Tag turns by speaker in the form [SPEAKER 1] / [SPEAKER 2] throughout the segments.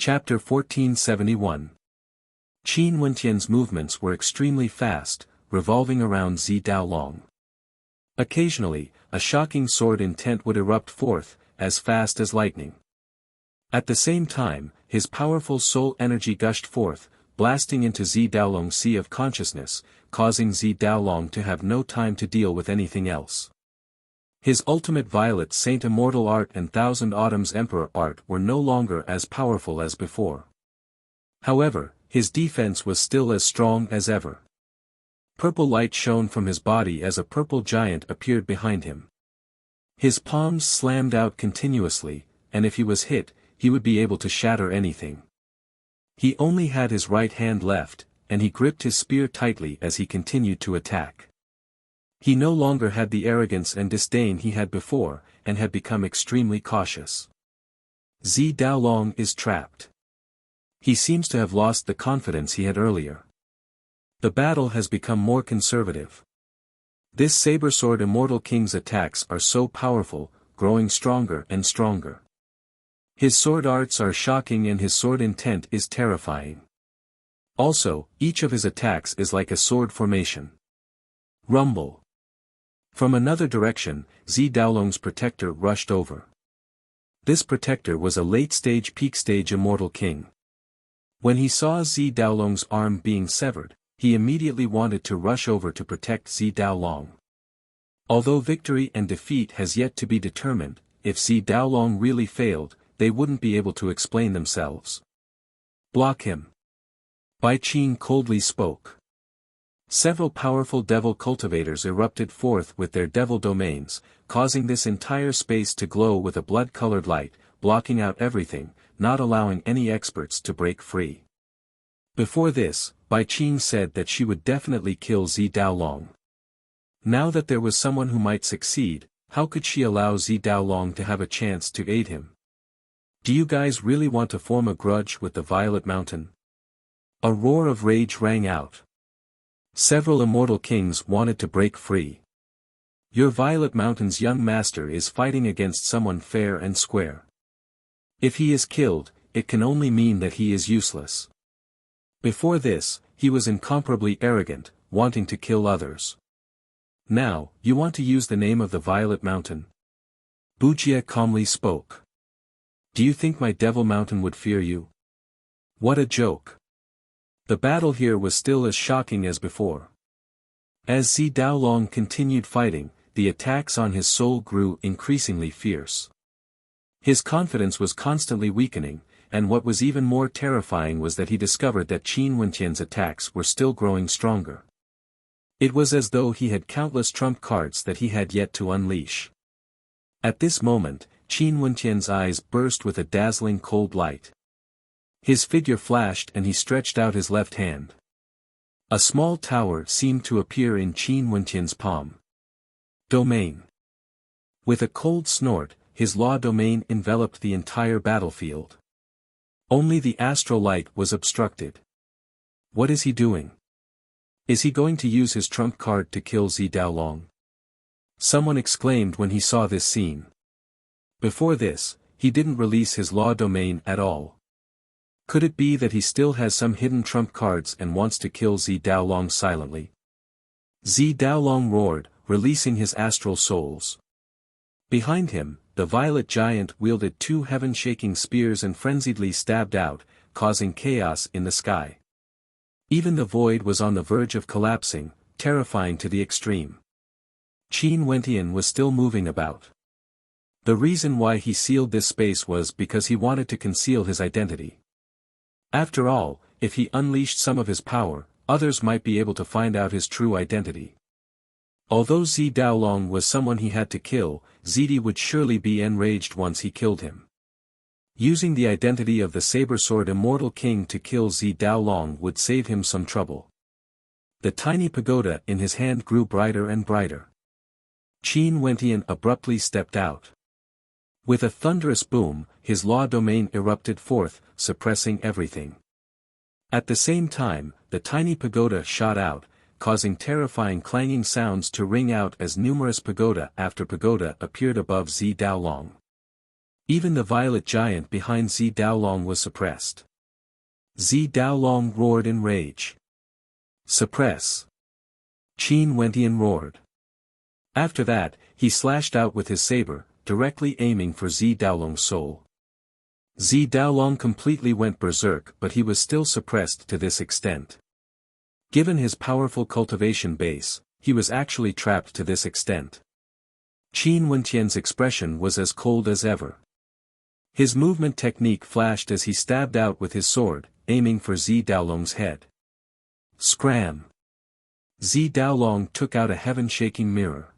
[SPEAKER 1] Chapter 1471. Qin Wentian's movements were extremely fast, revolving around Zi Daolong. Occasionally, a shocking sword intent would erupt forth, as fast as lightning. At the same time, his powerful soul energy gushed forth, blasting into Zi Daolong's sea of consciousness, causing Zi Daolong to have no time to deal with anything else. His ultimate Violet Saint Immortal art and Thousand Autumns Emperor art were no longer as powerful as before. However, his defense was still as strong as ever. Purple light shone from his body as a purple giant appeared behind him. His palms slammed out continuously, and if he was hit, he would be able to shatter anything. He only had his right hand left, and he gripped his spear tightly as he continued to attack. He no longer had the arrogance and disdain he had before, and had become extremely cautious. Zi Daolong is trapped. He seems to have lost the confidence he had earlier. The battle has become more conservative. This saber-sword Immortal King's attacks are so powerful, growing stronger and stronger. His sword arts are shocking and his sword intent is terrifying. Also, each of his attacks is like a sword formation. Rumble. From another direction, Zi Daolong's protector rushed over. This protector was a late-stage peak-stage Immortal King. When he saw Zi Daolong's arm being severed, he immediately wanted to rush over to protect Zi Daolong. Although victory and defeat has yet to be determined, if Zi Daolong really failed, they wouldn't be able to explain themselves. Block him. Bai Qin coldly spoke. Several powerful devil cultivators erupted forth with their devil domains, causing this entire space to glow with a blood-colored light, blocking out everything, not allowing any experts to break free. Before this, Bai Qin said that she would definitely kill Zi Daolong. Now that there was someone who might succeed, how could she allow Zi Daolong to have a chance to aid him? Do you guys really want to form a grudge with the Violet Mountain? A roar of rage rang out. Several Immortal Kings wanted to break free. Your Violet Mountain's young master is fighting against someone fair and square. If he is killed, it can only mean that he is useless. Before this, he was incomparably arrogant, wanting to kill others. Now, you want to use the name of the Violet Mountain? Wuxia calmly spoke. Do you think my Devil Mountain would fear you? What a joke. The battle here was still as shocking as before. As Zi Daolong continued fighting, the attacks on his soul grew increasingly fierce. His confidence was constantly weakening, and what was even more terrifying was that he discovered that Qin Wentian's attacks were still growing stronger. It was as though he had countless trump cards that he had yet to unleash. At this moment, Qin Wentian's eyes burst with a dazzling cold light. His figure flashed and he stretched out his left hand. A small tower seemed to appear in Qin Wentian's palm. Domain. With a cold snort, his law domain enveloped the entire battlefield. Only the astral light was obstructed. What is he doing? Is he going to use his trump card to kill Zi Daolong? Someone exclaimed when he saw this scene. Before this, he didn't release his law domain at all. Could it be that he still has some hidden trump cards and wants to kill Zi Daolong silently? Zi Daolong roared, releasing his astral souls. Behind him, the violet giant wielded two heaven-shaking spears and frenziedly stabbed out, causing chaos in the sky. Even the void was on the verge of collapsing, terrifying to the extreme. Qin Wentian was still moving about. The reason why he sealed this space was because he wanted to conceal his identity. After all, if he unleashed some of his power, others might be able to find out his true identity. Although Zi Daolong was someone he had to kill, Zidi would surely be enraged once he killed him. Using the identity of the saber-sword Immortal King to kill Zi Daolong would save him some trouble. The tiny pagoda in his hand grew brighter and brighter. Qin Wentian abruptly stepped out. With a thunderous boom, his law domain erupted forth, suppressing everything. At the same time, the tiny pagoda shot out, causing terrifying clanging sounds to ring out as numerous pagoda after pagoda appeared above Zi Daolong. Even the violet giant behind Zi Daolong was suppressed. Zi Daolong roared in rage. Suppress! Qin Wentian roared. After that, he slashed out with his saber, directly aiming for Zi Daolong's soul. Zi Daolong completely went berserk, but he was still suppressed to this extent. Given his powerful cultivation base, he was actually trapped to this extent. Qin Wentian's expression was as cold as ever. His movement technique flashed as he stabbed out with his sword, aiming for Zi Daolong's head. Scram! Zi Daolong took out a heaven-shaking mirror.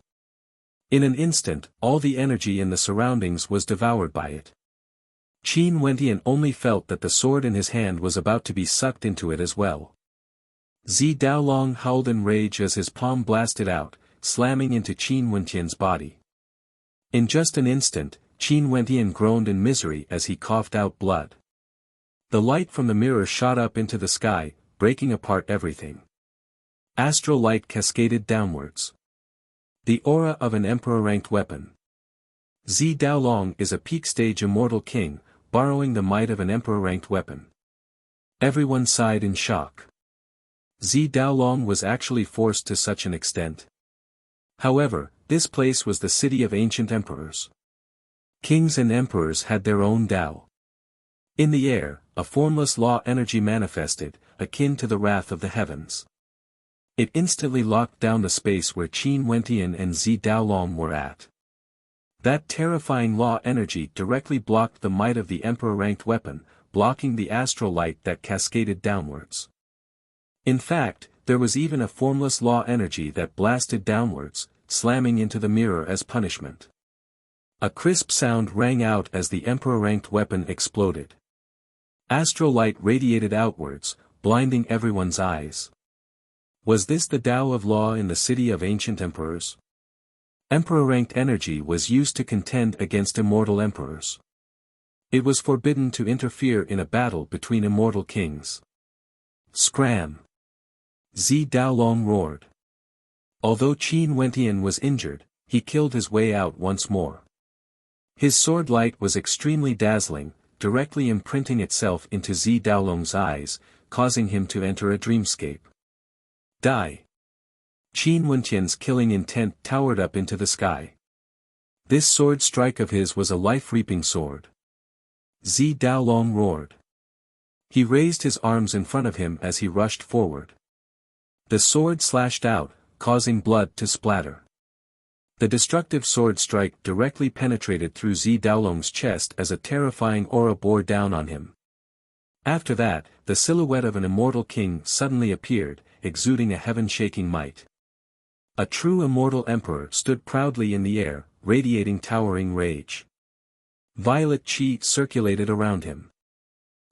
[SPEAKER 1] In an instant, all the energy in the surroundings was devoured by it. Qin Wentian only felt that the sword in his hand was about to be sucked into it as well. Zi Daolong howled in rage as his palm blasted out, slamming into Qin Wentian's body. In just an instant, Qin Wentian groaned in misery as he coughed out blood. The light from the mirror shot up into the sky, breaking apart everything. Astral light cascaded downwards. The aura of an emperor-ranked weapon. Zi Daolong is a peak-stage immortal king, borrowing the might of an emperor-ranked weapon. Everyone sighed in shock. Zi Daolong was actually forced to such an extent. However, this place was the city of ancient emperors. Kings and emperors had their own Tao. In the air, a formless law energy manifested, akin to the wrath of the heavens. It instantly locked down the space where Qin Wentian and Zi Daolong were at. That terrifying law energy directly blocked the might of the emperor-ranked weapon, blocking the astral light that cascaded downwards. In fact, there was even a formless law energy that blasted downwards, slamming into the mirror as punishment. A crisp sound rang out as the emperor-ranked weapon exploded. Astral light radiated outwards, blinding everyone's eyes. Was this the Tao of law in the city of ancient emperors? Emperor-ranked energy was used to contend against immortal emperors. It was forbidden to interfere in a battle between immortal kings. Scram! Zi Daolong roared. Although Qin Wentian was injured, he killed his way out once more. His sword light was extremely dazzling, directly imprinting itself into Zi Daolong's eyes, causing him to enter a dreamscape. Die! Qin Wentian's killing intent towered up into the sky. This sword strike of his was a life-reaping sword. Zi Daolong roared. He raised his arms in front of him as he rushed forward. The sword slashed out, causing blood to splatter. The destructive sword strike directly penetrated through Zi Daolong's chest as a terrifying aura bore down on him. After that, the silhouette of an immortal king suddenly appeared, exuding a heaven-shaking might. A true immortal emperor stood proudly in the air, radiating towering rage. Violet chi circulated around him.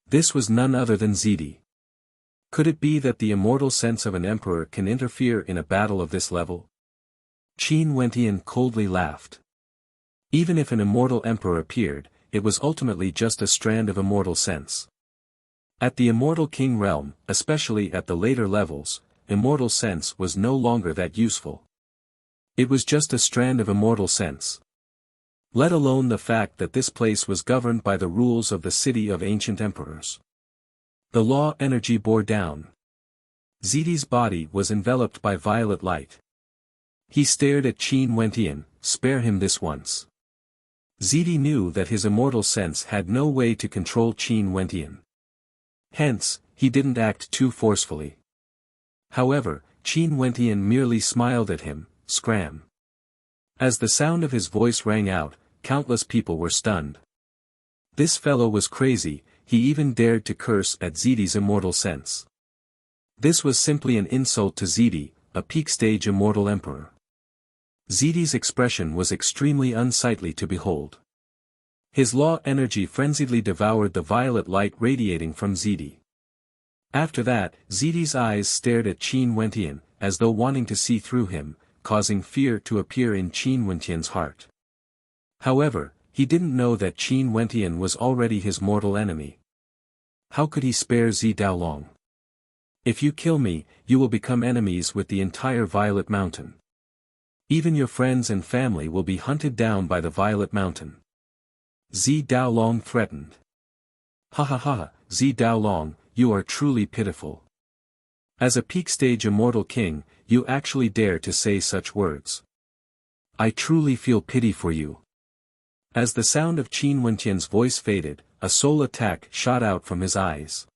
[SPEAKER 1] This was none other than Zidi. Could it be that the immortal sense of an emperor can interfere in a battle of this level? Qin Wentian coldly laughed. Even if an immortal emperor appeared, it was ultimately just a strand of immortal sense. At the immortal king realm, especially at the later levels, immortal sense was no longer that useful. It was just a strand of immortal sense. Let alone the fact that this place was governed by the rules of the city of ancient emperors. The law energy bore down. Zidi's body was enveloped by violet light. He stared at Qin Wentian, spare him this once. Zidi knew that his immortal sense had no way to control Qin Wentian. Hence, he didn't act too forcefully. However, Qin Wentian merely smiled at him, scram. As the sound of his voice rang out, countless people were stunned. This fellow was crazy, he even dared to curse at Zidi's immortal sense. This was simply an insult to Zidi, a peak-stage immortal emperor. Zidi's expression was extremely unsightly to behold. His law energy frenziedly devoured the violet light radiating from Zidi. After that, Zidi's eyes stared at Qin Wentian, as though wanting to see through him, causing fear to appear in Qin Wentian's heart. However, he didn't know that Qin Wentian was already his mortal enemy. How could he spare Zi Daolong? If you kill me, you will become enemies with the entire Violet Mountain. Even your friends and family will be hunted down by the Violet Mountain. Zi Daolong threatened. Ha ha ha, Zi Daolong, you are truly pitiful. As a peak-stage immortal king, you actually dare to say such words. I truly feel pity for you. As the sound of Qin Wenqian's voice faded, a soul attack shot out from his eyes.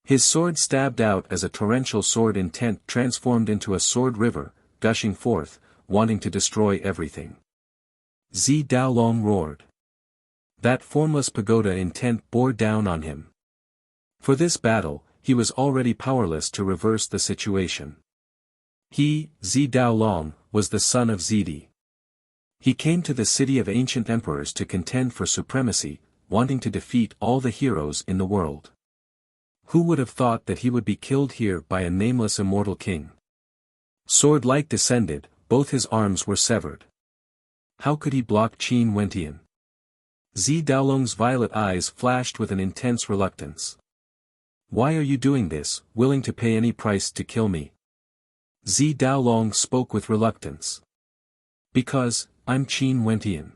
[SPEAKER 1] His sword stabbed out as a torrential sword intent transformed into a sword river, gushing forth, wanting to destroy everything. Zi Daolong roared. That formless pagoda intent bore down on him. For this battle, he was already powerless to reverse the situation. He, Zi Daolong, was the son of Zidi. He came to the city of ancient emperors to contend for supremacy, wanting to defeat all the heroes in the world. Who would have thought that he would be killed here by a nameless immortal king? Sword-like descended, both his arms were severed. How could he block Qin Wenqian? Zi Daolong's violet eyes flashed with an intense reluctance. Why are you doing this, willing to pay any price to kill me? Zi Daolong spoke with reluctance. Because, I'm Qin Wenqian.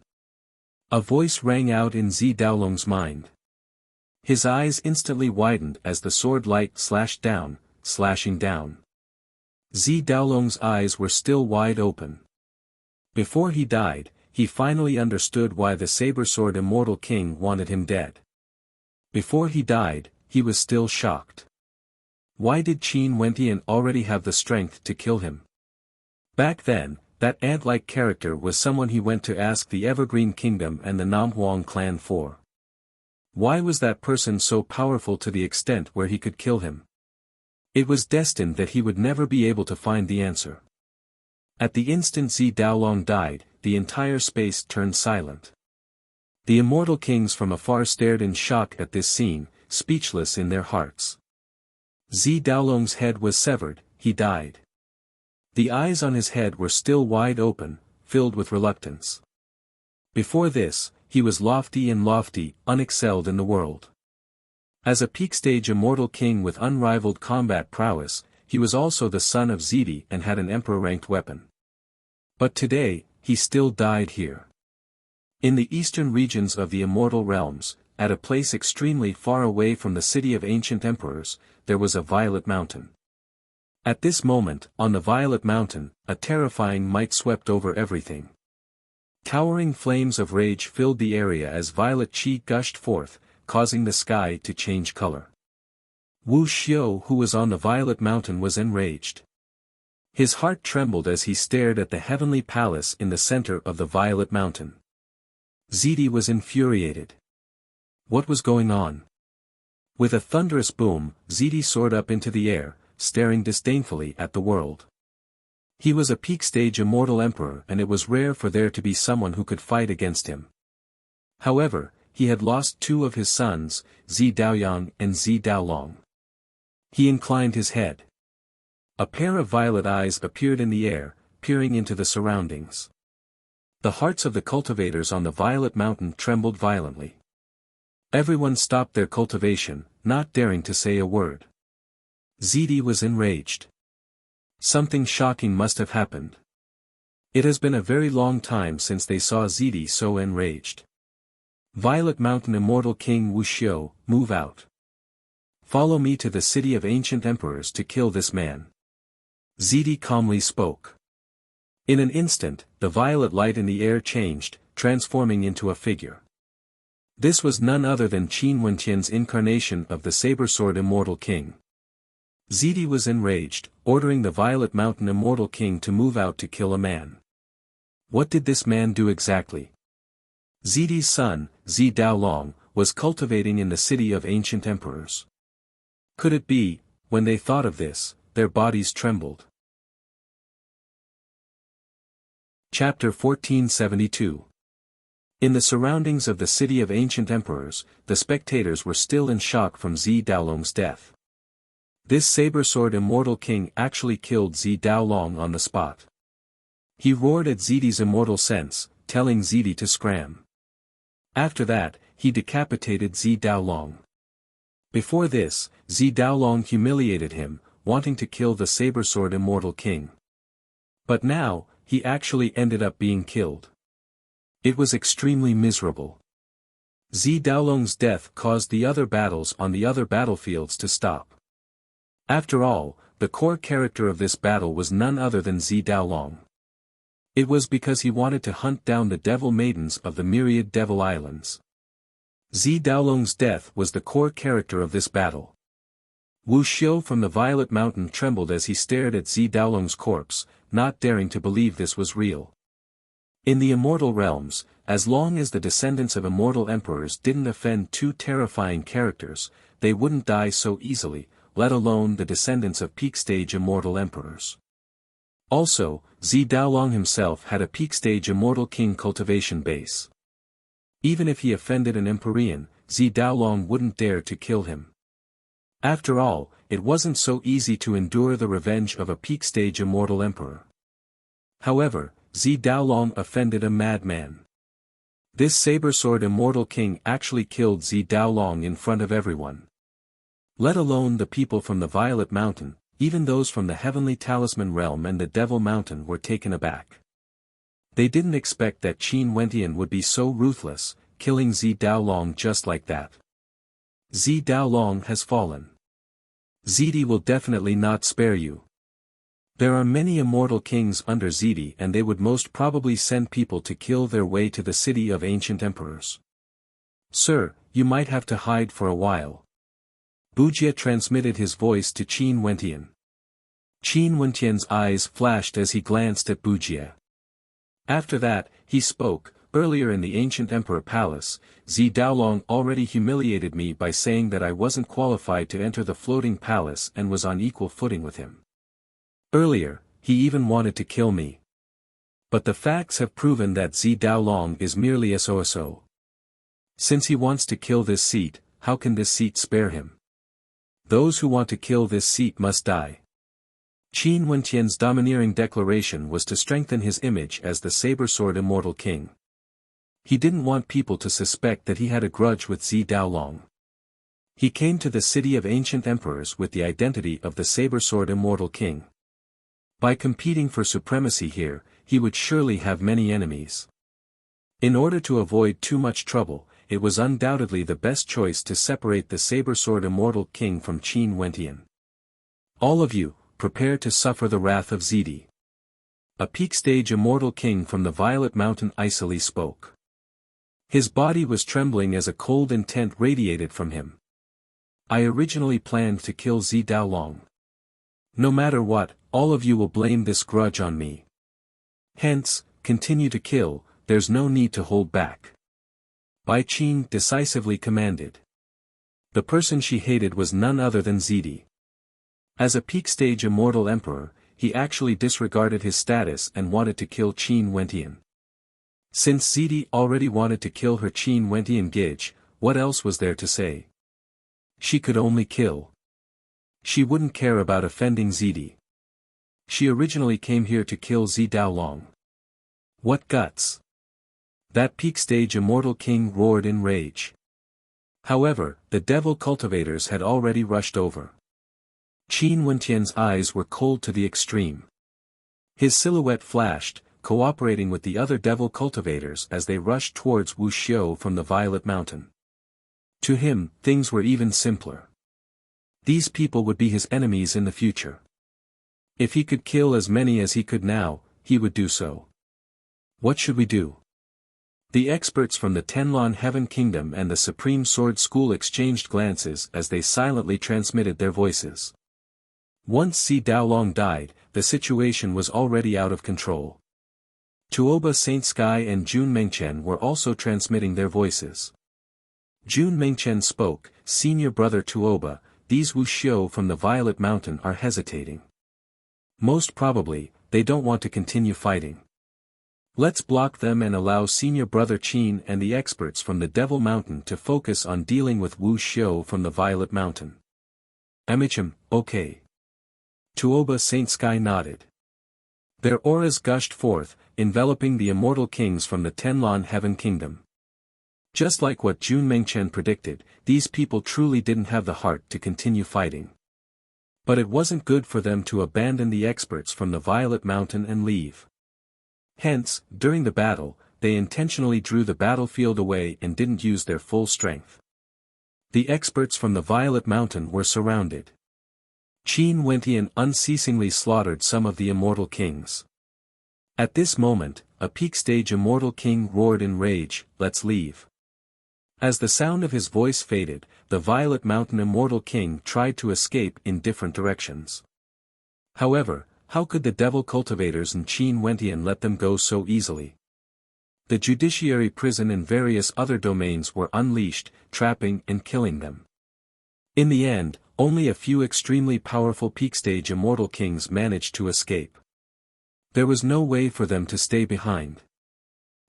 [SPEAKER 1] A voice rang out in Zi Daolong's mind. His eyes instantly widened as the sword light slashed down, slashing down. Zi Daolong's eyes were still wide open. Before he died, he finally understood why the saber-sword immortal king wanted him dead. Before he died, he was still shocked. Why did Qin Wenqian already have the strength to kill him? Back then, that ant-like character was someone he went to ask the Evergreen Kingdom and the Namhuang clan for. Why was that person so powerful to the extent where he could kill him? It was destined that he would never be able to find the answer. At the instant Zi Daolong died, the entire space turned silent. The immortal kings from afar stared in shock at this scene, speechless in their hearts. Zi Daolong's head was severed, he died. The eyes on his head were still wide open, filled with reluctance. Before this, he was lofty, unexcelled in the world. As a peak-stage immortal king with unrivaled combat prowess, he was also the son of Zidi and had an emperor-ranked weapon. But today, he still died here. In the eastern regions of the immortal realms, at a place extremely far away from the city of ancient emperors, there was a violet mountain. At this moment, on the violet mountain, a terrifying might swept over everything. Towering flames of rage filled the area as violet qi gushed forth, causing the sky to change color. Wu Xiu, who was on the violet mountain, was enraged. His heart trembled as he stared at the heavenly palace in the center of the violet mountain. Zidi was infuriated. What was going on? With a thunderous boom, Zidi soared up into the air, staring disdainfully at the world. He was a peak-stage immortal emperor and it was rare for there to be someone who could fight against him. However, he had lost two of his sons, Zi Daoyang and Zi Daolong. He inclined his head. A pair of violet eyes appeared in the air, peering into the surroundings. The hearts of the cultivators on the violet mountain trembled violently. Everyone stopped their cultivation, not daring to say a word. Zidi was enraged. Something shocking must have happened. It has been a very long time since they saw Zidi so enraged. Violet Mountain Immortal King Wuxia, move out. Follow me to the city of ancient emperors to kill this man. Zidi calmly spoke. In an instant, the violet light in the air changed, transforming into a figure. This was none other than Qin Wenqian's incarnation of the saber-sword immortal king. Zidi was enraged, ordering the Violet Mountain Immortal King to move out to kill a man. What did this man do exactly? Zidi's son, Zi Daolong, was cultivating in the city of ancient emperors. Could it be, when they thought of this, their bodies trembled? Chapter 1472. In the surroundings of the city of ancient emperors, the spectators were still in shock from Zi Daolong's death. This saber-sword immortal king actually killed Zi Daolong on the spot. He roared at Zidi's immortal sense, telling Zidi to scram. After that, he decapitated Zi Daolong. Before this, Zi Daolong humiliated him, wanting to kill the saber-sword immortal king. But now, he actually ended up being killed. It was extremely miserable. Zi Daolong's death caused the other battles on the other battlefields to stop. After all, the core character of this battle was none other than Zi Daolong. It was because he wanted to hunt down the devil maidens of the myriad devil islands. Zi Daolong's death was the core character of this battle. Wuxia from the Violet Mountain trembled as he stared at Zi Daolong's corpse, not daring to believe this was real. In the immortal realms, as long as the descendants of immortal emperors didn't offend two terrifying characters, they wouldn't die so easily, let alone the descendants of peak-stage immortal emperors. Also, Zi Daolong himself had a peak-stage immortal king cultivation base. Even if he offended an Empyrean, Zi Daolong wouldn't dare to kill him. After all, it wasn't so easy to endure the revenge of a peak-stage immortal emperor. However, Zi Daolong offended a madman. This saber-sword immortal king actually killed Zi Daolong in front of everyone. Let alone the people from the Violet Mountain, even those from the Heavenly Talisman Realm and the Devil Mountain were taken aback. They didn't expect that Qin Wentian would be so ruthless, killing Zi Daolong just like that. Zi Daolong has fallen. Zidi will definitely not spare you. There are many immortal kings under Zidi and they would most probably send people to kill their way to the city of ancient emperors. Sir, you might have to hide for a while. Wuxia transmitted his voice to Qin Wentian. Qin Wentian's eyes flashed as he glanced at Wuxia. After that, he spoke. Earlier in the ancient emperor palace, Zi Daolong already humiliated me by saying that I wasn't qualified to enter the floating palace and was on equal footing with him. Earlier, he even wanted to kill me. But the facts have proven that Zi Daolong is merely SOSO. Since he wants to kill this seat, how can this seat spare him? Those who want to kill this seat must die. Qin Wentian's domineering declaration was to strengthen his image as the saber-sword immortal king. He didn't want people to suspect that he had a grudge with Zi Daolong. He came to the city of ancient emperors with the identity of the saber-sword immortal king. By competing for supremacy here, he would surely have many enemies. In order to avoid too much trouble, it was undoubtedly the best choice to separate the saber-sword immortal king from Qin Wentian. All of you, prepare to suffer the wrath of Zidi. A peak-stage immortal king from the Violet Mountain icily spoke. His body was trembling as a cold intent radiated from him. I originally planned to kill Zi Daolong. No matter what, all of you will blame this grudge on me. Hence, continue to kill, there's no need to hold back. Bai Qin decisively commanded. The person she hated was none other than Zidi. As a peak-stage immortal emperor, he actually disregarded his status and wanted to kill Qin Wentian. Since Zidi already wanted to kill her Qin Wentian Gij, what else was there to say? She could only kill. She wouldn't care about offending Zidi. She originally came here to kill Zi Daolong. What guts! That peak-stage immortal king roared in rage. However, the devil cultivators had already rushed over. Qin Wentian's eyes were cold to the extreme. His silhouette flashed, cooperating with the other devil cultivators as they rushed towards Wuxia from the Violet Mountain. To him, things were even simpler. These people would be his enemies in the future. If he could kill as many as he could now, he would do so. What should we do? The experts from the Tenlon Heaven Kingdom and the Supreme Sword School exchanged glances as they silently transmitted their voices. Once Zi Daolong died, the situation was already out of control. Tuoba Saint Sky and Jun Mengchen were also transmitting their voices. Jun Mengchen spoke, Senior Brother Tuoba, these Wuxia from the Violet Mountain are hesitating. Most probably, they don't want to continue fighting. Let's block them and allow Senior Brother Qin and the experts from the Devil Mountain to focus on dealing with Wuxia from the Violet Mountain. Amicham, okay. Tuoba Saint Sky nodded. Their auras gushed forth, enveloping the immortal kings from the Tenlon Heaven Kingdom. Just like what Jun Mengchen predicted, these people truly didn't have the heart to continue fighting. But it wasn't good for them to abandon the experts from the Violet Mountain and leave. Hence, during the battle, they intentionally drew the battlefield away and didn't use their full strength. The experts from the Violet Mountain were surrounded. Qin Wentian unceasingly slaughtered some of the immortal kings. At this moment, a peak-stage immortal king roared in rage, "Let's leave." As the sound of his voice faded, the Violet Mountain immortal king tried to escape in different directions. However, how could the devil cultivators and Qin Wentian let them go so easily? The judiciary prison and various other domains were unleashed, trapping and killing them. In the end, only a few extremely powerful peak-stage immortal kings managed to escape. There was no way for them to stay behind.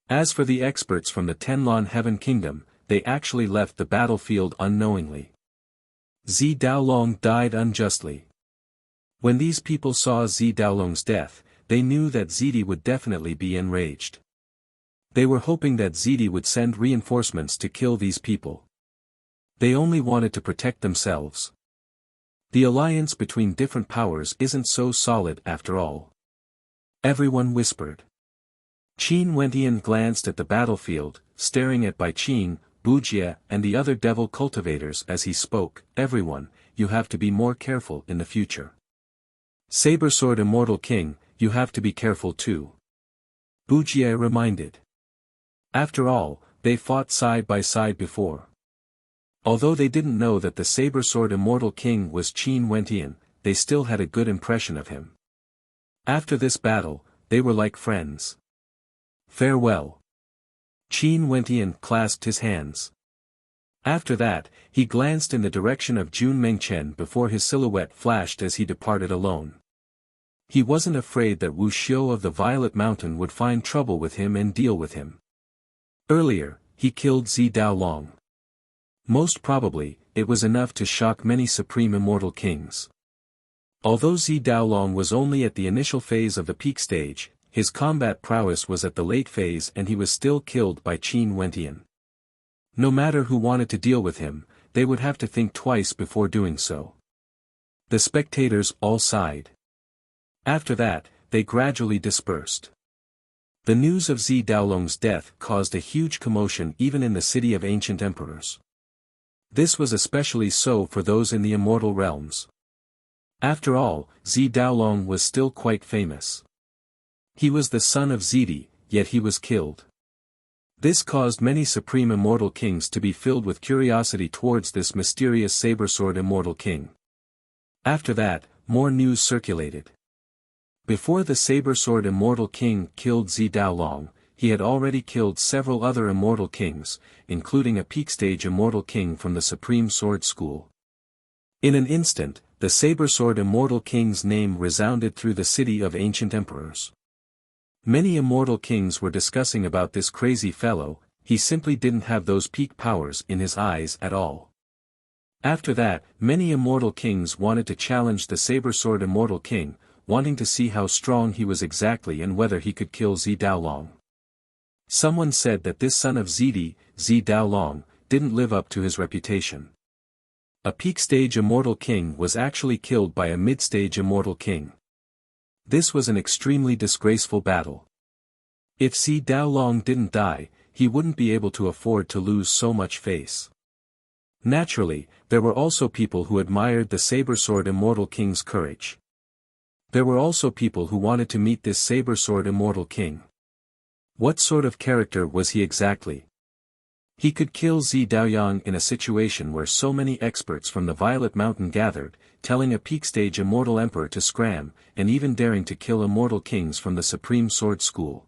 [SPEAKER 1] As for the experts from the Tenlon Heaven Kingdom, they actually left the battlefield unknowingly. Zi Daolong died unjustly. When these people saw Zi Daolong's death, they knew that Zidi would definitely be enraged. They were hoping that Zidi would send reinforcements to kill these people. They only wanted to protect themselves. The alliance between different powers isn't so solid after all. Everyone whispered. Qin Wentian glanced at the battlefield, staring at Bai Qin, Bujia and the other devil cultivators as he spoke, "Everyone, you have to be more careful in the future. Saber-sword immortal king, you have to be careful too." Bujia reminded. After all, they fought side by side before. Although they didn't know that the saber-sword immortal king was Qin Wentian, they still had a good impression of him. After this battle, they were like friends. "Farewell." Qin Wentian clasped his hands. After that, he glanced in the direction of Jun Mengchen before his silhouette flashed as he departed alone. He wasn't afraid that Wu Xiu of the Violet Mountain would find trouble with him and deal with him. Earlier, he killed Zi Daolong. Most probably, it was enough to shock many supreme immortal kings. Although Zi Daolong was only at the initial phase of the peak stage, his combat prowess was at the late phase and he was still killed by Qin Wentian. No matter who wanted to deal with him, they would have to think twice before doing so. The spectators all sighed. After that, they gradually dispersed. The news of Zi Daolong's death caused a huge commotion even in the city of ancient emperors. This was especially so for those in the immortal realms. After all, Zi Daolong was still quite famous. He was the son of Zidi, yet he was killed. This caused many supreme immortal kings to be filled with curiosity towards this mysterious saber-sword immortal king. After that, more news circulated. Before the saber-sword immortal king killed Zi Daolong, he had already killed several other immortal kings, including a peak-stage immortal king from the Supreme Sword School. In an instant, the saber-sword immortal king's name resounded through the city of ancient emperors. Many immortal kings were discussing about this crazy fellow, he simply didn't have those peak powers in his eyes at all. After that, many immortal kings wanted to challenge the saber-sword immortal king, wanting to see how strong he was exactly and whether he could kill Zi Daolong. Someone said that this son of Zidi, Zi Daolong, didn't live up to his reputation. A peak-stage immortal king was actually killed by a mid-stage immortal king. This was an extremely disgraceful battle. If Zi Daolong didn't die, he wouldn't be able to afford to lose so much face. Naturally, there were also people who admired the saber-sword immortal king's courage. There were also people who wanted to meet this saber-sword immortal king. What sort of character was he exactly? He could kill Zi Daoyang in a situation where so many experts from the Violet Mountain gathered, telling a peak-stage immortal emperor to scram, and even daring to kill immortal kings from the Supreme Sword School.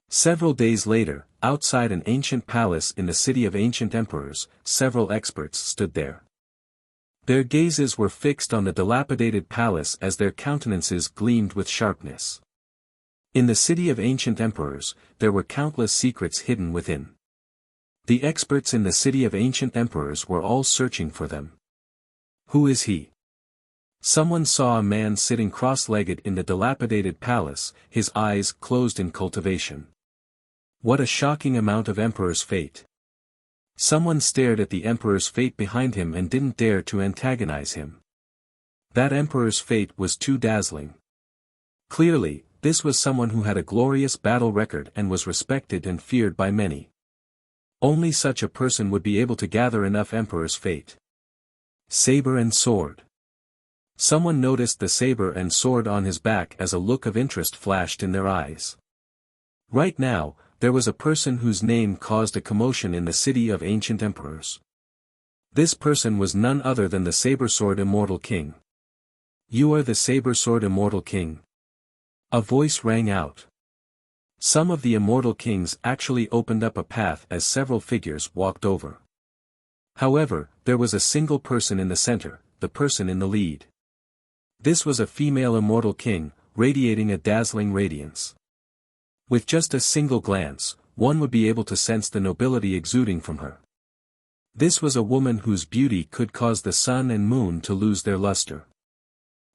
[SPEAKER 1] Several days later, outside an ancient palace in the city of ancient emperors, several experts stood there. Their gazes were fixed on the dilapidated palace as their countenances gleamed with sharpness. In the city of ancient emperors, there were countless secrets hidden within. The experts in the city of ancient emperors were all searching for them. Who is he? Someone saw a man sitting cross-legged in the dilapidated palace, his eyes closed in cultivation. What a shocking amount of emperor's fate. Someone stared at the emperor's fate behind him and didn't dare to antagonize him. That emperor's fate was too dazzling. Clearly, This was someone who had a glorious battle record and was respected and feared by many. Only such a person would be able to gather enough Emperor's fate. Saber and sword. Someone noticed the saber and sword on his back as a look of interest flashed in their eyes. Right now, there was a person whose name caused a commotion in the city of ancient emperors. This person was none other than the saber-sword Immortal King. "You are the saber-sword Immortal King?" A voice rang out. Some of the Immortal Kings actually opened up a path as several figures walked over. However, there was a single person in the center, the person in the lead. This was a female Immortal King, radiating a dazzling radiance. With just a single glance, one would be able to sense the nobility exuding from her. This was a woman whose beauty could cause the sun and moon to lose their luster.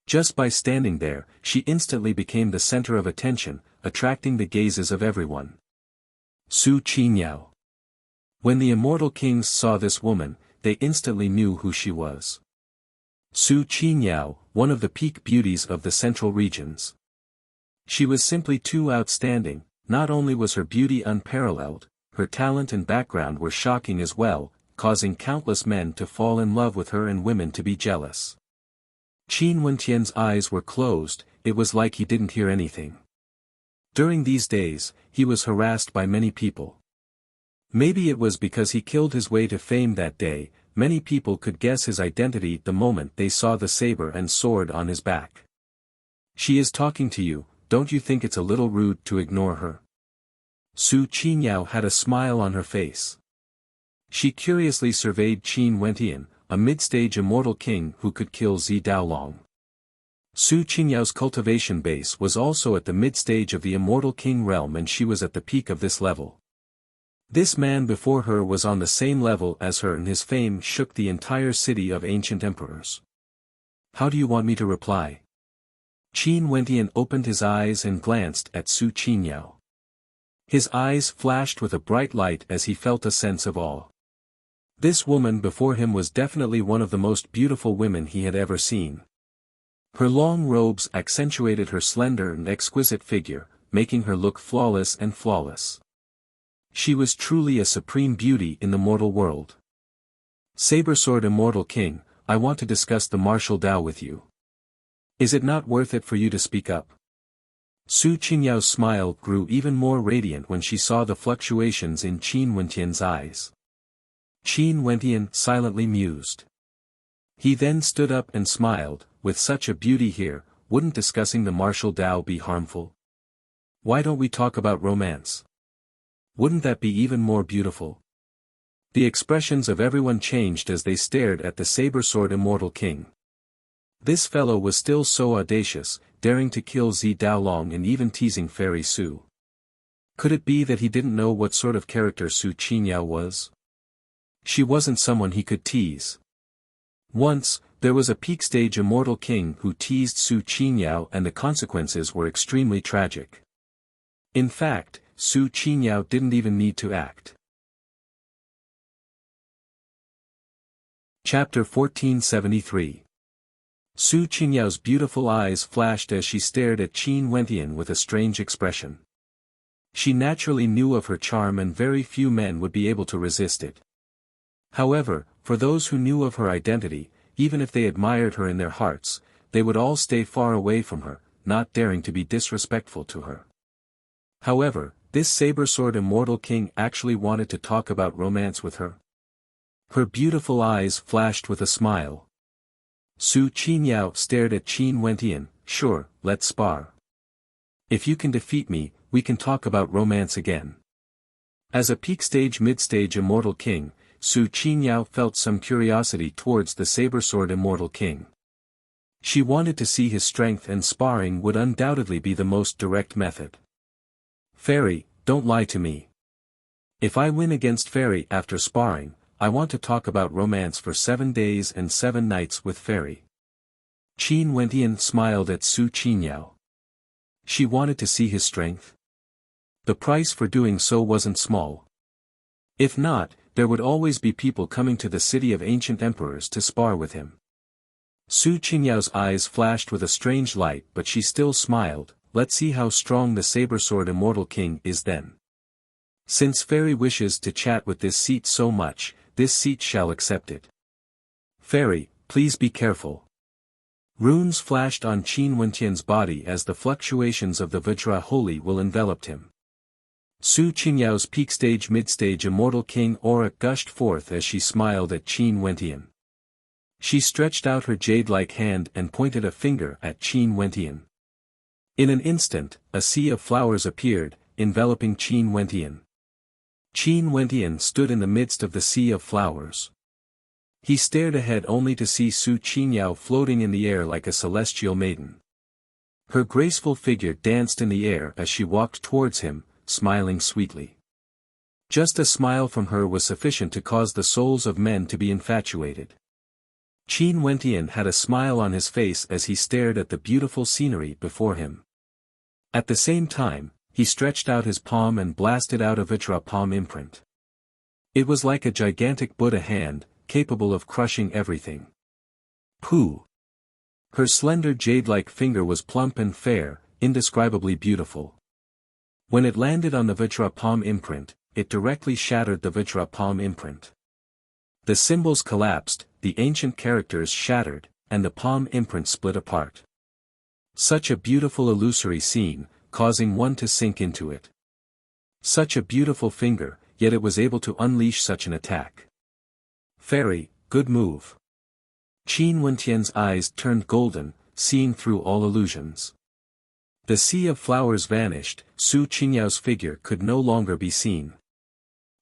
[SPEAKER 1] Just by standing there, she instantly became the center of attention, attracting the gazes of everyone. Su Qinyao. When the Immortal Kings saw this woman, they instantly knew who she was. Su Qinyao, one of the peak beauties of the central regions. She was simply too outstanding. Not only was her beauty unparalleled, her talent and background were shocking as well, causing countless men to fall in love with her and women to be jealous. Qin Wentian's eyes were closed, it was like he didn't hear anything. During these days, he was harassed by many people. Maybe it was because he killed his way to fame that day, many people could guess his identity the moment they saw the saber and sword on his back. "She is talking to you, don't you think it's a little rude to ignore her?" Su Qinyao had a smile on her face. She curiously surveyed Qin Wentian, a mid-stage Immortal King who could kill Zi Daolong. Su Qingyao's cultivation base was also at the mid-stage of the Immortal King realm and she was at the peak of this level. This man before her was on the same level as her and his fame shook the entire city of ancient emperors. "How do you want me to reply?" Qin Wentian opened his eyes and glanced at Su Qinyao. His eyes flashed with a bright light as he felt a sense of awe. This woman before him was definitely one of the most beautiful women he had ever seen. Her long robes accentuated her slender and exquisite figure, making her look flawless and flawless. She was truly a supreme beauty in the mortal world. "Saber-sword Immortal King, I want to discuss the martial Tao with you. Is it not worth it for you to speak up?" Su Qingyao's smile grew even more radiant when she saw the fluctuations in Qin Wentian's eyes. Qin Wentian silently mused. He then stood up and smiled, "With such a beauty here, wouldn't discussing the martial Tao be harmful? Why don't we talk about romance? Wouldn't that be even more beautiful?" The expressions of everyone changed as they stared at the saber-sword Immortal King. This fellow was still so audacious, daring to kill Zi Daolong and even teasing Fairy Su. Could it be that he didn't know what sort of character Su Qinyao was? She wasn't someone he could tease. Once, there was a peak-stage Immortal King who teased Su Qinyao and the consequences were extremely tragic. In fact, Su Qinyao didn't even need to act. Chapter 1473. Su Qingyao's beautiful eyes flashed as she stared at Qin Wentian with a strange expression. She naturally knew of her charm and very few men would be able to resist it. However, for those who knew of her identity, even if they admired her in their hearts, they would all stay far away from her, not daring to be disrespectful to her. However, this saber-sword Immortal King actually wanted to talk about romance with her. Her beautiful eyes flashed with a smile. Su Qinyao stared at Qin Wentian. "Sure, let's spar. If you can defeat me, we can talk about romance again." As a peak-stage mid-stage Immortal King, Su Qinyao felt some curiosity towards the saber-sword Immortal King. She wanted to see his strength and sparring would undoubtedly be the most direct method. "Fairy, don't lie to me. If I win against Fairy after sparring, I want to talk about romance for 7 days and 7 nights with Fairy." Qin Wentian smiled at Su Qinyao. She wanted to see his strength. The price for doing so wasn't small. If not, there would always be people coming to the city of ancient emperors to spar with him. Su Qingyao's eyes flashed with a strange light but she still smiled. let's see how strong the saber-sword Immortal King is then. Since Fairy wishes to chat with this seat so much, this seat shall accept it. Fairy, please be careful. Runes flashed on Qin Wentian's body as the fluctuations of the Vajra Holy will enveloped him. Su Qingyao's peak stage mid-stage Immortal King aura gushed forth as she smiled at Qin Wentian. She stretched out her jade-like hand and pointed a finger at Qin Wentian. In an instant, a sea of flowers appeared, enveloping Qin Wentian. Qin Wentian stood in the midst of the sea of flowers. He stared ahead only to see Su Qingyao floating in the air like a celestial maiden. Her graceful figure danced in the air as she walked towards him, smiling sweetly. Just a smile from her was sufficient to cause the souls of men to be infatuated. Qin Wentian had a smile on his face as he stared at the beautiful scenery before him. At the same time, he stretched out his palm and blasted out a Vajra palm imprint. It was like a gigantic Buddha hand, capable of crushing everything. Pooh! Her slender jade-like finger was plump and fair, indescribably beautiful. When it landed on the Vajra palm imprint, it directly shattered the Vajra palm imprint. The symbols collapsed, the ancient characters shattered, and the palm imprint split apart. Such a beautiful illusory scene, causing one to sink into it. Such a beautiful finger, yet it was able to unleash such an attack. Fairy, good move. Qin Wentian's eyes turned golden, seeing through all illusions. The sea of flowers vanished, Su Qingyao's figure could no longer be seen.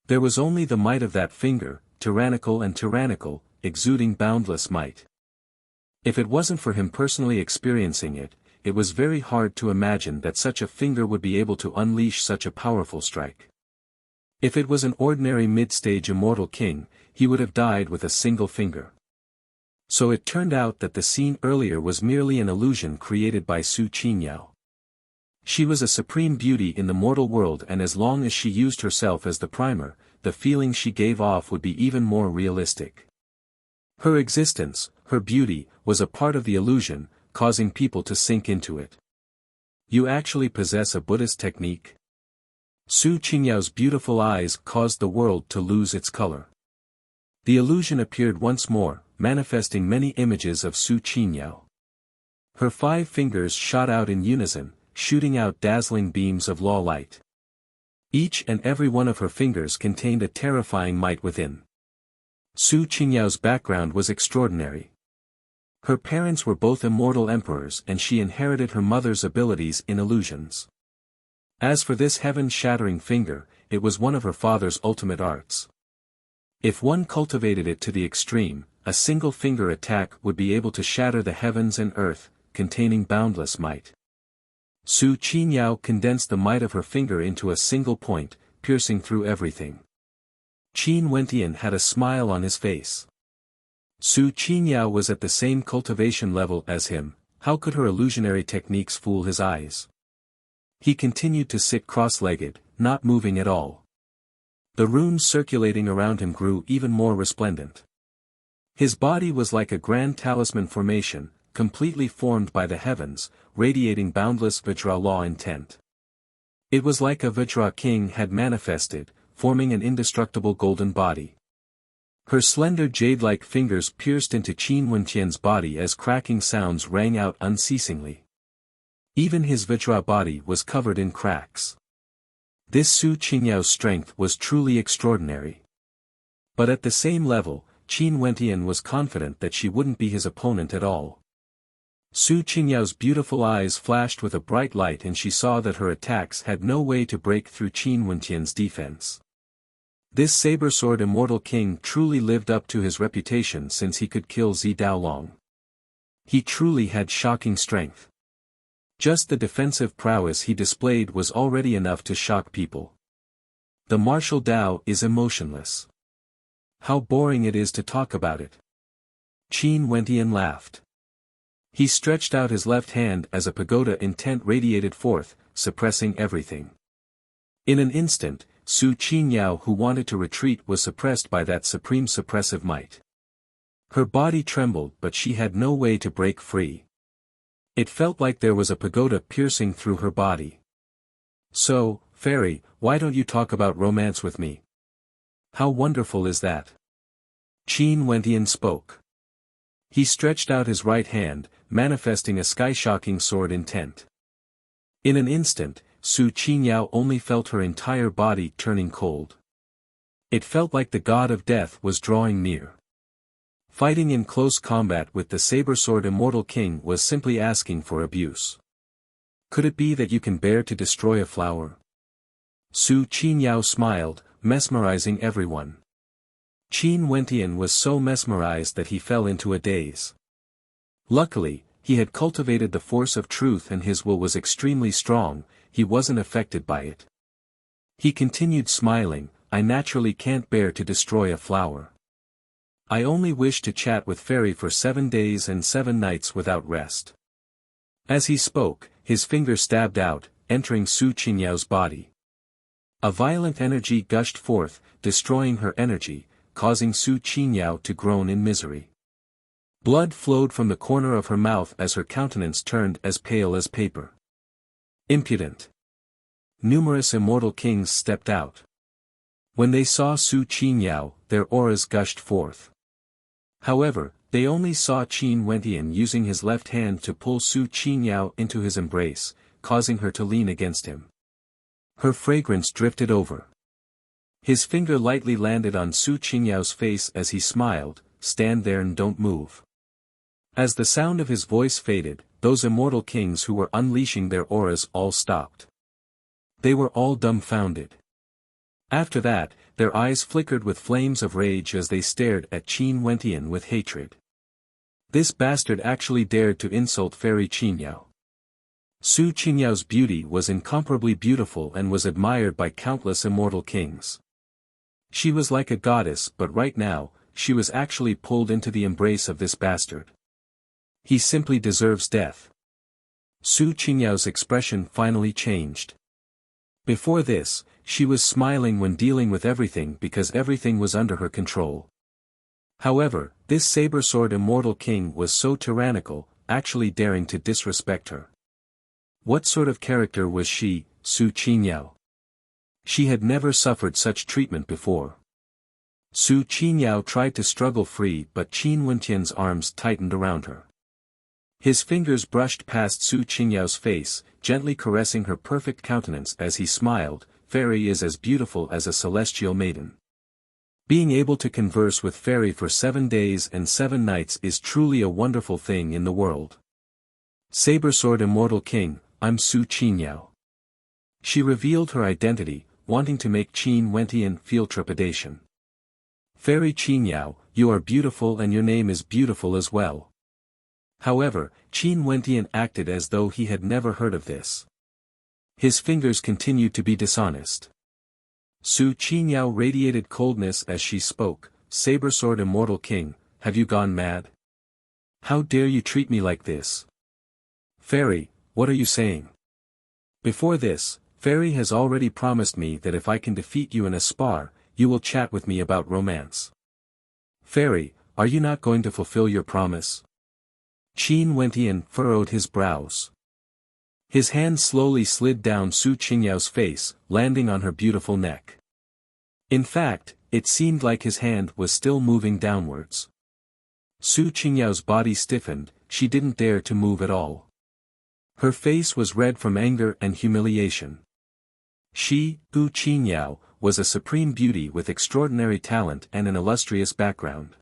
[SPEAKER 1] There was only the might of that finger, tyrannical and tyrannical, exuding boundless might. If it wasn't for him personally experiencing it, it was very hard to imagine that such a finger would be able to unleash such a powerful strike. If it was an ordinary mid-stage Immortal King, he would have died with a single finger. So it turned out that the scene earlier was merely an illusion created by Su Qingyao. She was a supreme beauty in the mortal world, and as long as she used herself as the primer, the feeling she gave off would be even more realistic. Her existence, her beauty, was a part of the illusion, causing people to sink into it. You actually possess a Buddhist technique? Su Qingyao's beautiful eyes caused the world to lose its color. The illusion appeared once more, manifesting many images of Su Qingyao. Her 5 fingers shot out in unison, shooting out dazzling beams of law light. Each and every one of her fingers contained a terrifying might within. Su Qingyao's background was extraordinary. Her parents were both immortal emperors, and she inherited her mother's abilities in illusions. As for this heaven-shattering finger, it was one of her father's ultimate arts. If one cultivated it to the extreme, a single finger attack would be able to shatter the heavens and earth, containing boundless might. Su Qingyao condensed the might of her finger into a single point, piercing through everything. Qin Wentian had a smile on his face. Su Qingyao was at the same cultivation level as him, how could her illusionary techniques fool his eyes? He continued to sit cross-legged, not moving at all. The runes circulating around him grew even more resplendent. His body was like a grand talisman formation, completely formed by the heavens, radiating boundless Vajra law intent. It was like a Vajra king had manifested, forming an indestructible golden body. Her slender jade-like fingers pierced into Qin Wentian's body as cracking sounds rang out unceasingly. Even his Vajra body was covered in cracks. This Su Qingyao's strength was truly extraordinary. But at the same level, Qin Wentian was confident that she wouldn't be his opponent at all. Su Qingyao's beautiful eyes flashed with a bright light, and she saw that her attacks had no way to break through Qin Wentian's defense. This saber-sword Immortal King truly lived up to his reputation, since he could kill Zi Daolong. He truly had shocking strength. Just the defensive prowess he displayed was already enough to shock people. The martial Tao is emotionless. How boring it is to talk about it. Qin Wentian laughed. He stretched out his left hand as a pagoda intent radiated forth, suppressing everything. In an instant, Su Qingyao, who wanted to retreat, was suppressed by that supreme suppressive might. Her body trembled, but she had no way to break free. It felt like there was a pagoda piercing through her body. "So, fairy, why don't you talk about romance with me? How wonderful is that?" Qin Wentian spoke. He stretched out his right hand, manifesting a sky-shocking sword intent. In an instant, Su Qinyao only felt her entire body turning cold. It felt like the god of death was drawing near. Fighting in close combat with the saber-sword Immortal King was simply asking for abuse. "Could it be that you can bear to destroy a flower?" Su Qinyao smiled, mesmerizing everyone. Qin Wentian was so mesmerized that he fell into a daze. Luckily, he had cultivated the force of truth and his will was extremely strong, he wasn't affected by it. He continued smiling, "I naturally can't bear to destroy a flower. I only wish to chat with Fairy for 7 days and 7 nights without rest." As he spoke, his finger stabbed out, entering Su Qinyao's body. A violent energy gushed forth, destroying her energy, causing Su Qinyao to groan in misery. Blood flowed from the corner of her mouth as her countenance turned as pale as paper. Impudent. Numerous immortal kings stepped out. When they saw Su Qinyao, their auras gushed forth. However, they only saw Qin Wentian using his left hand to pull Su Qinyao into his embrace, causing her to lean against him. Her fragrance drifted over. His finger lightly landed on Su Qinyao's face as he smiled, "Stand there and don't move." As the sound of his voice faded, those immortal kings who were unleashing their auras all stopped. They were all dumbfounded. After that, their eyes flickered with flames of rage as they stared at Qin Wentian with hatred. This bastard actually dared to insult Fairy Qinyao. Su Qinyao's beauty was incomparably beautiful and was admired by countless immortal kings. She was like a goddess, but right now, she was actually pulled into the embrace of this bastard. He simply deserves death. Su Qinyao's expression finally changed. Before this, she was smiling when dealing with everything because everything was under her control. However, this saber-sword immortal king was so tyrannical, actually daring to disrespect her. What sort of character was she, Su Qinyao? She had never suffered such treatment before. Su Qinyao tried to struggle free but Qin Wentian's arms tightened around her. His fingers brushed past Su Qinyao's face, gently caressing her perfect countenance as he smiled, "Fairy is as beautiful as a celestial maiden. Being able to converse with Fairy for 7 days and 7 nights is truly a wonderful thing in the world. Saber-sword Immortal King, I'm Su Qinyao." She revealed her identity, wanting to make Qin Wentian feel trepidation. "Fairy Qinyao, you are beautiful and your name is beautiful as well." However, Qin Wentian acted as though he had never heard of this. His fingers continued to be dishonest. Su Qinyao radiated coldness as she spoke, "Saber-sword Immortal King, have you gone mad? How dare you treat me like this? Fairy, what are you saying? Before this, Fairy has already promised me that if I can defeat you in a spar, you will chat with me about romance. Fairy, are you not going to fulfill your promise?" Qin Wentian furrowed his brows. His hand slowly slid down Su Qinyao face, landing on her beautiful neck. In fact, it seemed like his hand was still moving downwards. Su Qinyao body stiffened, she didn't dare to move at all. Her face was red from anger and humiliation. She, Su Qinyao, was a supreme beauty with extraordinary talent and an illustrious background.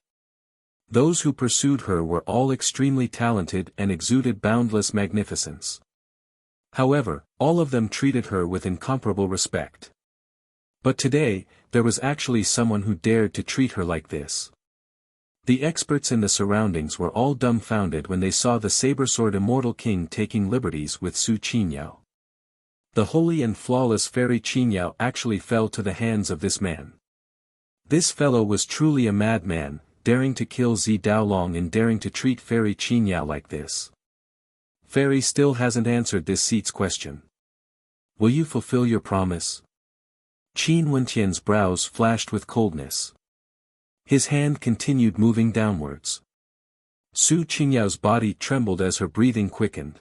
[SPEAKER 1] Those who pursued her were all extremely talented and exuded boundless magnificence. However, all of them treated her with incomparable respect. But today, there was actually someone who dared to treat her like this. The experts in the surroundings were all dumbfounded when they saw the saber-sword Immortal King taking liberties with Su Qinyao. The holy and flawless Fairy Qinyao actually fell to the hands of this man. This fellow was truly a madman, daring to kill Zi Daolong and daring to treat Fairy Qinyao like this. Fairy still hasn't answered this seat's question. Will you fulfill your promise? Qin Wentian's brows flashed with coldness. His hand continued moving downwards. Su Qingyao's body trembled as her breathing quickened.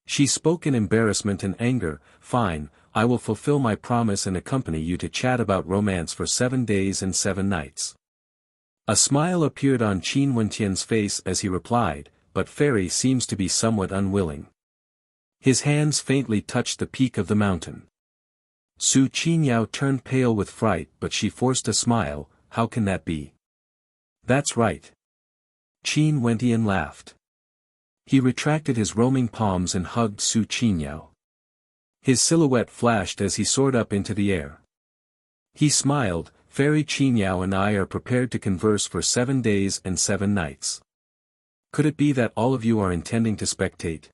[SPEAKER 1] She spoke in embarrassment and anger, "Fine, I will fulfill my promise and accompany you to chat about romance for 7 days and 7 nights. A smile appeared on Qin Wentian's face as he replied, but Fairy seems to be somewhat unwilling. His hands faintly touched the peak of the mountain. Su Qinyao turned pale with fright, but she forced a smile. "How can that be?" "That's right." Qin Wentian laughed. He retracted his roaming palms and hugged Su Qinyao. His silhouette flashed as he soared up into the air. He smiled, "Fairy Qinyao and I are prepared to converse for 7 days and 7 nights. Could it be that all of you are intending to spectate?"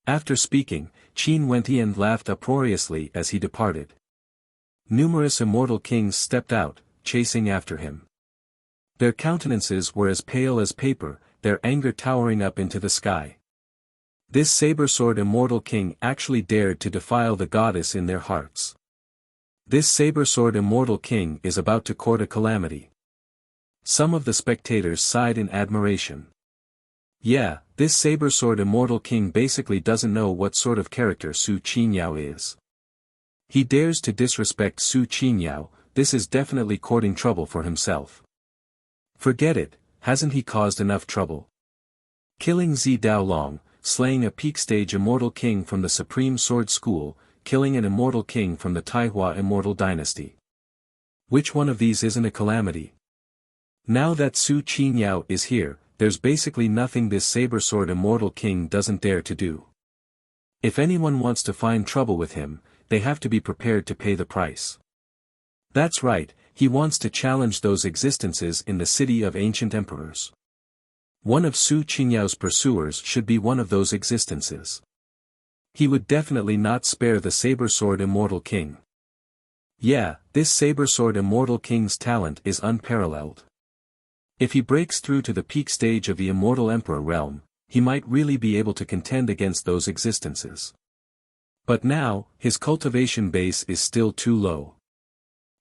[SPEAKER 1] After speaking, Qin Wentian laughed uproariously as he departed. Numerous immortal kings stepped out, chasing after him. Their countenances were as pale as paper, their anger towering up into the sky. This saber-sword immortal king actually dared to defile the goddess in their hearts. This saber-sword immortal king is about to court a calamity. Some of the spectators sighed in admiration. Yeah, this saber-sword immortal king basically doesn't know what sort of character Su Qinyao is. He dares to disrespect Su Qinyao. This is definitely courting trouble for himself. Forget it, hasn't he caused enough trouble? Killing Zi Daolong, slaying a peak-stage immortal king from the Supreme Sword School, killing an immortal king from the Taihua Immortal Dynasty. Which one of these isn't a calamity? Now that Su Qinyao is here, there's basically nothing this saber-sword immortal king doesn't dare to do. If anyone wants to find trouble with him, they have to be prepared to pay the price. That's right, he wants to challenge those existences in the city of ancient emperors. One of Su Qingyao's pursuers should be one of those existences. He would definitely not spare the saber-sword immortal king. Yeah, this saber-sword immortal king's talent is unparalleled. If he breaks through to the peak stage of the immortal emperor realm, he might really be able to contend against those existences. But now, his cultivation base is still too low.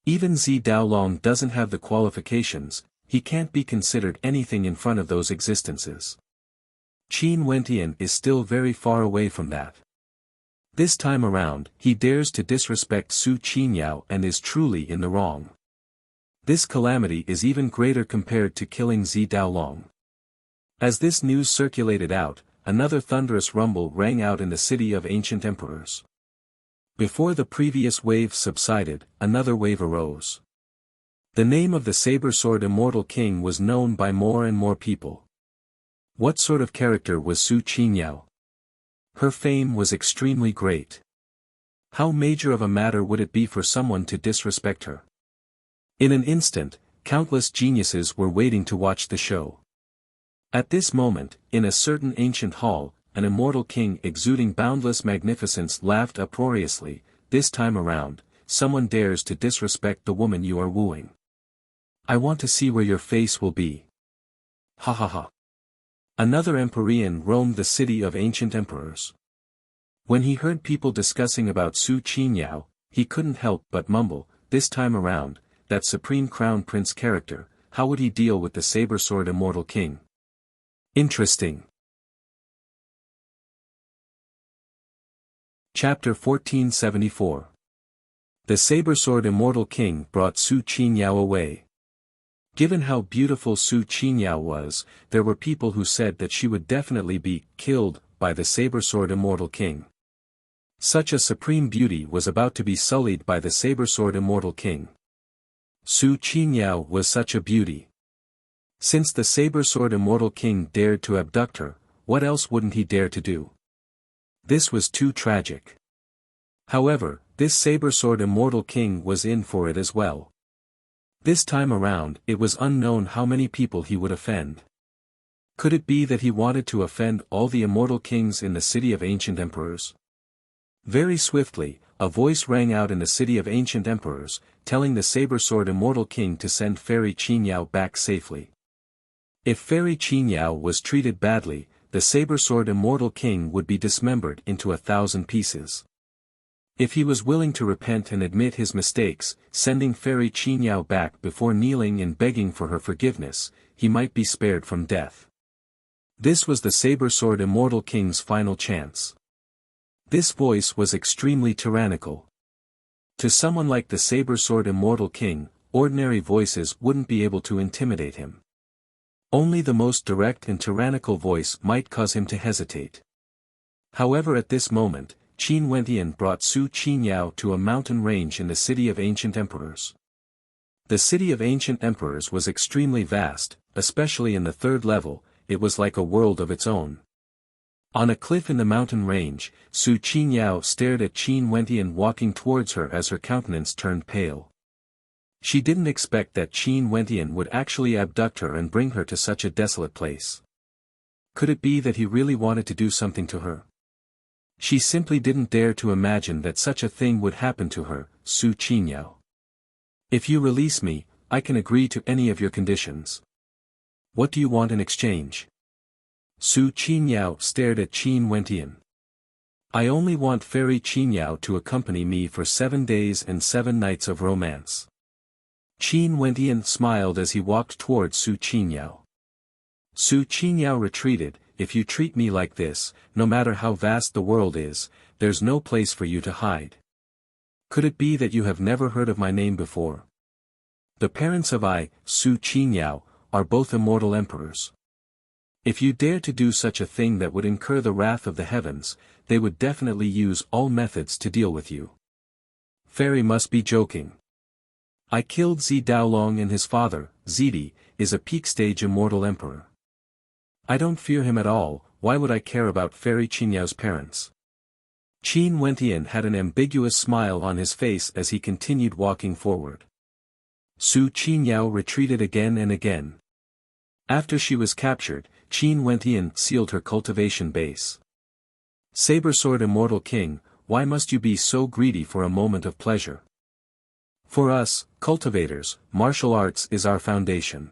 [SPEAKER 1] Even Zi Daolong doesn't have the qualifications, he can't be considered anything in front of those existences. Qin Wentian is still very far away from that. This time around, he dares to disrespect Su Qinyao and is truly in the wrong. This calamity is even greater compared to killing Zi Daolong. As this news circulated out, another thunderous rumble rang out in the city of ancient emperors. Before the previous wave subsided, another wave arose. The name of the saber-sword immortal king was known by more and more people. What sort of character was Su Qinyao? Her fame was extremely great. How major of a matter would it be for someone to disrespect her? In an instant, countless geniuses were waiting to watch the show. At this moment, in a certain ancient hall, an immortal king exuding boundless magnificence laughed uproariously. "This time around, someone dares to disrespect the woman you are wooing. I want to see where your face will be. Ha ha ha." Another Empyrean roamed the city of ancient emperors. When he heard people discussing about Su Qinyao, he couldn't help but mumble, "This time around, that supreme crown prince character, how would he deal with the saber-sword immortal king? Interesting." Chapter 1474. The saber-sword immortal king brought Su Qinyao away. Given how beautiful Su Qinyao was, there were people who said that she would definitely be killed by the saber-sword immortal king. Such a supreme beauty was about to be sullied by the saber-sword immortal king. Su Qinyao was such a beauty. Since the saber-sword immortal king dared to abduct her, what else wouldn't he dare to do? This was too tragic. However, this saber-sword immortal king was in for it as well. This time around, it was unknown how many people he would offend. Could it be that he wanted to offend all the immortal kings in the city of ancient emperors? Very swiftly, a voice rang out in the city of ancient emperors, telling the saber-sword immortal king to send Fairy Qinyao back safely. If Fairy Qinyao was treated badly, the saber-sword immortal king would be dismembered into 1,000 pieces. If he was willing to repent and admit his mistakes, sending Fairy Qinyao back before kneeling and begging for her forgiveness, he might be spared from death. This was the saber-sword Immortal King's final chance. This voice was extremely tyrannical. To someone like the saber-sword Immortal King, ordinary voices wouldn't be able to intimidate him. Only the most direct and tyrannical voice might cause him to hesitate. However, at this moment, Qin Wentian brought Su Qinyao to a mountain range in the City of Ancient Emperors. The City of Ancient Emperors was extremely vast, especially in the third level. It was like a world of its own. On a cliff in the mountain range, Su Qinyao stared at Qin Wentian walking towards her as her countenance turned pale. She didn't expect that Qin Wentian would actually abduct her and bring her to such a desolate place. Could it be that he really wanted to do something to her? She simply didn't dare to imagine that such a thing would happen to her, Su Qinyao. If you release me, I can agree to any of your conditions. What do you want in exchange? Su Qinyao stared at Qin Wentian. I only want Fairy Qinyao to accompany me for 7 days and 7 nights of romance. Qin Wentian smiled as he walked towards Su Qinyao. Su Qinyao retreated. If you treat me like this, no matter how vast the world is, there's no place for you to hide. Could it be that you have never heard of my name before? The parents of Su Qinyao, are both immortal emperors. If you dare to do such a thing that would incur the wrath of the heavens, they would definitely use all methods to deal with you. Fairy must be joking. I killed Zi Daolong, and his father, Zidi, is a peak-stage immortal emperor. I don't fear him at all. Why would I care about Fairy Qinyao's parents? Qin Wentian had an ambiguous smile on his face as he continued walking forward. Su Qinyao retreated again and again. After she was captured, Qin Wentian sealed her cultivation base. Saber-sword Immortal King, why must you be so greedy for a moment of pleasure? For us, cultivators, martial arts is our foundation.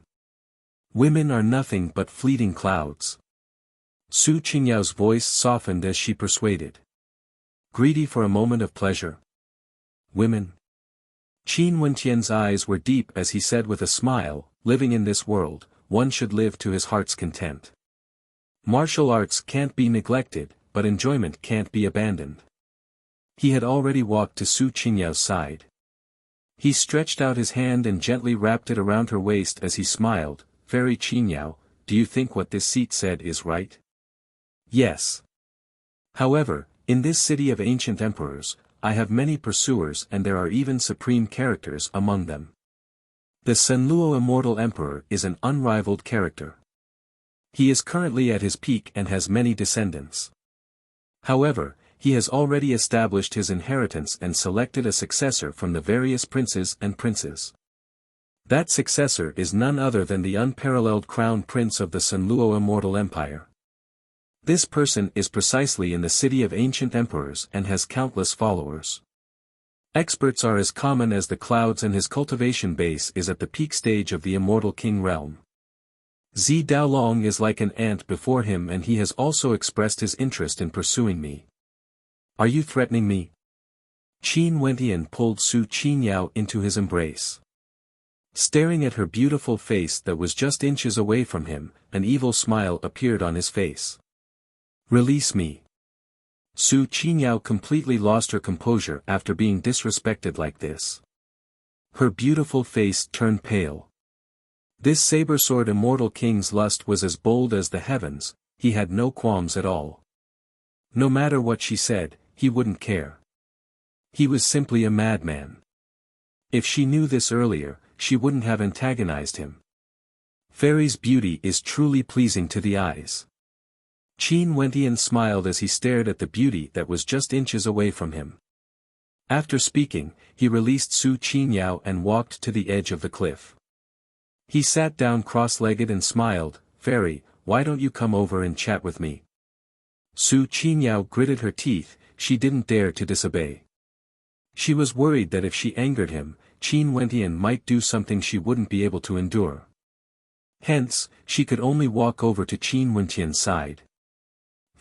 [SPEAKER 1] Women are nothing but fleeting clouds. Su Qinyao's voice softened as she persuaded. Greedy for a moment of pleasure? Women? Qin Wentian's eyes were deep as he said with a smile, living in this world, one should live to his heart's content. Martial arts can't be neglected, but enjoyment can't be abandoned. He had already walked to Su Qinyao's side. He stretched out his hand and gently wrapped it around her waist as he smiled. Fairy Qinyao, do you think what this seat said is right? Yes. However, in this city of ancient emperors, I have many pursuers and there are even supreme characters among them. The Senluo Immortal Emperor is an unrivaled character. He is currently at his peak and has many descendants. However, he has already established his inheritance and selected a successor from the various princes and princes. That successor is none other than the unparalleled crown prince of the Senluo Immortal Empire. This person is precisely in the city of ancient emperors and has countless followers. Experts are as common as the clouds and his cultivation base is at the peak stage of the Immortal King realm. Zi Daolong is like an ant before him and he has also expressed his interest in pursuing me. Are you threatening me? Qin Wentian pulled Su Qinyao into his embrace. Staring at her beautiful face that was just inches away from him, an evil smile appeared on his face. Release me. Su Qinyao completely lost her composure after being disrespected like this. Her beautiful face turned pale. This saber-sword Immortal King's lust was as bold as the heavens, he had no qualms at all. No matter what she said, he wouldn't care. He was simply a madman. If she knew this earlier, she wouldn't have antagonized him. Fairy's beauty is truly pleasing to the eyes. Qin Wentian smiled as he stared at the beauty that was just inches away from him. After speaking, he released Su Qinyao and walked to the edge of the cliff. He sat down cross-legged and smiled. Fairy, why don't you come over and chat with me? Su Qinyao gritted her teeth, she didn't dare to disobey. She was worried that if she angered him, Qin Wentian might do something she wouldn't be able to endure. Hence, she could only walk over to Qin Wentian's side.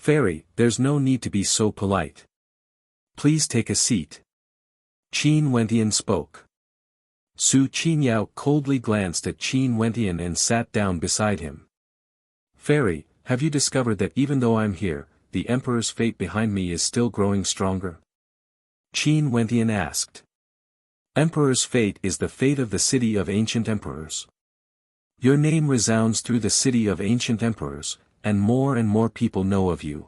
[SPEAKER 1] Fairy, there's no need to be so polite. Please take a seat. Qin Wentian spoke. Su Qinyao coldly glanced at Qin Wentian and sat down beside him. Fairy, have you discovered that even though I'm here, the Emperor's fate behind me is still growing stronger? Qin Wentian asked. Emperor's fate is the fate of the city of ancient emperors. Your name resounds through the city of ancient emperors, and more people know of you.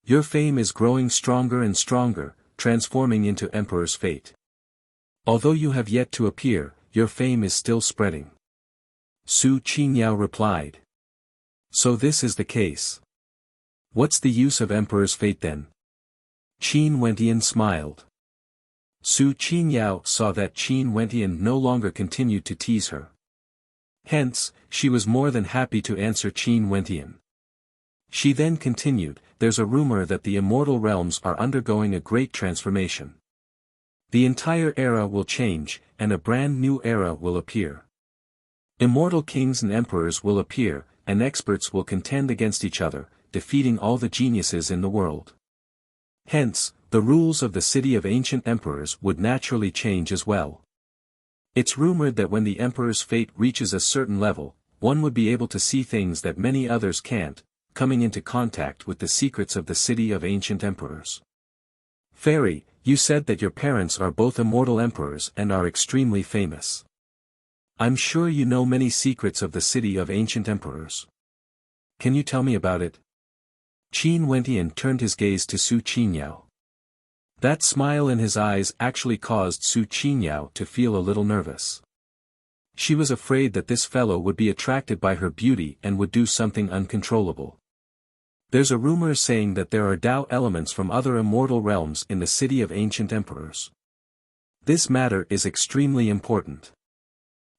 [SPEAKER 1] Your fame is growing stronger and stronger, transforming into Emperor's fate. Although you have yet to appear, your fame is still spreading. Su Qinyao replied. So this is the case. What's the use of Emperor's fate then? Qin Wentian smiled. Su Qinyao saw that Qin Wentian no longer continued to tease her. Hence, she was more than happy to answer Qin Wentian. She then continued, there's a rumor that the immortal realms are undergoing a great transformation. The entire era will change, and a brand new era will appear. Immortal kings and emperors will appear, and experts will contend against each other, defeating all the geniuses in the world. Hence, the rules of the city of ancient emperors would naturally change as well. It's rumored that when the emperor's fate reaches a certain level, one would be able to see things that many others can't, coming into contact with the secrets of the city of ancient emperors. Fairy, you said that your parents are both immortal emperors and are extremely famous. I'm sure you know many secrets of the city of ancient emperors. Can you tell me about it? Qin Wentian turned his gaze to Su Qinyao. That smile in his eyes actually caused Su Qinyao to feel a little nervous. She was afraid that this fellow would be attracted by her beauty and would do something uncontrollable. There's a rumor saying that there are Tao elements from other immortal realms in the city of ancient emperors. This matter is extremely important.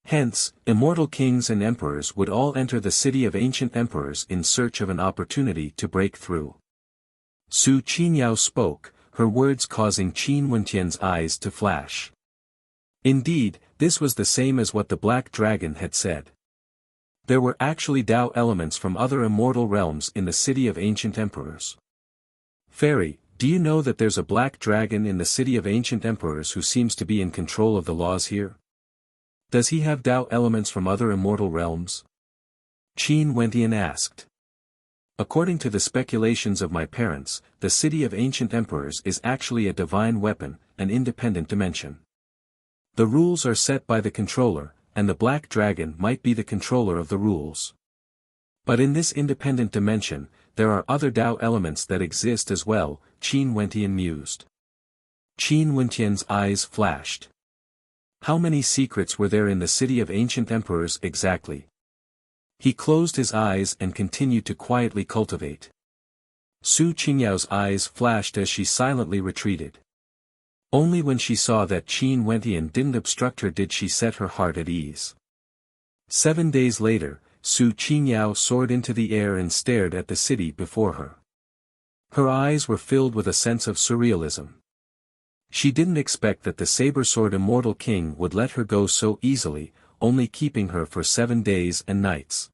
[SPEAKER 1] Hence, immortal kings and emperors would all enter the city of ancient emperors in search of an opportunity to break through. Su Qinyao spoke, her words causing Qin Wentian's eyes to flash. Indeed, this was the same as what the Black Dragon had said. There were actually Tao elements from other immortal realms in the city of ancient emperors. Fairy, do you know that there's a Black Dragon in the city of ancient emperors who seems to be in control of the laws here? Does he have Tao elements from other immortal realms? Qin Wentian asked. According to the speculations of my parents, the city of ancient emperors is actually a divine weapon, an independent dimension. The rules are set by the controller, and the Black Dragon might be the controller of the rules. But in this independent dimension, there are other Tao elements that exist as well, Qin Wentian mused. Qin Wentian's eyes flashed. How many secrets were there in the city of ancient emperors exactly? He closed his eyes and continued to quietly cultivate. Su Qingyao's eyes flashed as she silently retreated. Only when she saw that Qin Wentian didn't obstruct her did she set her heart at ease. 7 days later, Su Qingyao soared into the air and stared at the city before her. Her eyes were filled with a sense of surrealism. She didn't expect that the saber-sword immortal king would let her go so easily, only keeping her for 7 days and nights.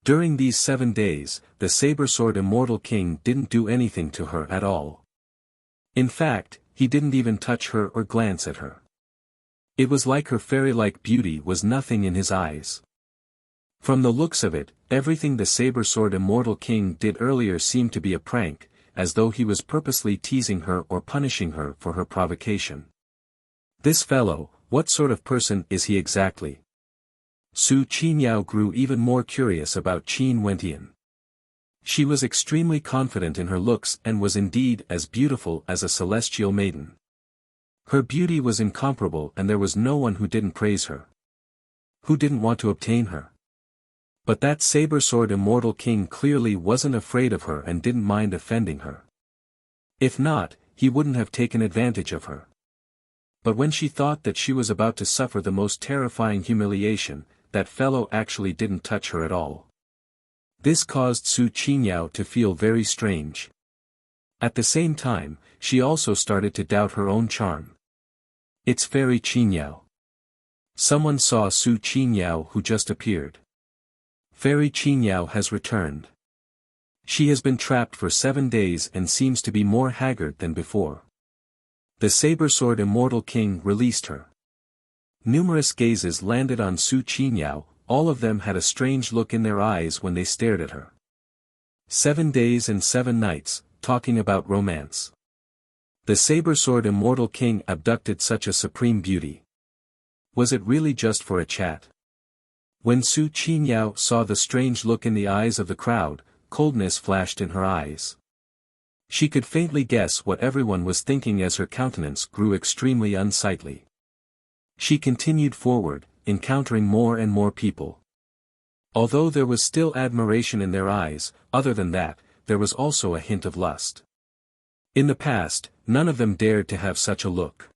[SPEAKER 1] During these 7 days, the saber-sword immortal king didn't do anything to her at all. In fact, he didn't even touch her or glance at her. It was like her fairy-like beauty was nothing in his eyes. From the looks of it, everything the saber-sword immortal king did earlier seemed to be a prank, as though he was purposely teasing her or punishing her for her provocation. This fellow, what sort of person is he exactly? Su Qinyao grew even more curious about Qin Wentian. She was extremely confident in her looks and was indeed as beautiful as a celestial maiden. Her beauty was incomparable and there was no one who didn't praise her. Who didn't want to obtain her? But that saber-sword immortal king clearly wasn't afraid of her and didn't mind offending her. If not, he wouldn't have taken advantage of her. But when she thought that she was about to suffer the most terrifying humiliation, that fellow actually didn't touch her at all. This caused Su Qinyao to feel very strange. At the same time, she also started to doubt her own charm. It's Fairy Qinyao. Someone saw Su Qinyao who just appeared. Fairy Qinyao has returned. She has been trapped for 7 days and seems to be more haggard than before. The saber-sword immortal king released her. Numerous gazes landed on Su Qinyao, all of them had a strange look in their eyes when they stared at her. 7 days and 7 nights, talking about romance. The saber-sword immortal king abducted such a supreme beauty. Was it really just for a chat? When Su Qinyao saw the strange look in the eyes of the crowd, coldness flashed in her eyes. She could faintly guess what everyone was thinking as her countenance grew extremely unsightly. She continued forward, encountering more and more people. Although there was still admiration in their eyes, other than that, there was also a hint of lust. In the past, none of them dared to have such a look.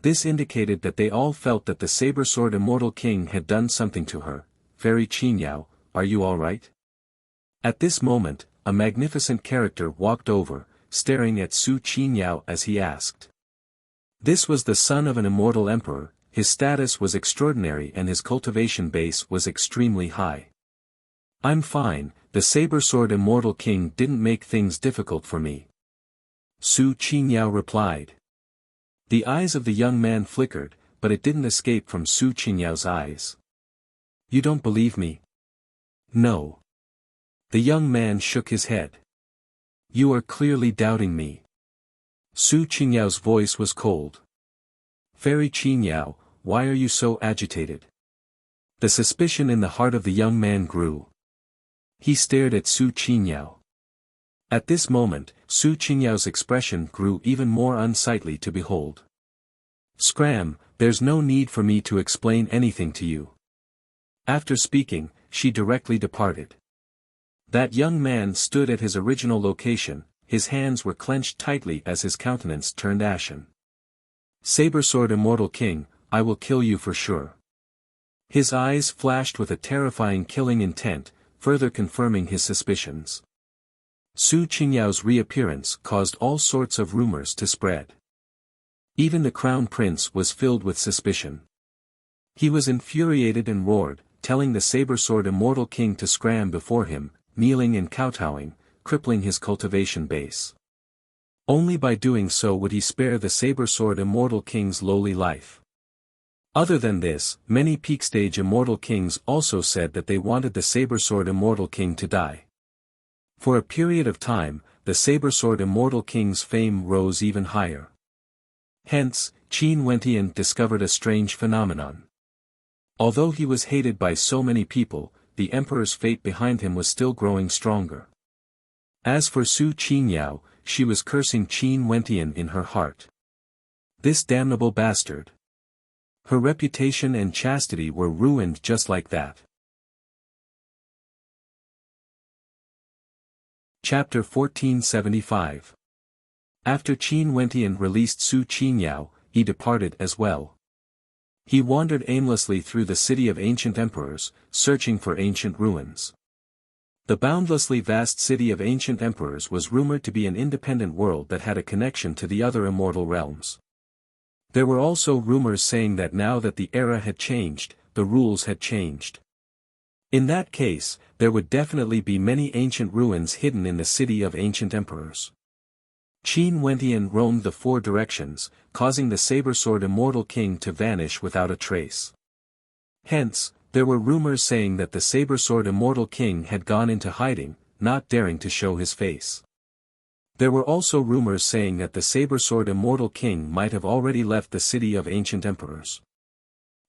[SPEAKER 1] This indicated that they all felt that the saber-sword immortal king had done something to her. Fairy Qinyao, are you all right? At this moment, a magnificent character walked over, staring at Su Qinyao as he asked. This was the son of an immortal emperor. His status was extraordinary and his cultivation base was extremely high. I'm fine, the saber-sword immortal king didn't make things difficult for me. Su Qinyao replied. The eyes of the young man flickered, but it didn't escape from Su Qinyao's eyes. You don't believe me? No. The young man shook his head. You are clearly doubting me. Su Qinyao's voice was cold. Fairy Qinyao, why are you so agitated? The suspicion in the heart of the young man grew. He stared at Su Qinyao. At this moment, Su Qinyao's expression grew even more unsightly to behold. Scram, there's no need for me to explain anything to you. After speaking, she directly departed. That young man stood at his original location, his hands were clenched tightly as his countenance turned ashen. Saber-sword immortal king, I will kill you for sure. His eyes flashed with a terrifying killing intent, further confirming his suspicions. Su Qingyao's reappearance caused all sorts of rumors to spread. Even the crown prince was filled with suspicion. He was infuriated and roared, telling the saber-sword immortal king to scram before him, kneeling and kowtowing, crippling his cultivation base. Only by doing so would he spare the saber-sword immortal king's lowly life. Other than this, many peak-stage immortal kings also said that they wanted the saber-sword immortal king to die. For a period of time, the saber-sword immortal king's fame rose even higher. Hence, Qin Wentian discovered a strange phenomenon. Although he was hated by so many people, the emperor's fate behind him was still growing stronger. As for Su Qinyao, she was cursing Qin Wentian in her heart. This damnable bastard. Her reputation and chastity were ruined just like that. Chapter 1475. After Qin Wentian released Su Qinyao, he departed as well. He wandered aimlessly through the city of ancient emperors, searching for ancient ruins. The boundlessly vast city of ancient emperors was rumored to be an independent world that had a connection to the other immortal realms. There were also rumors saying that now that the era had changed, the rules had changed. In that case, there would definitely be many ancient ruins hidden in the city of ancient emperors. Qin Wentian roamed the 4 directions, causing the saber-sword immortal king to vanish without a trace. Hence, there were rumors saying that the saber-sword immortal king had gone into hiding, not daring to show his face. There were also rumors saying that the saber-sword immortal king might have already left the city of ancient emperors.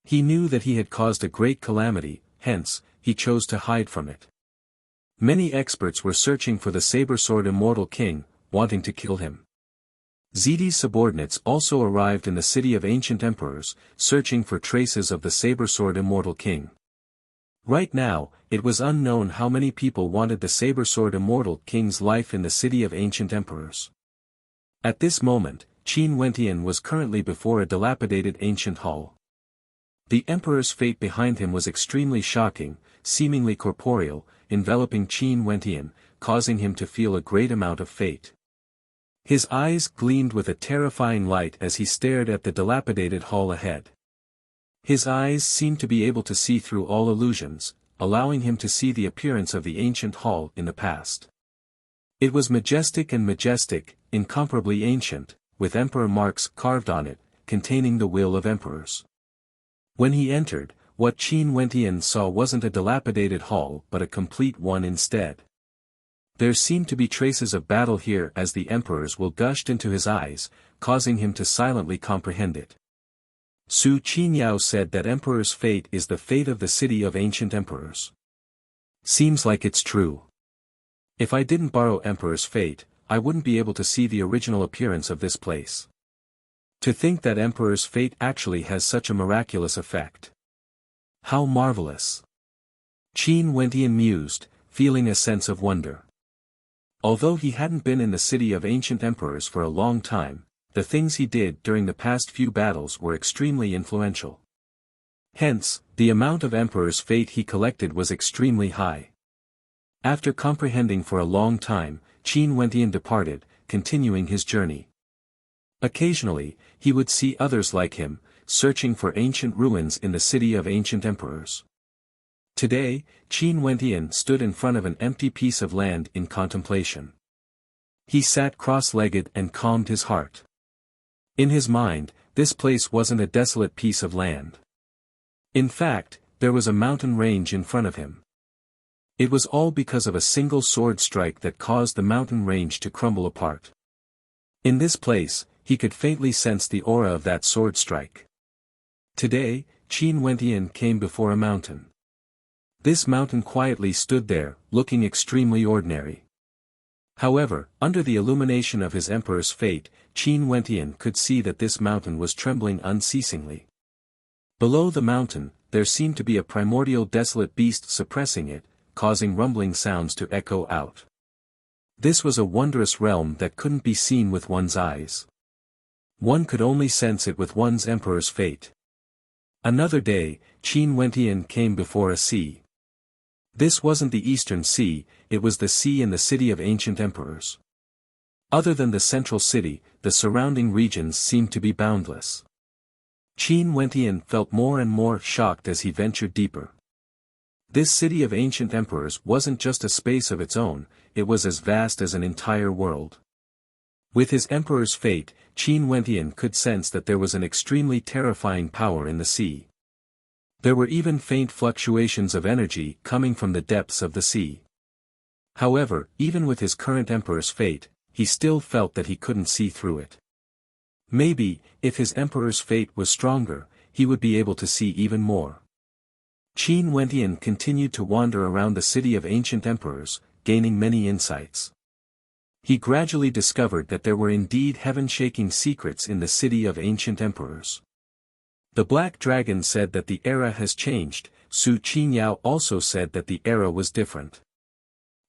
[SPEAKER 1] He knew that he had caused a great calamity, hence, he chose to hide from it. Many experts were searching for the saber-sword immortal king, wanting to kill him. Zidi's subordinates also arrived in the city of ancient emperors, searching for traces of the saber-sword immortal king. Right now, it was unknown how many people wanted the saber-sword immortal king's life in the city of ancient emperors. At this moment, Qin Wentian was currently before a dilapidated ancient hall. The emperor's fate behind him was extremely shocking, seemingly corporeal, enveloping Qin Wentian, causing him to feel a great amount of fate. His eyes gleamed with a terrifying light as he stared at the dilapidated hall ahead. His eyes seemed to be able to see through all illusions, allowing him to see the appearance of the ancient hall in the past. It was majestic and majestic, incomparably ancient, with emperor marks carved on it, containing the will of emperors. When he entered, what Qin Wentian saw wasn't a dilapidated hall but a complete one instead. There seemed to be traces of battle here as the emperor's will gushed into his eyes, causing him to silently comprehend it. Su Qinyao said that emperor's fate is the fate of the city of ancient emperors. Seems like it's true. If I didn't borrow emperor's fate, I wouldn't be able to see the original appearance of this place. To think that emperor's fate actually has such a miraculous effect. How marvelous. Qin Wentian mused, feeling a sense of wonder. Although he hadn't been in the city of ancient emperors for a long time, the things he did during the past few battles were extremely influential. Hence, the amount of emperor's fate he collected was extremely high. After comprehending for a long time, Qin Wentian departed, continuing his journey. Occasionally, he would see others like him, searching for ancient ruins in the city of ancient emperors. Today, Qin Wentian stood in front of an empty piece of land in contemplation. He sat cross-legged and calmed his heart. In his mind, this place wasn't a desolate piece of land. In fact, there was a mountain range in front of him. It was all because of a single sword strike that caused the mountain range to crumble apart. In this place, he could faintly sense the aura of that sword strike. Today, Qin Wentian came before a mountain. This mountain quietly stood there, looking extremely ordinary. However, under the illumination of his emperor's fate, Qin Wentian could see that this mountain was trembling unceasingly. Below the mountain, there seemed to be a primordial desolate beast suppressing it, causing rumbling sounds to echo out. This was a wondrous realm that couldn't be seen with one's eyes. One could only sense it with one's emperor's fate. Another day, Qin Wentian came before a sea. This wasn't the Eastern Sea, it was the sea in the city of ancient emperors. Other than the central city, the surrounding regions seemed to be boundless. Qin Wentian felt more and more shocked as he ventured deeper. This city of ancient emperors wasn't just a space of its own, it was as vast as an entire world. With his emperor's fate, Qin Wentian could sense that there was an extremely terrifying power in the sea. There were even faint fluctuations of energy coming from the depths of the sea. However, even with his current emperor's fate, he still felt that he couldn't see through it. Maybe, if his emperor's fate was stronger, he would be able to see even more. Qin Wentian continued to wander around the city of ancient emperors, gaining many insights. He gradually discovered that there were indeed heaven-shaking secrets in the city of ancient emperors. The Black Dragon said that the era has changed, Su Qinyao also said that the era was different.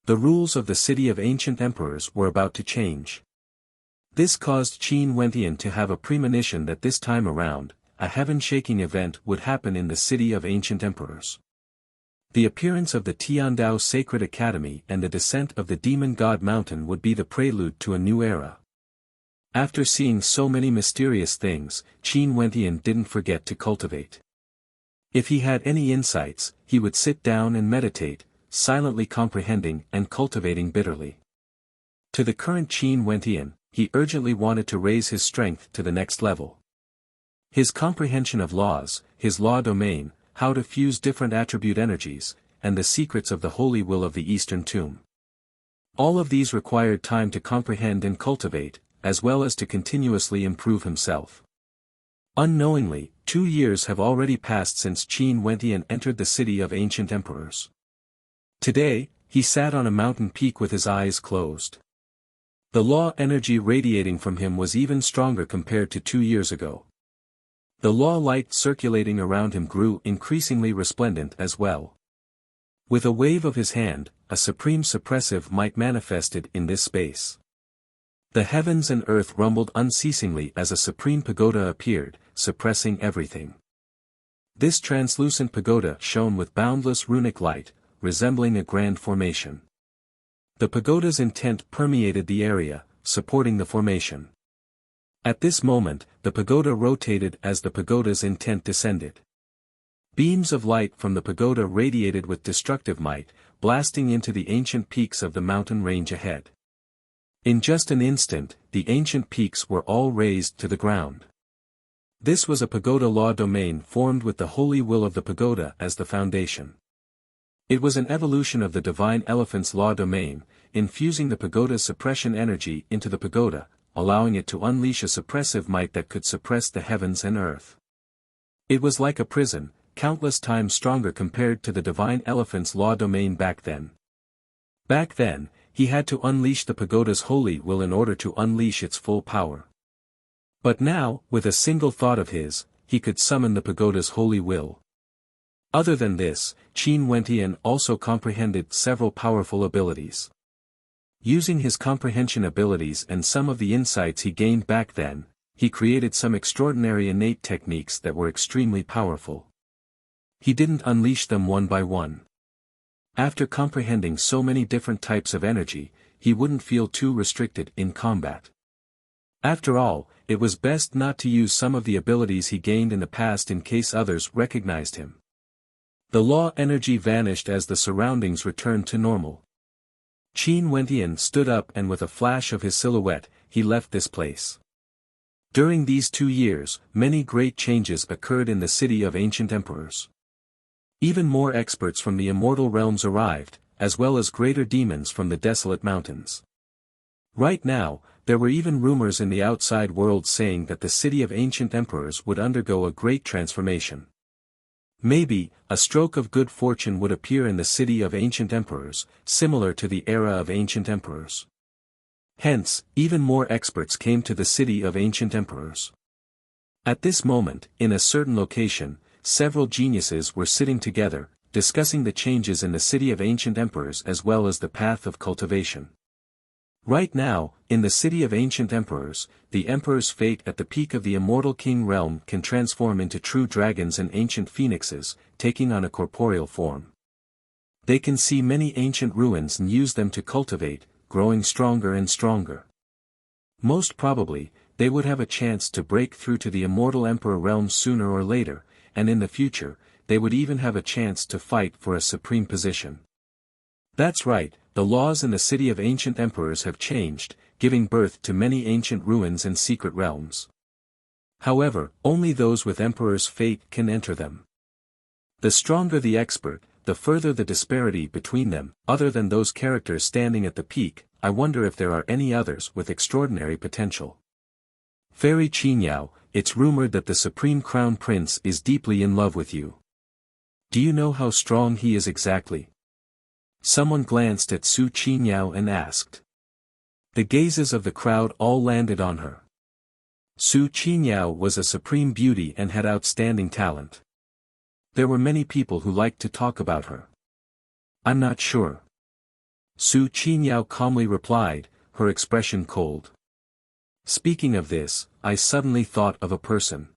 [SPEAKER 1] The rules of the city of ancient emperors were about to change. This caused Qin Wentian to have a premonition that this time around, a heaven-shaking event would happen in the city of ancient emperors. The appearance of the Tiandao Sacred Academy and the descent of the Demon God Mountain would be the prelude to a new era. After seeing so many mysterious things, Qin Wentian didn't forget to cultivate. If he had any insights, he would sit down and meditate, silently comprehending and cultivating bitterly. To the current Qin Wentian, he urgently wanted to raise his strength to the next level. His comprehension of laws, his law domain, how to fuse different attribute energies, and the secrets of the holy will of the Eastern Tomb. All of these required time to comprehend and cultivate, as well as to continuously improve himself. Unknowingly, 2 years have already passed since Qin Wentian entered the city of ancient emperors. Today, he sat on a mountain peak with his eyes closed. The law energy radiating from him was even stronger compared to 2 years ago. The law light circulating around him grew increasingly resplendent as well. With a wave of his hand, a supreme suppressive might manifested in this space. The heavens and earth rumbled unceasingly as a supreme pagoda appeared, suppressing everything. This translucent pagoda shone with boundless runic light, resembling a grand formation. The pagoda's intent permeated the area, supporting the formation. At this moment, the pagoda rotated as the pagoda's intent descended. Beams of light from the pagoda radiated with destructive might, blasting into the ancient peaks of the mountain range ahead. In just an instant, the ancient peaks were all razed to the ground. This was a pagoda law domain formed with the holy will of the pagoda as the foundation. It was an evolution of the divine elephant's law domain, infusing the pagoda's suppression energy into the pagoda, allowing it to unleash a suppressive might that could suppress the heavens and earth. It was like a prison, countless times stronger compared to the divine elephant's law domain back then. Back then, he had to unleash the pagoda's holy will in order to unleash its full power. But now, with a single thought of his, he could summon the pagoda's holy will. Other than this, Qin Wentian also comprehended several powerful abilities. Using his comprehension abilities and some of the insights he gained back then, he created some extraordinary innate techniques that were extremely powerful. He didn't unleash them one by one. After comprehending so many different types of energy, he wouldn't feel too restricted in combat. After all, it was best not to use some of the abilities he gained in the past in case others recognized him. The law energy vanished as the surroundings returned to normal. Qin Wentian stood up and with a flash of his silhouette, he left this place. During these 2 years, many great changes occurred in the city of ancient emperors. Even more experts from the immortal realms arrived, as well as greater demons from the desolate mountains. Right now, there were even rumors in the outside world saying that the city of ancient emperors would undergo a great transformation. Maybe, a stroke of good fortune would appear in the city of ancient emperors, similar to the era of ancient emperors. Hence, even more experts came to the city of ancient emperors. At this moment, in a certain location, several geniuses were sitting together, discussing the changes in the city of ancient emperors as well as the path of cultivation. Right now, in the city of ancient emperors, the emperor's fate at the peak of the immortal king realm can transform into true dragons and ancient phoenixes, taking on a corporeal form. They can see many ancient ruins and use them to cultivate, growing stronger and stronger. Most probably, they would have a chance to break through to the immortal emperor realm sooner or later, and in the future, they would even have a chance to fight for a supreme position. That's right, the laws in the city of ancient emperors have changed, giving birth to many ancient ruins and secret realms. However, only those with emperor's fate can enter them. The stronger the expert, the further the disparity between them. Other than those characters standing at the peak, I wonder if there are any others with extraordinary potential. Fairy Qinyao, it's rumored that the Supreme Crown Prince is deeply in love with you. Do you know how strong he is exactly? Someone glanced at Su Qinyao and asked. The gazes of the crowd all landed on her. Su Qinyao was a supreme beauty and had outstanding talent. There were many people who liked to talk about her. I'm not sure. Su Qinyao calmly replied, her expression cold. Speaking of this, I suddenly thought of a person.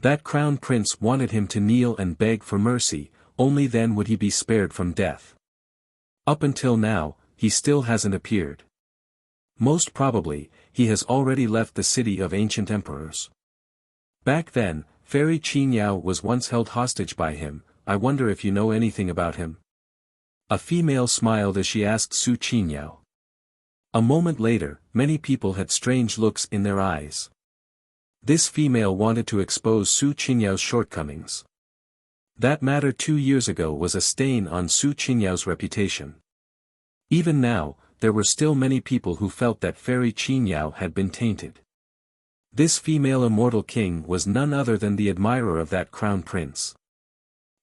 [SPEAKER 1] That crown prince wanted him to kneel and beg for mercy, only then would he be spared from death. Up until now, he still hasn't appeared. Most probably, he has already left the city of ancient emperors. Back then, Fairy Qinyao was once held hostage by him. I wonder if you know anything about him. A female smiled as she asked Su Qinyao. A moment later, many people had strange looks in their eyes. This female wanted to expose Su Qinyao's shortcomings. That matter 2 years ago was a stain on Su Qinyao's reputation. Even now, there were still many people who felt that Fairy Qinyao had been tainted. This female immortal king was none other than the admirer of that crown prince.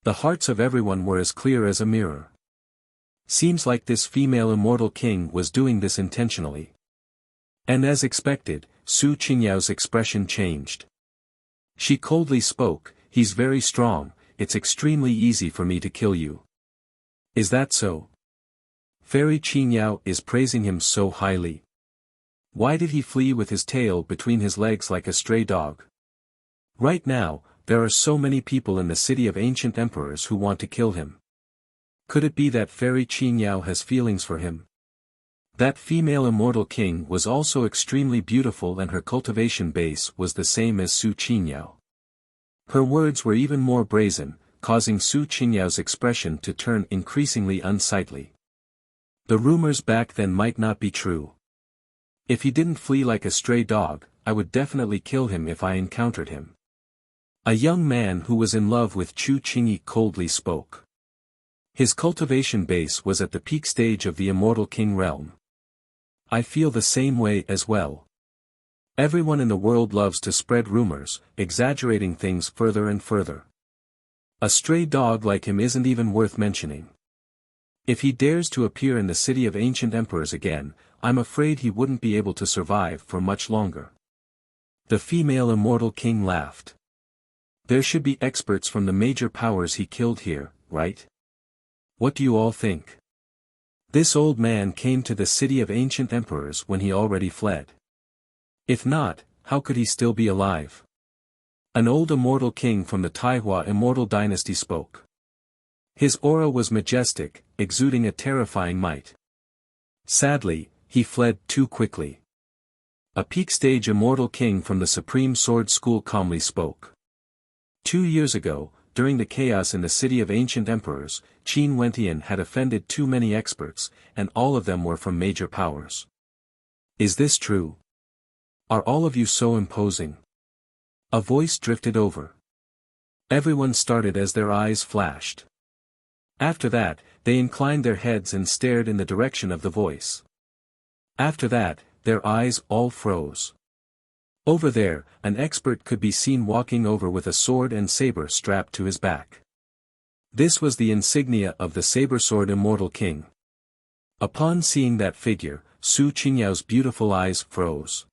[SPEAKER 1] The hearts of everyone were as clear as a mirror. Seems like this female immortal king was doing this intentionally. And as expected, Su Qinyao's expression changed. She coldly spoke, he's very strong, it's extremely easy for me to kill you. Is that so? Fairy Qinyao is praising him so highly. Why did he flee with his tail between his legs like a stray dog? Right now, there are so many people in the city of ancient emperors who want to kill him. Could it be that Fairy Qinyao has feelings for him? That female immortal king was also extremely beautiful and her cultivation base was the same as Su Qinyao. Her words were even more brazen, causing Su Qinyao's expression to turn increasingly unsightly. The rumors back then might not be true. If he didn't flee like a stray dog, I would definitely kill him if I encountered him. A young man who was in love with Chu Qingyi coldly spoke. His cultivation base was at the peak stage of the Immortal King realm. I feel the same way as well. Everyone in the world loves to spread rumors, exaggerating things further and further. A stray dog like him isn't even worth mentioning. If he dares to appear in the city of ancient emperors again, I'm afraid he wouldn't be able to survive for much longer. The female Immortal King laughed. There should be experts from the major powers he killed here, right? What do you all think? This old man came to the city of ancient emperors when he already fled. If not, how could he still be alive? An old immortal king from the Taihua Immortal dynasty spoke. His aura was majestic, exuding a terrifying might. Sadly, he fled too quickly. A peak-stage immortal king from the Supreme Sword School calmly spoke. 2 years ago, during the chaos in the city of ancient emperors, Qin Wentian had offended too many experts, and all of them were from major powers. Is this true? Are all of you so imposing? A voice drifted over. Everyone started as their eyes flashed. After that, they inclined their heads and stared in the direction of the voice. After that, their eyes all froze. Over there, an expert could be seen walking over with a sword and saber strapped to his back. This was the insignia of the saber-sword Immortal King. Upon seeing that figure, Su Qingyao's beautiful eyes froze.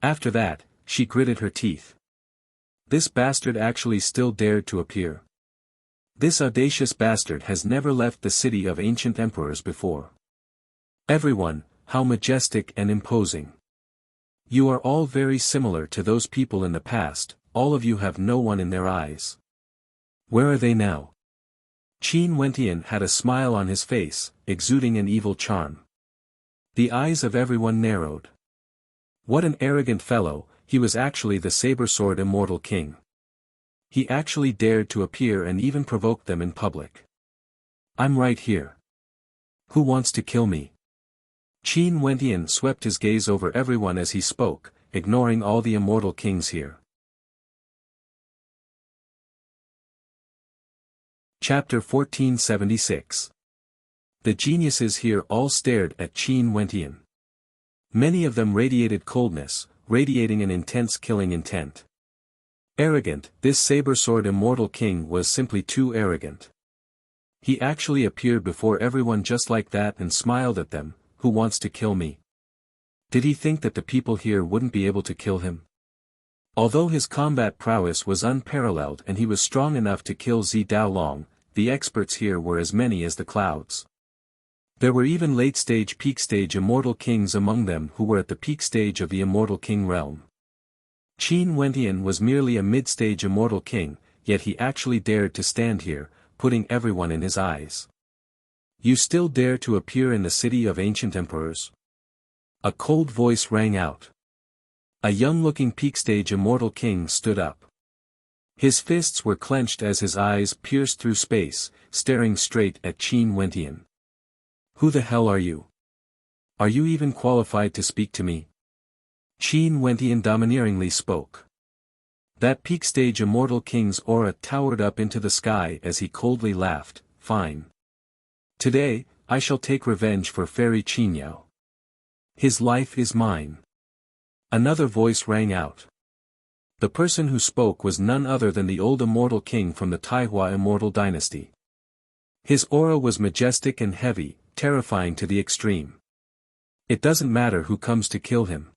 [SPEAKER 1] After that, she gritted her teeth. This bastard actually still dared to appear. This audacious bastard has never left the city of ancient emperors before. Everyone, how majestic and imposing. You are all very similar to those people in the past, all of you have no one in their eyes. Where are they now? Qin Wentian had a smile on his face, exuding an evil charm. The eyes of everyone narrowed. What an arrogant fellow, he was actually the saber-sword Immortal King. He actually dared to appear and even provoke them in public. I'm right here. Who wants to kill me? Qin Wentian swept his gaze over everyone as he spoke, ignoring all the immortal kings here. Chapter 1476. The geniuses here all stared at Qin Wentian. Many of them radiated coldness, radiating an intense killing intent. Arrogant, this saber-sword Immortal King was simply too arrogant. He actually appeared before everyone just like that and smiled at them. Who wants to kill me? Did he think that the people here wouldn't be able to kill him? Although his combat prowess was unparalleled and he was strong enough to kill Zi Daolong, the experts here were as many as the clouds. There were even late-stage peak-stage immortal kings among them who were at the peak stage of the Immortal King realm. Qin Wentian was merely a mid-stage immortal king, yet he actually dared to stand here, putting everyone in his eyes. You still dare to appear in the city of ancient emperors? A cold voice rang out. A young-looking peak-stage immortal king stood up. His fists were clenched as his eyes pierced through space, staring straight at Qin Wentian. Who the hell are you? Are you even qualified to speak to me? Qin Wentian domineeringly spoke. That peak-stage immortal king's aura towered up into the sky as he coldly laughed. Fine. Today, I shall take revenge for Fairy Qingyao. His life is mine. Another voice rang out. The person who spoke was none other than the old immortal king from the Taihua Immortal dynasty. His aura was majestic and heavy, terrifying to the extreme. It doesn't matter who comes to kill him.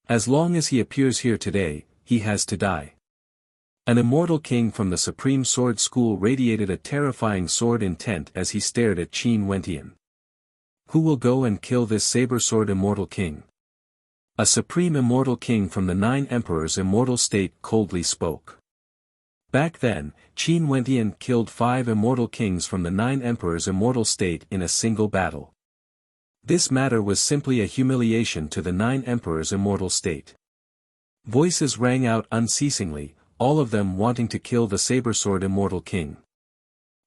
[SPEAKER 1] As long as he appears here today, he has to die. An immortal king from the Supreme Sword School radiated a terrifying sword intent as he stared at Qin Wentian. Who will go and kill this saber-sword immortal king? A supreme immortal king from the 9 emperors immortal state coldly spoke. Back then, Qin Wentian killed 5 immortal kings from the 9 emperors immortal state in a single battle. This matter was simply a humiliation to the 9 emperors immortal state. Voices rang out unceasingly, all of them wanting to kill the saber-sword Immortal King.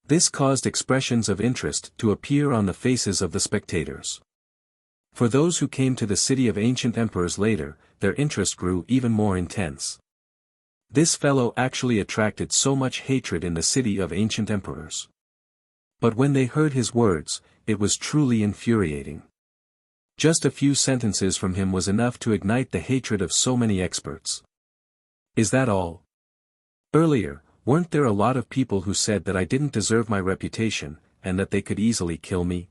[SPEAKER 1] This caused expressions of interest to appear on the faces of the spectators. For those who came to the city of ancient emperors later, their interest grew even more intense. This fellow actually attracted so much hatred in the city of ancient emperors. But when they heard his words, it was truly infuriating. Just a few sentences from him was enough to ignite the hatred of so many experts. Is that all? Earlier, weren't there a lot of people who said that I didn't deserve my reputation, and that they could easily kill me?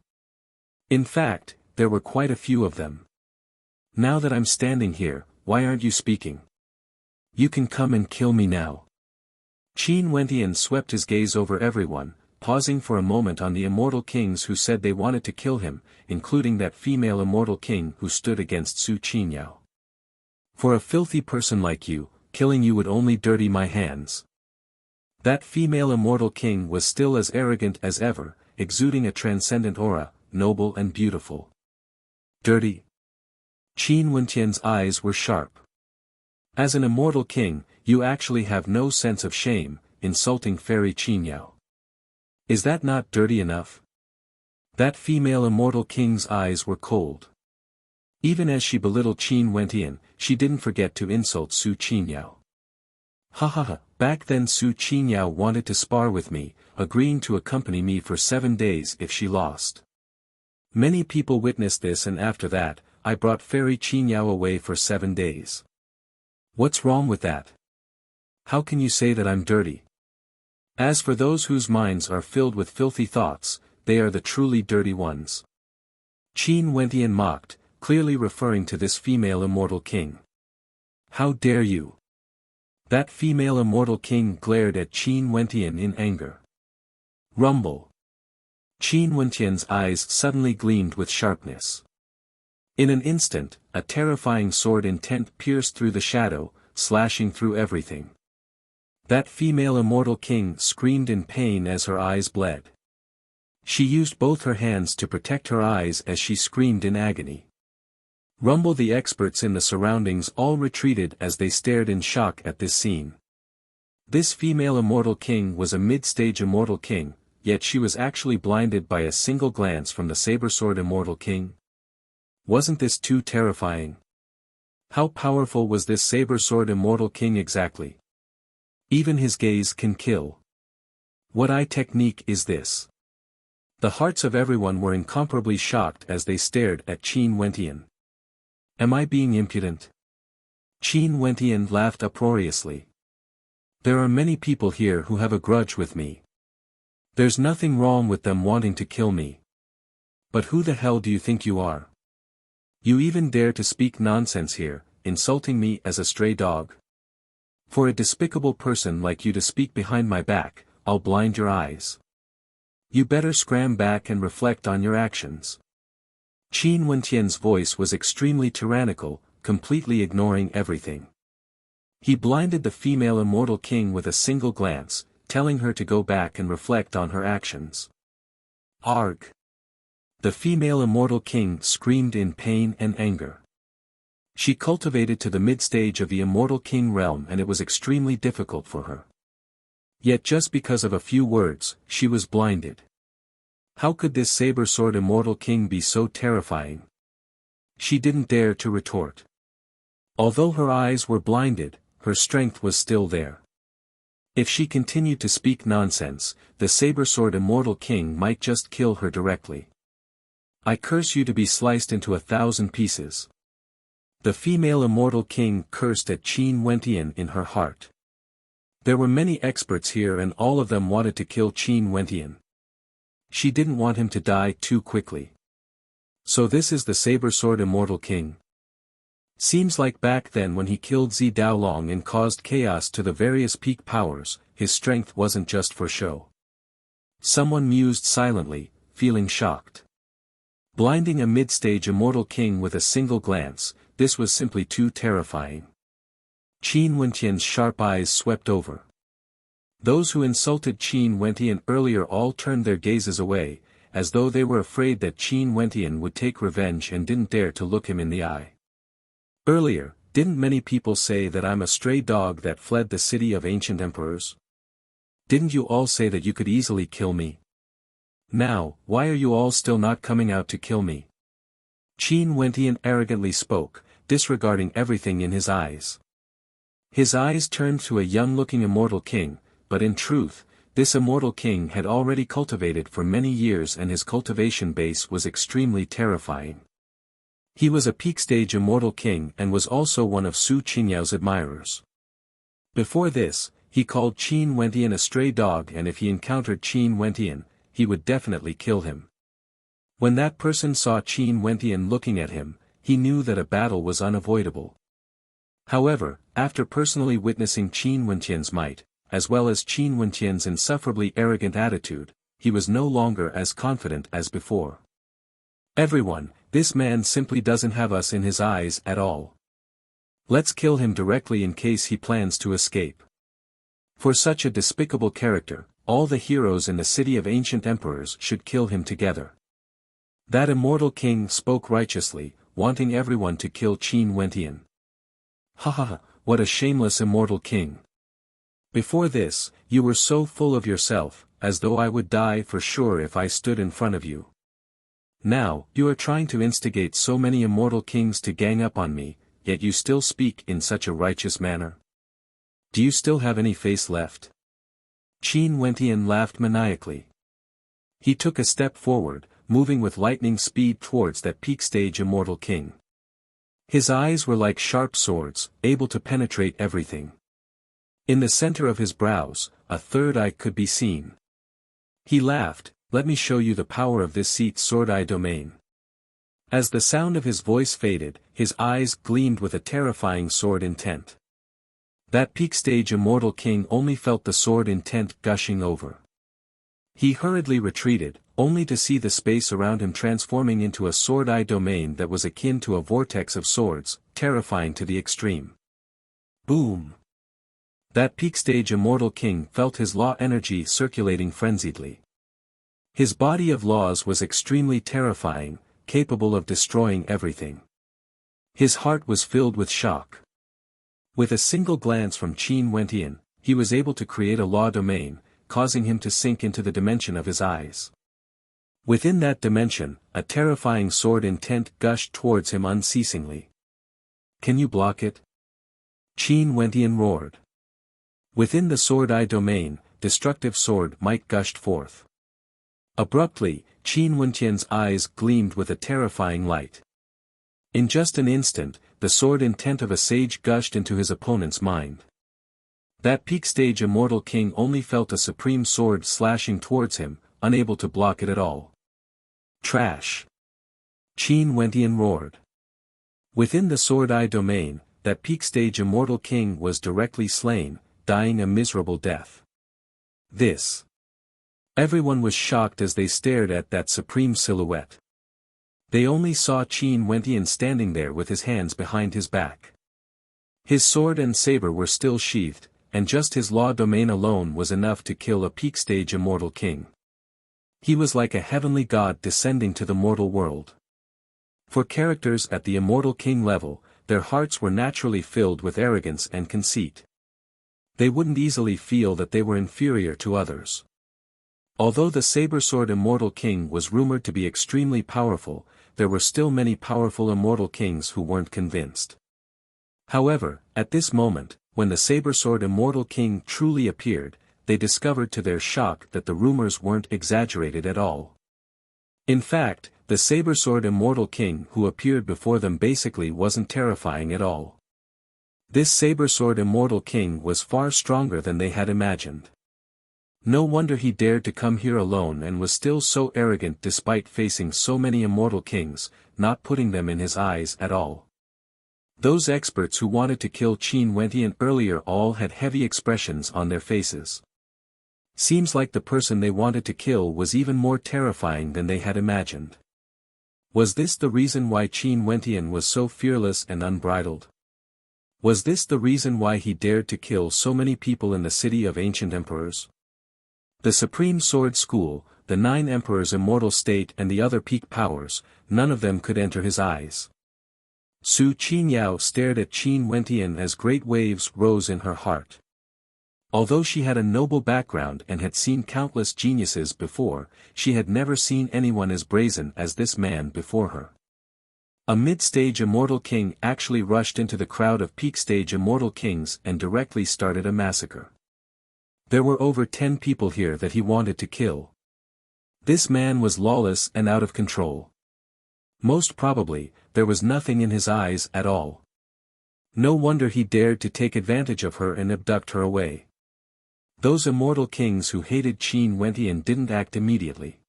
[SPEAKER 1] In fact, there were quite a few of them. Now that I'm standing here, why aren't you speaking? You can come and kill me now. Qin Wentian swept his gaze over everyone, pausing for a moment on the immortal kings who said they wanted to kill him, including that female immortal king who stood against Su Qinyao. For a filthy person like you, killing you would only dirty my hands. That female immortal king was still as arrogant as ever, exuding a transcendent aura, noble and beautiful. Dirty? Qin Wentian's eyes were sharp. As an immortal king, you actually have no sense of shame, insulting Fairy Qinyao. Is that not dirty enough? That female immortal king's eyes were cold. Even as she belittled Qin Wentian, she didn't forget to insult Su Qinyao. Ha ha ha, back then Su Qinyao wanted to spar with me, agreeing to accompany me for 7 days if she lost. Many people witnessed this, and after that, I brought Fairy Qinyao away for 7 days. What's wrong with that? How can you say that I'm dirty? As for those whose minds are filled with filthy thoughts, they are the truly dirty ones. Qin Wentian mocked, clearly referring to this female immortal king. How dare you? That female immortal king glared at Qin Wentian in anger. Rumble. Qin Wentian's eyes suddenly gleamed with sharpness. In an instant, a terrifying sword intent pierced through the shadow, slashing through everything. That female immortal king screamed in pain as her eyes bled. She used both her hands to protect her eyes as she screamed in agony. Rumble. The experts in the surroundings all retreated as they stared in shock at this scene. This female immortal king was a mid-stage immortal king, yet she was actually blinded by a single glance from the saber-sword immortal king. Wasn't this too terrifying? How powerful was this saber-sword immortal king exactly? Even his gaze can kill. What eye technique is this? The hearts of everyone were incomparably shocked as they stared at Qin Wentian. Am I being impudent? Qin Wentian laughed uproariously. There are many people here who have a grudge with me. There's nothing wrong with them wanting to kill me. But who the hell do you think you are? You even dare to speak nonsense here, insulting me as a stray dog? For a despicable person like you to speak behind my back, I'll blind your eyes. You better scram back and reflect on your actions. Qin Wentian's voice was extremely tyrannical, completely ignoring everything. He blinded the female immortal king with a single glance, telling her to go back and reflect on her actions. Arg! The female immortal king screamed in pain and anger. She cultivated to the mid-stage of the immortal king realm, and it was extremely difficult for her. Yet just because of a few words, she was blinded. How could this saber-sword immortal king be so terrifying? She didn't dare to retort. Although her eyes were blinded, her strength was still there. If she continued to speak nonsense, the saber-sword immortal king might just kill her directly. I curse you to be sliced into 1,000 pieces. The female immortal king cursed at Qin Wentian in her heart. There were many experts here, and all of them wanted to kill Qin Wentian. She didn't want him to die too quickly. So this is the saber-sword immortal king. Seems like back then when he killed Zi Daolong and caused chaos to the various peak powers, his strength wasn't just for show. Someone mused silently, feeling shocked. Blinding a mid-stage immortal king with a single glance, this was simply too terrifying. Qin Wentian's sharp eyes swept over. Those who insulted Qin Wentian earlier all turned their gazes away, as though they were afraid that Qin Wentian would take revenge and didn't dare to look him in the eye. Earlier, didn't many people say that I'm a stray dog that fled the city of ancient emperors? Didn't you all say that you could easily kill me? Now, why are you all still not coming out to kill me? Qin Wentian arrogantly spoke, disregarding everything in his eyes. His eyes turned to a young-looking immortal king, but in truth, this immortal king had already cultivated for many years, and his cultivation base was extremely terrifying. He was a peak-stage immortal king and was also one of Su Qingyao's admirers. Before this, he called Qin Wentian a stray dog, and if he encountered Qin Wentian, he would definitely kill him. When that person saw Qin Wentian looking at him, he knew that a battle was unavoidable. However, after personally witnessing Qin Wentian's might, as well as Qin Wentian's insufferably arrogant attitude, he was no longer as confident as before. Everyone, this man simply doesn't have us in his eyes at all. Let's kill him directly in case he plans to escape. For such a despicable character, all the heroes in the city of ancient emperors should kill him together. That immortal king spoke righteously, wanting everyone to kill Qin Wentian. Ha ha ha, what a shameless immortal king. Before this, you were so full of yourself, as though I would die for sure if I stood in front of you. Now, you are trying to instigate so many immortal kings to gang up on me, yet you still speak in such a righteous manner. Do you still have any face left? Qin Wentian laughed maniacally. He took a step forward, moving with lightning speed towards that peak-stage immortal king. His eyes were like sharp swords, able to penetrate everything. In the center of his brows, a third eye could be seen. He laughed, "Let me show you the power of this seat's sword eye domain." As the sound of his voice faded, his eyes gleamed with a terrifying sword intent. That peak-stage immortal king only felt the sword intent gushing over. He hurriedly retreated, only to see the space around him transforming into a sword eye domain that was akin to a vortex of swords, terrifying to the extreme. Boom! That peak-stage immortal king felt his law energy circulating frenziedly. His body of laws was extremely terrifying, capable of destroying everything. His heart was filled with shock. With a single glance from Qin Wentian, he was able to create a law domain, causing him to sink into the dimension of his eyes. Within that dimension, a terrifying sword intent gushed towards him unceasingly. Can you block it? Qin Wentian roared. Within the sword eye domain, destructive sword might gushed forth. Abruptly, Qin Wentian's eyes gleamed with a terrifying light. In just an instant, the sword intent of a sage gushed into his opponent's mind. That peak-stage immortal king only felt a supreme sword slashing towards him, unable to block it at all. Trash! Qin Wentian roared. Within the sword eye domain, that peak-stage immortal king was directly slain, dying a miserable death. This. Everyone was shocked as they stared at that supreme silhouette. They only saw Qin Wentian standing there with his hands behind his back. His sword and saber were still sheathed, and just his law domain alone was enough to kill a peak-stage immortal king. He was like a heavenly god descending to the mortal world. For characters at the immortal king level, their hearts were naturally filled with arrogance and conceit. They wouldn't easily feel that they were inferior to others. Although the saber-sword immortal king was rumored to be extremely powerful, there were still many powerful immortal kings who weren't convinced. However, at this moment, when the saber-sword immortal king truly appeared, they discovered to their shock that the rumors weren't exaggerated at all. In fact, the saber-sword immortal king who appeared before them basically wasn't terrifying at all. This saber-sword immortal king was far stronger than they had imagined. No wonder he dared to come here alone and was still so arrogant despite facing so many immortal kings, not putting them in his eyes at all. Those experts who wanted to kill Qin Wentian earlier all had heavy expressions on their faces. Seems like the person they wanted to kill was even more terrifying than they had imagined. Was this the reason why Qin Wentian was so fearless and unbridled? Was this the reason why he dared to kill so many people in the city of ancient emperors? The Supreme Sword School, the 9 Emperors' immortal state and the other peak powers, none of them could enter his eyes. Su Qingyao stared at Qin Wentian as great waves rose in her heart. Although she had a noble background and had seen countless geniuses before, she had never seen anyone as brazen as this man before her. A mid-stage immortal king actually rushed into the crowd of peak-stage immortal kings and directly started a massacre. There were over 10 people here that he wanted to kill. This man was lawless and out of control. Most probably, there was nothing in his eyes at all. No wonder he dared to take advantage of her and abduct her away. Those immortal kings who hated Qin Wentian didn't act immediately.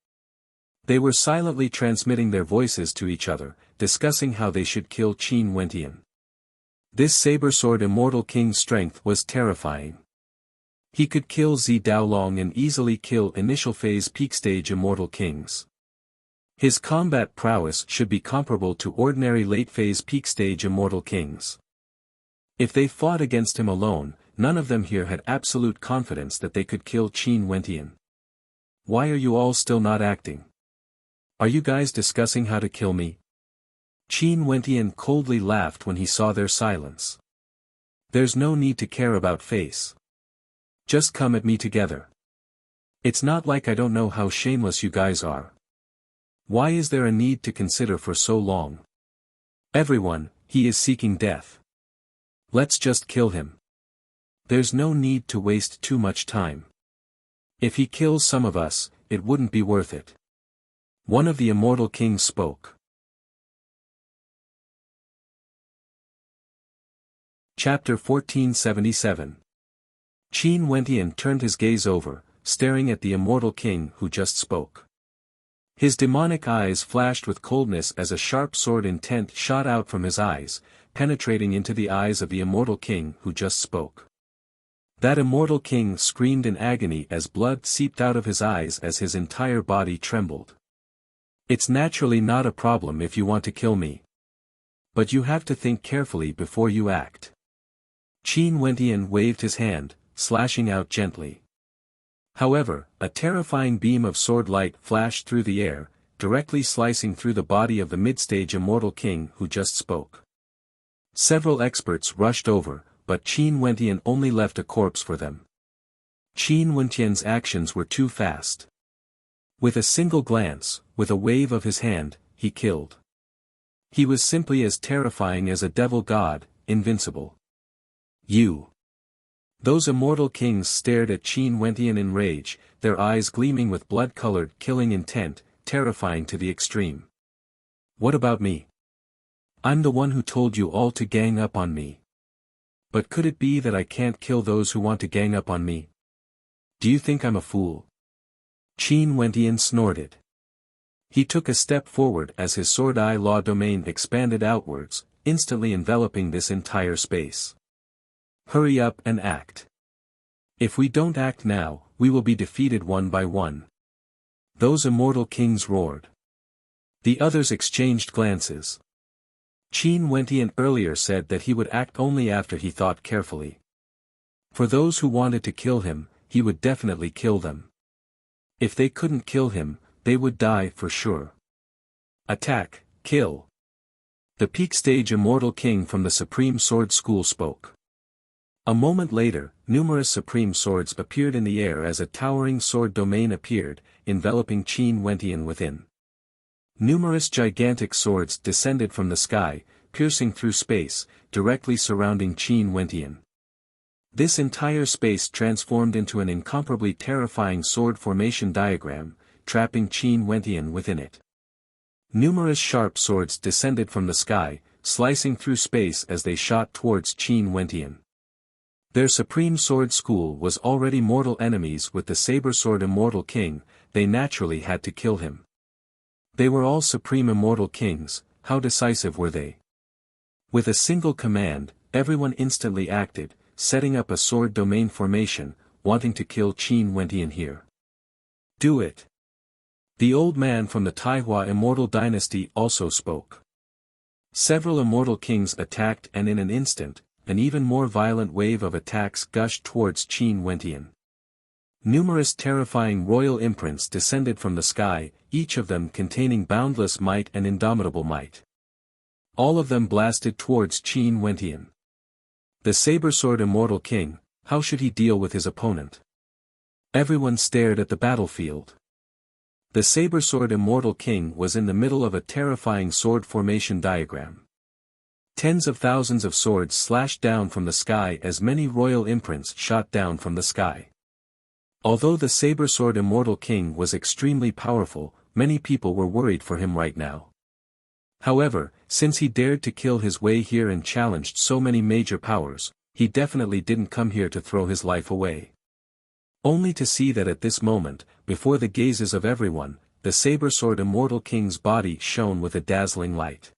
[SPEAKER 1] They were silently transmitting their voices to each other, discussing how they should kill Qin Wentian. This saber-sword immortal king's strength was terrifying. He could kill Zi Daolong and easily kill initial phase peak stage immortal kings. His combat prowess should be comparable to ordinary late phase peak stage immortal kings. If they fought against him alone, none of them here had absolute confidence that they could kill Qin Wentian. Why are you all still not acting? Are you guys discussing how to kill me? Qin Wentian coldly laughed when he saw their silence. There's no need to care about face. Just come at me together. It's not like I don't know how shameless you guys are. Why is there a need to consider for so long? Everyone, he is seeking death. Let's just kill him. There's no need to waste too much time. If he kills some of us, it wouldn't be worth it. One of the immortal kings spoke. Chapter 1477. Qin Wentian turned his gaze over, staring at the immortal king who just spoke. His demonic eyes flashed with coldness as a sharp sword intent shot out from his eyes, penetrating into the eyes of the immortal king who just spoke. That immortal king screamed in agony as blood seeped out of his eyes as his entire body trembled. It's naturally not a problem if you want to kill me. But you have to think carefully before you act. Qin Wentian waved his hand, slashing out gently. However, a terrifying beam of sword light flashed through the air, directly slicing through the body of the mid-stage immortal king who just spoke. Several experts rushed over, but Qin Wentian only left a corpse for them. Qin Wentian's actions were too fast. With a single glance, with a wave of his hand, he killed. He was simply as terrifying as a devil god, invincible. You. Those immortal kings stared at Qin Wentian in rage, their eyes gleaming with blood-colored killing intent, terrifying to the extreme. What about me? I'm the one who told you all to gang up on me. But could it be that I can't kill those who want to gang up on me? Do you think I'm a fool? Qin Wentian snorted. He took a step forward as his sword eye law domain expanded outwards, instantly enveloping this entire space. Hurry up and act. If we don't act now, we will be defeated one by one. Those immortal kings roared. The others exchanged glances. Qin Wentian earlier said that he would act only after he thought carefully. For those who wanted to kill him, he would definitely kill them. If they couldn't kill him, they would die for sure. Attack, kill. The peak stage immortal king from the Supreme Sword School spoke. A moment later, numerous supreme swords appeared in the air as a towering sword domain appeared, enveloping Qin Wentian within. Numerous gigantic swords descended from the sky, piercing through space, directly surrounding Qin Wentian. This entire space transformed into an incomparably terrifying sword formation diagram, trapping Qin Wentian within it. Numerous sharp swords descended from the sky, slicing through space as they shot towards Qin Wentian. Their Supreme Sword School was already mortal enemies with the Saber-Sword Immortal King, they naturally had to kill him. They were all Supreme Immortal Kings, how decisive were they? With a single command, everyone instantly acted, setting up a sword domain formation, wanting to kill Qin Wentian here. Do it. The old man from the Taihua Immortal Dynasty also spoke. Several immortal kings attacked and in an instant, an even more violent wave of attacks gushed towards Qin Wentian. Numerous terrifying royal imprints descended from the sky, each of them containing boundless might and indomitable might. All of them blasted towards Qin Wentian. The Saber-Sword Immortal King, how should he deal with his opponent? Everyone stared at the battlefield. The Saber-Sword Immortal King was in the middle of a terrifying sword formation diagram. Tens of thousands of swords slashed down from the sky as many royal imprints shot down from the sky. Although the saber-sword Immortal King was extremely powerful, many people were worried for him right now. However, since he dared to kill his way here and challenged so many major powers, he definitely didn't come here to throw his life away. Only to see that at this moment, before the gazes of everyone, the saber-sword Immortal King's body shone with a dazzling light.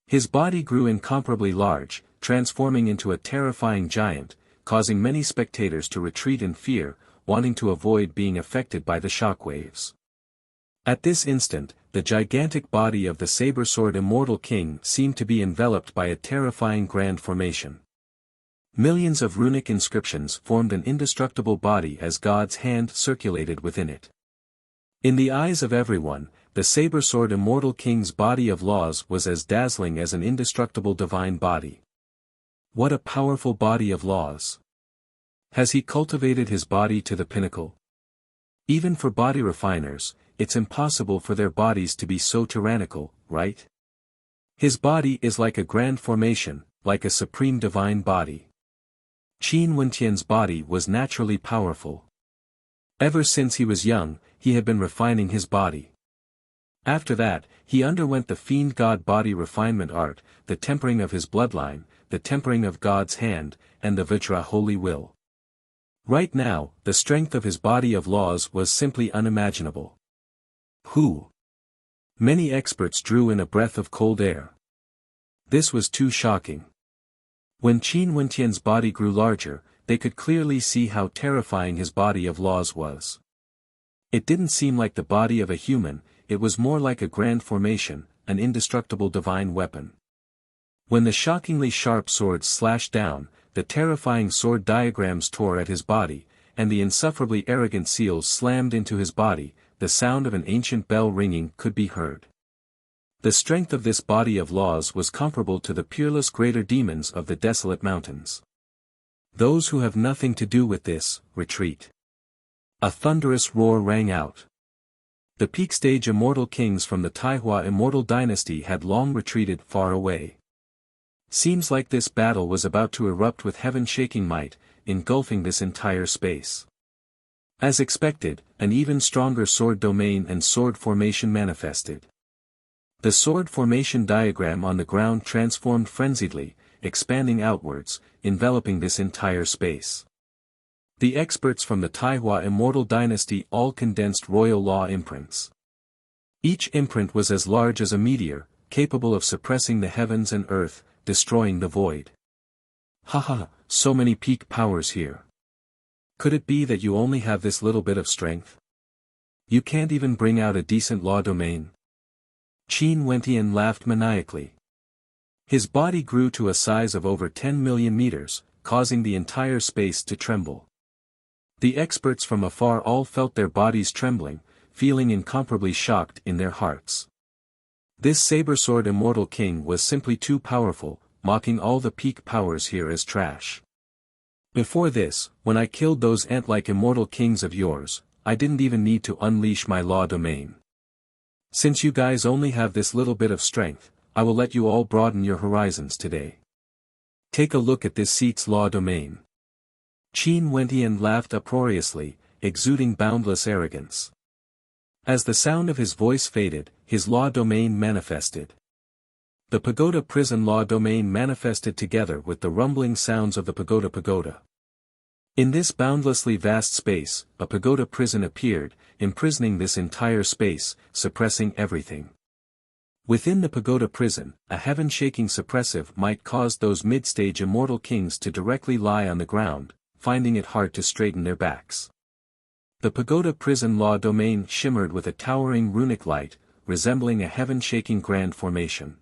[SPEAKER 1] His body grew incomparably large, transforming into a terrifying giant, causing many spectators to retreat in fear, wanting to avoid being affected by the shockwaves. At this instant, the gigantic body of the saber-sword Immortal King seemed to be enveloped by a terrifying grand formation. Millions of runic inscriptions formed an indestructible body as God's hand circulated within it. In the eyes of everyone, the saber-sword Immortal King's body of laws was as dazzling as an indestructible divine body. What a powerful body of laws! Has he cultivated his body to the pinnacle? Even for body refiners, it's impossible for their bodies to be so tyrannical, right? His body is like a grand formation, like a supreme divine body. Qin Wentian's body was naturally powerful. Ever since he was young, he had been refining his body. After that, he underwent the fiend god body refinement art, the tempering of his bloodline, the tempering of God's hand, and the Vajra holy will. Right now, the strength of his body of laws was simply unimaginable. Many experts drew in a breath of cold air. This was too shocking. When Qin Wentian's body grew larger, they could clearly see how terrifying his body of laws was. It didn't seem like the body of a human, it was more like a grand formation, an indestructible divine weapon. When the shockingly sharp swords slashed down, the terrifying sword diagrams tore at his body, and the insufferably arrogant seals slammed into his body, the sound of an ancient bell ringing could be heard. The strength of this body of laws was comparable to the peerless greater demons of the desolate mountains. Those who have nothing to do with this, retreat. A thunderous roar rang out. The peak stage immortal kings from the Taihua immortal dynasty had long retreated far away. Seems like this battle was about to erupt with heaven-shaking might, engulfing this entire space. As expected, an even stronger sword domain and sword formation manifested. The sword formation diagram on the ground transformed frenziedly, expanding outwards, enveloping this entire space. The experts from the Taihua immortal dynasty all condensed royal law imprints. Each imprint was as large as a meteor, capable of suppressing the heavens and earth, destroying the void. Haha, so many peak powers here. Could it be that you only have this little bit of strength? You can't even bring out a decent law domain? Qin Wentian laughed maniacally. His body grew to a size of over 10 million meters, causing the entire space to tremble. The experts from afar all felt their bodies trembling, feeling incomparably shocked in their hearts. This saber-sword immortal king was simply too powerful, mocking all the peak powers here as trash. Before this, when I killed those ant-like immortal kings of yours, I didn't even need to unleash my law domain. Since you guys only have this little bit of strength, I will let you all broaden your horizons today. Take a look at this seat's law domain. Qin Wentian laughed uproariously, exuding boundless arrogance. As the sound of his voice faded, his law domain manifested. The pagoda prison law domain manifested together with the rumbling sounds of the pagoda. In this boundlessly vast space, a pagoda prison appeared, imprisoning this entire space, suppressing everything. Within the pagoda prison, a heaven-shaking suppressive might cause those mid-stage immortal kings to directly lie on the ground, finding it hard to straighten their backs. The pagoda prison law domain shimmered with a towering runic light, resembling a heaven-shaking grand formation.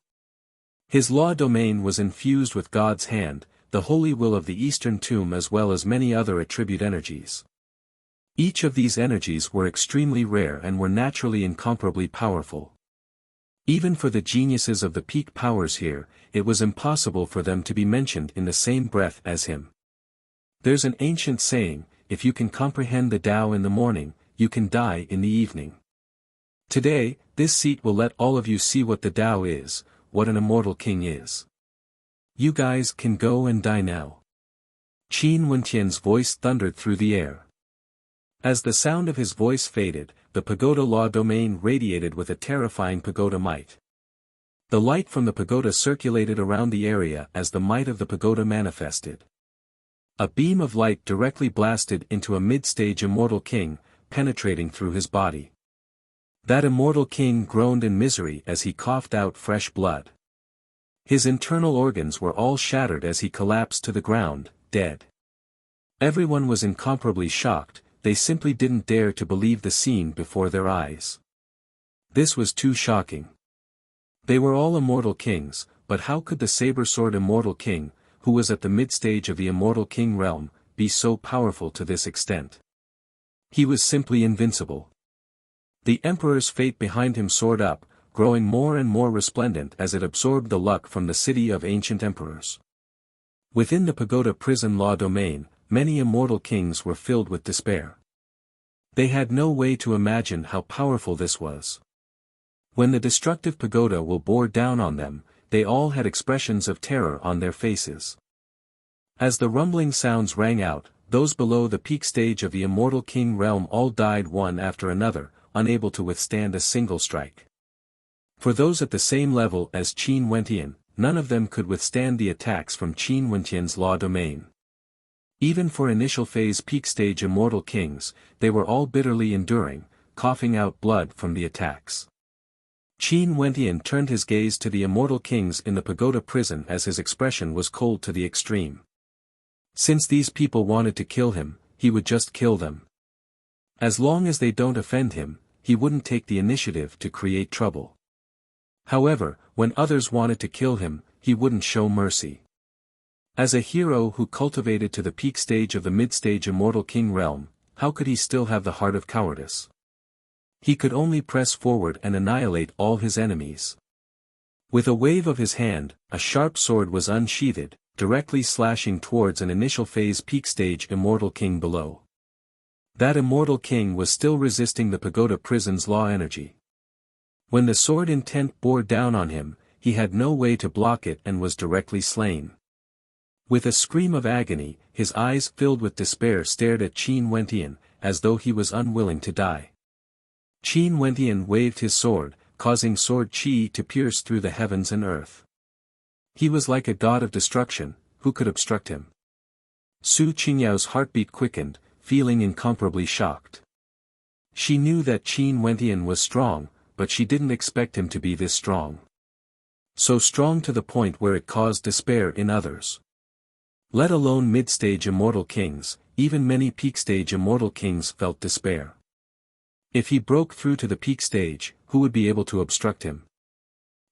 [SPEAKER 1] His law domain was infused with God's hand, the holy will of the Eastern Tomb as well as many other attribute energies. Each of these energies were extremely rare and were naturally incomparably powerful. Even for the geniuses of the peak powers here, it was impossible for them to be mentioned in the same breath as him. There's an ancient saying, if you can comprehend the Tao in the morning, you can die in the evening. Today, this seat will let all of you see what the Tao is, what an immortal king is. You guys can go and die now. Qin Wentian's voice thundered through the air. As the sound of his voice faded, the pagoda law domain radiated with a terrifying pagoda might. The light from the pagoda circulated around the area as the might of the pagoda manifested. A beam of light directly blasted into a mid-stage immortal king, penetrating through his body. That immortal king groaned in misery as he coughed out fresh blood. His internal organs were all shattered as he collapsed to the ground, dead. Everyone was incomparably shocked, they simply didn't dare to believe the scene before their eyes. This was too shocking. They were all immortal kings, but how could the saber-sword immortal king, who was at the mid-stage of the immortal king realm, be so powerful to this extent? He was simply invincible. The emperor's fate behind him soared up, growing more and more resplendent as it absorbed the luck from the city of ancient emperors. Within the pagoda prison law domain, many immortal kings were filled with despair. They had no way to imagine how powerful this was. When the destructive pagoda will bore down on them, they all had expressions of terror on their faces. As the rumbling sounds rang out, those below the peak stage of the immortal king realm all died one after another, unable to withstand a single strike. For those at the same level as Qin Wentian, none of them could withstand the attacks from Qin Wentian's law domain. Even for initial phase peak stage immortal kings, they were all bitterly enduring, coughing out blood from the attacks. Qin Wentian turned his gaze to the immortal kings in the pagoda prison as his expression was cold to the extreme. Since these people wanted to kill him, he would just kill them. As long as they don't offend him, he wouldn't take the initiative to create trouble. However, when others wanted to kill him, he wouldn't show mercy. As a hero who cultivated to the peak stage of the mid-stage immortal king realm, how could he still have the heart of cowardice? He could only press forward and annihilate all his enemies. With a wave of his hand, a sharp sword was unsheathed, directly slashing towards an initial phase peak stage immortal king below. That immortal king was still resisting the pagoda prison's law energy. When the sword intent bore down on him, he had no way to block it and was directly slain. With a scream of agony, his eyes filled with despair stared at Qin Wentian, as though he was unwilling to die. Qin Wentian waved his sword, causing sword qi to pierce through the heavens and earth. He was like a god of destruction, who could obstruct him? Su Qingyao's heartbeat quickened, feeling incomparably shocked. She knew that Qin Wentian was strong, but she didn't expect him to be this strong. So strong to the point where it caused despair in others. Let alone mid-stage immortal kings, even many peak-stage immortal kings felt despair. If he broke through to the peak stage, who would be able to obstruct him?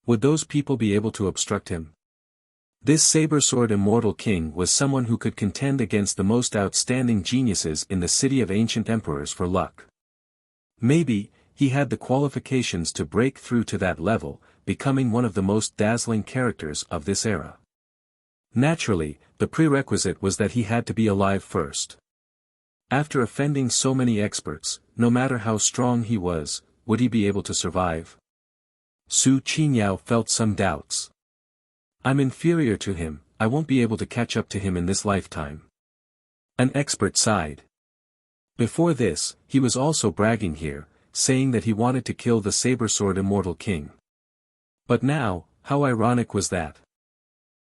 [SPEAKER 1] Would those people be able to obstruct him? This saber-sword immortal king was someone who could contend against the most outstanding geniuses in the city of ancient emperors for luck. Maybe, he had the qualifications to break through to that level, becoming one of the most dazzling characters of this era. Naturally, the prerequisite was that he had to be alive first. After offending so many experts, no matter how strong he was, would he be able to survive? Su Qingyao felt some doubts. I'm inferior to him, I won't be able to catch up to him in this lifetime. An expert sighed. Before this, he was also bragging here, saying that he wanted to kill the saber-sword immortal king. But now, how ironic was that?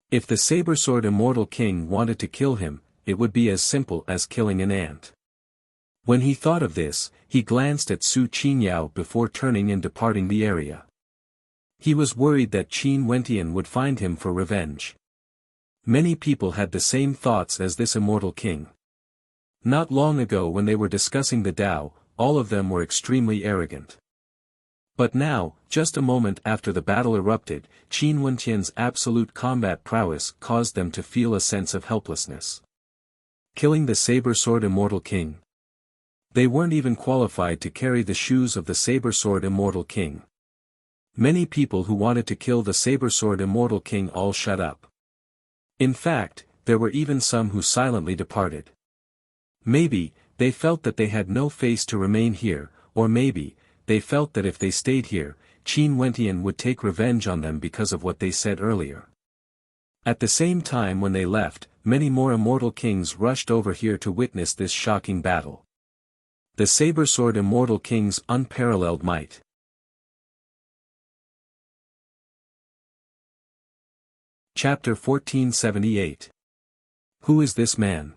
[SPEAKER 1] If the saber-sword immortal king wanted to kill him, it would be as simple as killing an ant. When he thought of this, he glanced at Su Qingyao before turning and departing the area. He was worried that Qin Wentian would find him for revenge. Many people had the same thoughts as this immortal king. Not long ago when they were discussing the Tao, all of them were extremely arrogant. But now, just a moment after the battle erupted, Qin Wentian's absolute combat prowess caused them to feel a sense of helplessness. Killing the saber-sword immortal king. They weren't even qualified to carry the shoes of the saber-sword immortal king. Many people who wanted to kill the saber-sword immortal king all shut up. In fact, there were even some who silently departed. Maybe, they felt that they had no face to remain here, or maybe, they felt that if they stayed here, Qin Wentian would take revenge on them because of what they said earlier. At the same time when they left, many more immortal kings rushed over here to witness this shocking battle. The Saber-Sword Immortal King's Unparalleled Might. Chapter 1478. Who is this man?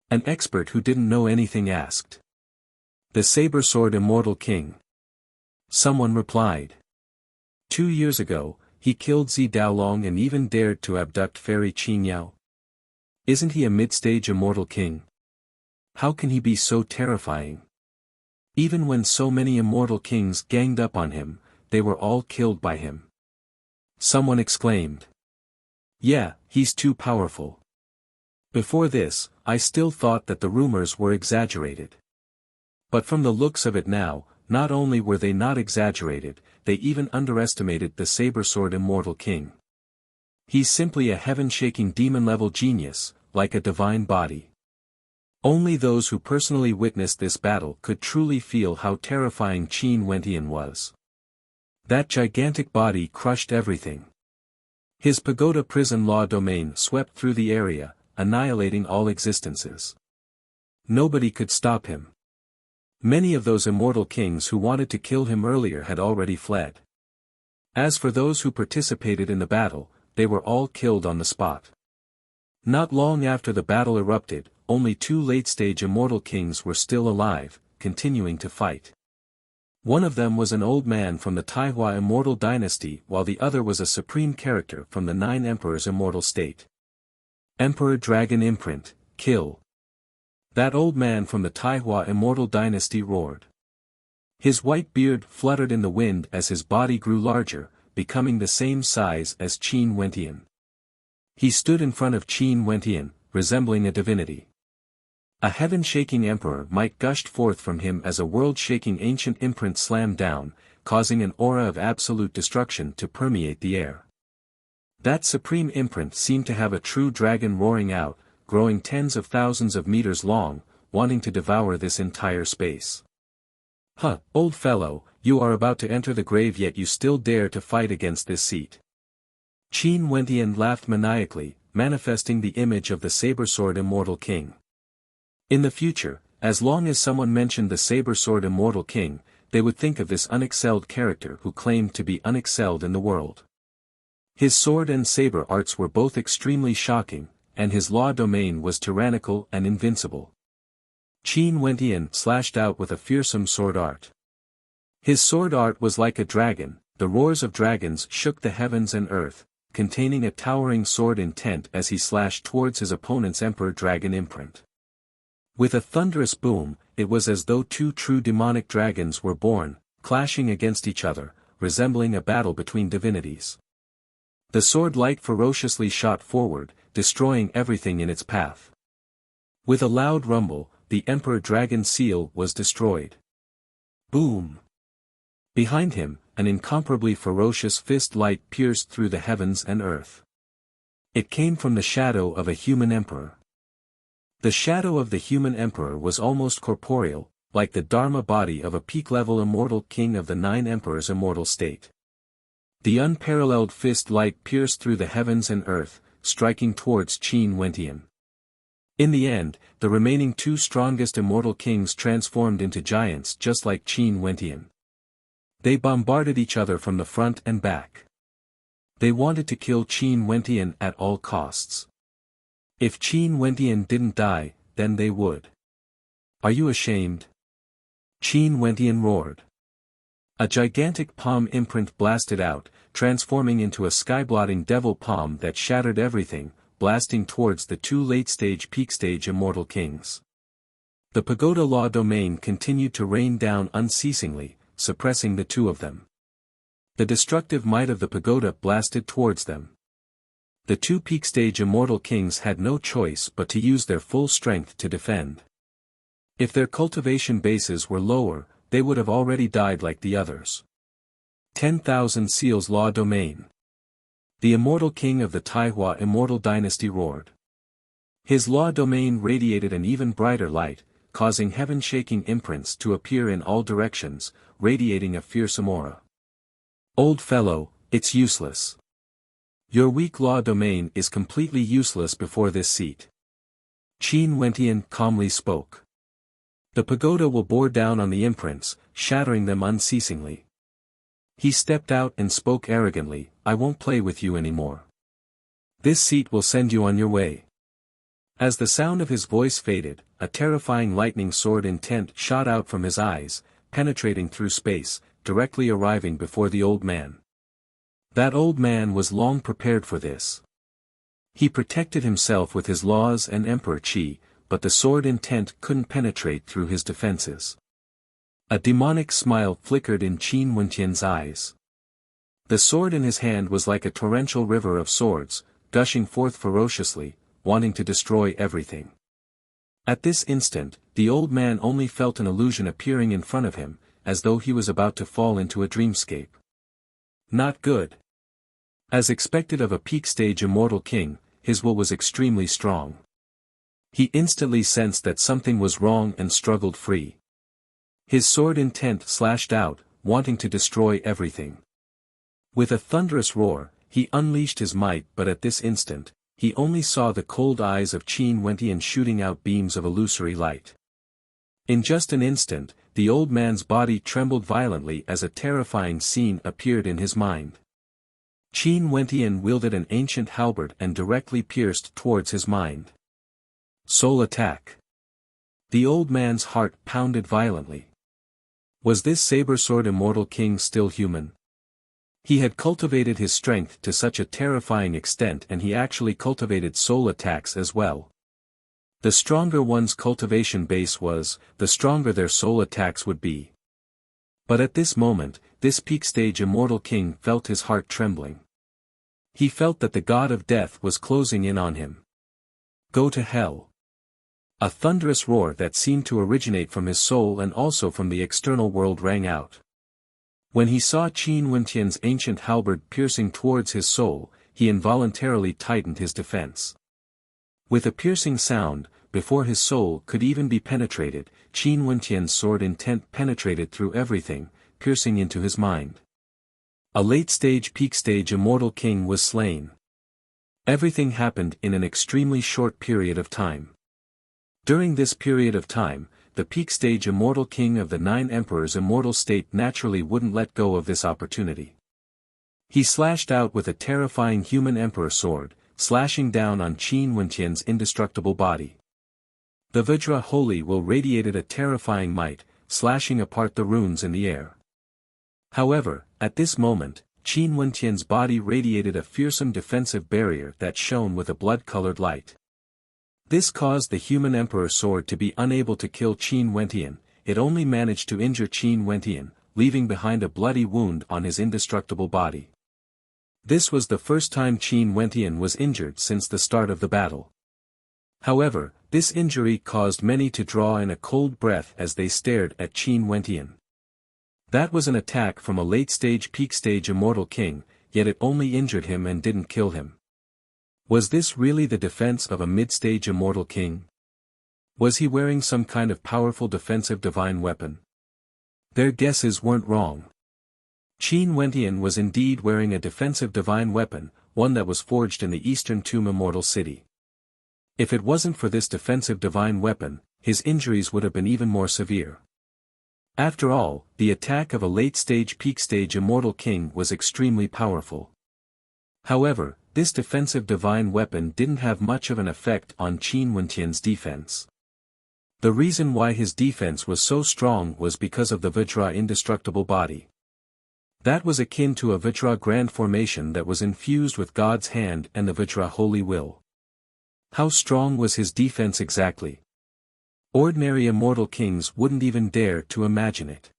[SPEAKER 1] An expert who didn't know anything asked. The Saber-Sword Immortal King. Someone replied. 2 years ago, he killed Zi Daolong and even dared to abduct Fairy Qin Yao. Isn't he a mid-stage immortal king? How can he be so terrifying? Even when so many immortal kings ganged up on him, they were all killed by him. Someone exclaimed. Yeah, he's too powerful. Before this, I still thought that the rumors were exaggerated. But from the looks of it now, not only were they not exaggerated, they even underestimated the Saber-Sword Immortal King. He's simply a heaven-shaking demon-level genius, like a divine body. Only those who personally witnessed this battle could truly feel how terrifying Qin Wentian was. That gigantic body crushed everything. His pagoda prison law domain swept through the area, annihilating all existences. Nobody could stop him. Many of those immortal kings who wanted to kill him earlier had already fled. As for those who participated in the battle, they were all killed on the spot. Not long after the battle erupted, only 2 late-stage immortal kings were still alive, continuing to fight. One of them was an old man from the Taihua Immortal Dynasty while the other was a supreme character from the 9 Emperors Immortal State. Emperor Dragon Imprint, kill. That old man from the Taihua Immortal Dynasty roared. His white beard fluttered in the wind as his body grew larger, becoming the same size as Qin Wentian. He stood in front of Qin Wentian, resembling a divinity. A heaven-shaking emperor might gushed forth from him as a world-shaking ancient imprint slammed down, causing an aura of absolute destruction to permeate the air. That supreme imprint seemed to have a true dragon roaring out, growing tens of thousands of meters long, wanting to devour this entire space. Huh, old fellow, you are about to enter the grave yet you still dare to fight against this seat. Qin Wentian laughed maniacally, manifesting the image of the Saber-Sword Immortal King. In the future, as long as someone mentioned the Saber-Sword Immortal King, they would think of this unexcelled character who claimed to be unexcelled in the world. His sword and saber arts were both extremely shocking, and his law domain was tyrannical and invincible. Qin Wentian slashed out with a fearsome sword art. His sword art was like a dragon, the roars of dragons shook the heavens and earth, containing a towering sword intent as he slashed towards his opponent's Emperor Dragon Imprint. With a thunderous boom, it was as though 2 true demonic dragons were born, clashing against each other, resembling a battle between divinities. The sword light ferociously shot forward, destroying everything in its path. With a loud rumble, the Emperor Dragon seal was destroyed. Boom! Behind him, an incomparably ferocious fist light pierced through the heavens and earth. It came from the shadow of a human emperor. The shadow of the human emperor was almost corporeal, like the Dharma body of a peak-level immortal king of the 9 Emperors Immortal State. The unparalleled fist light pierced through the heavens and earth, striking towards Qin Wentian. In the end, the remaining 2 strongest immortal kings transformed into giants just like Qin Wentian. They bombarded each other from the front and back. They wanted to kill Qin Wentian at all costs. If Qin Wentian didn't die, then they would. Are you ashamed? Qin Wentian roared. A gigantic palm imprint blasted out, transforming into a sky-blotting devil palm that shattered everything, blasting towards the 2 late-stage peak-stage immortal kings. The pagoda law domain continued to rain down unceasingly, suppressing the 2 of them. The destructive might of the pagoda blasted towards them. The 2 peak-stage immortal kings had no choice but to use their full strength to defend. If their cultivation bases were lower, they would have already died like the others. 10,000 seals law domain. The immortal king of the Taihua Immortal Dynasty roared. His law domain radiated an even brighter light, causing heaven-shaking imprints to appear in all directions, radiating a fearsome aura. Old fellow, it's useless. Your weak law domain is completely useless before this seat. Qin Wentian calmly spoke. The pagoda will bore down on the imprints, shattering them unceasingly. He stepped out and spoke arrogantly, I won't play with you anymore. This seat will send you on your way. As the sound of his voice faded, a terrifying lightning sword intent shot out from his eyes, penetrating through space, directly arriving before the old man. That old man was long prepared for this. He protected himself with his laws and Emperor Qi, but the sword intent couldn't penetrate through his defenses. A demonic smile flickered in Qin Wentian's eyes. The sword in his hand was like a torrential river of swords, gushing forth ferociously, wanting to destroy everything. At this instant, the old man only felt an illusion appearing in front of him, as though he was about to fall into a dreamscape. Not good. As expected of a peak-stage immortal king, his will was extremely strong. He instantly sensed that something was wrong and struggled free. His sword intent slashed out, wanting to destroy everything. With a thunderous roar, he unleashed his might, but at this instant, he only saw the cold eyes of Qin Wentian shooting out beams of illusory light. In just an instant, the old man's body trembled violently as a terrifying scene appeared in his mind. Qin Wentian wielded an ancient halberd and directly pierced towards his mind. Soul attack. The old man's heart pounded violently. Was this saber-sword immortal king still human? He had cultivated his strength to such a terrifying extent, and he actually cultivated soul attacks as well. The stronger one's cultivation base was, the stronger their soul attacks would be. But at this moment, this peak-stage immortal king felt his heart trembling. He felt that the god of death was closing in on him. Go to hell. A thunderous roar that seemed to originate from his soul and also from the external world rang out. When he saw Qin Wentian's ancient halberd piercing towards his soul, he involuntarily tightened his defense. With a piercing sound, before his soul could even be penetrated, Qin Wentian's sword intent penetrated through everything, piercing into his mind. A late-stage peak-stage immortal king was slain. Everything happened in an extremely short period of time. During this period of time, the peak-stage immortal king of the Nine Emperors' immortal state naturally wouldn't let go of this opportunity. He slashed out with a terrifying human emperor sword, slashing down on Qin Wentian's indestructible body. The Vajra Holy Will radiated a terrifying might, slashing apart the runes in the air. However, at this moment, Qin Wentian's body radiated a fearsome defensive barrier that shone with a blood-colored light. This caused the human emperor sword to be unable to kill Qin Wentian. It only managed to injure Qin Wentian, leaving behind a bloody wound on his indestructible body. This was the first time Qin Wentian was injured since the start of the battle. However, this injury caused many to draw in a cold breath as they stared at Qin Wentian. That was an attack from a late-stage peak-stage immortal king, yet it only injured him and didn't kill him. Was this really the defense of a mid-stage immortal king? Was he wearing some kind of powerful defensive divine weapon? Their guesses weren't wrong. Qin Wentian was indeed wearing a defensive divine weapon, one that was forged in the Eastern Tomb Immortal City. If it wasn't for this defensive divine weapon, his injuries would have been even more severe. After all, the attack of a late-stage peak-stage immortal king was extremely powerful. However, this defensive divine weapon didn't have much of an effect on Qin Wentian's defense. The reason why his defense was so strong was because of the Vajra indestructible body. That was akin to a Vajra grand formation that was infused with God's hand and the Vajra holy will. How strong was his defense exactly? Ordinary immortal kings wouldn't even dare to imagine it.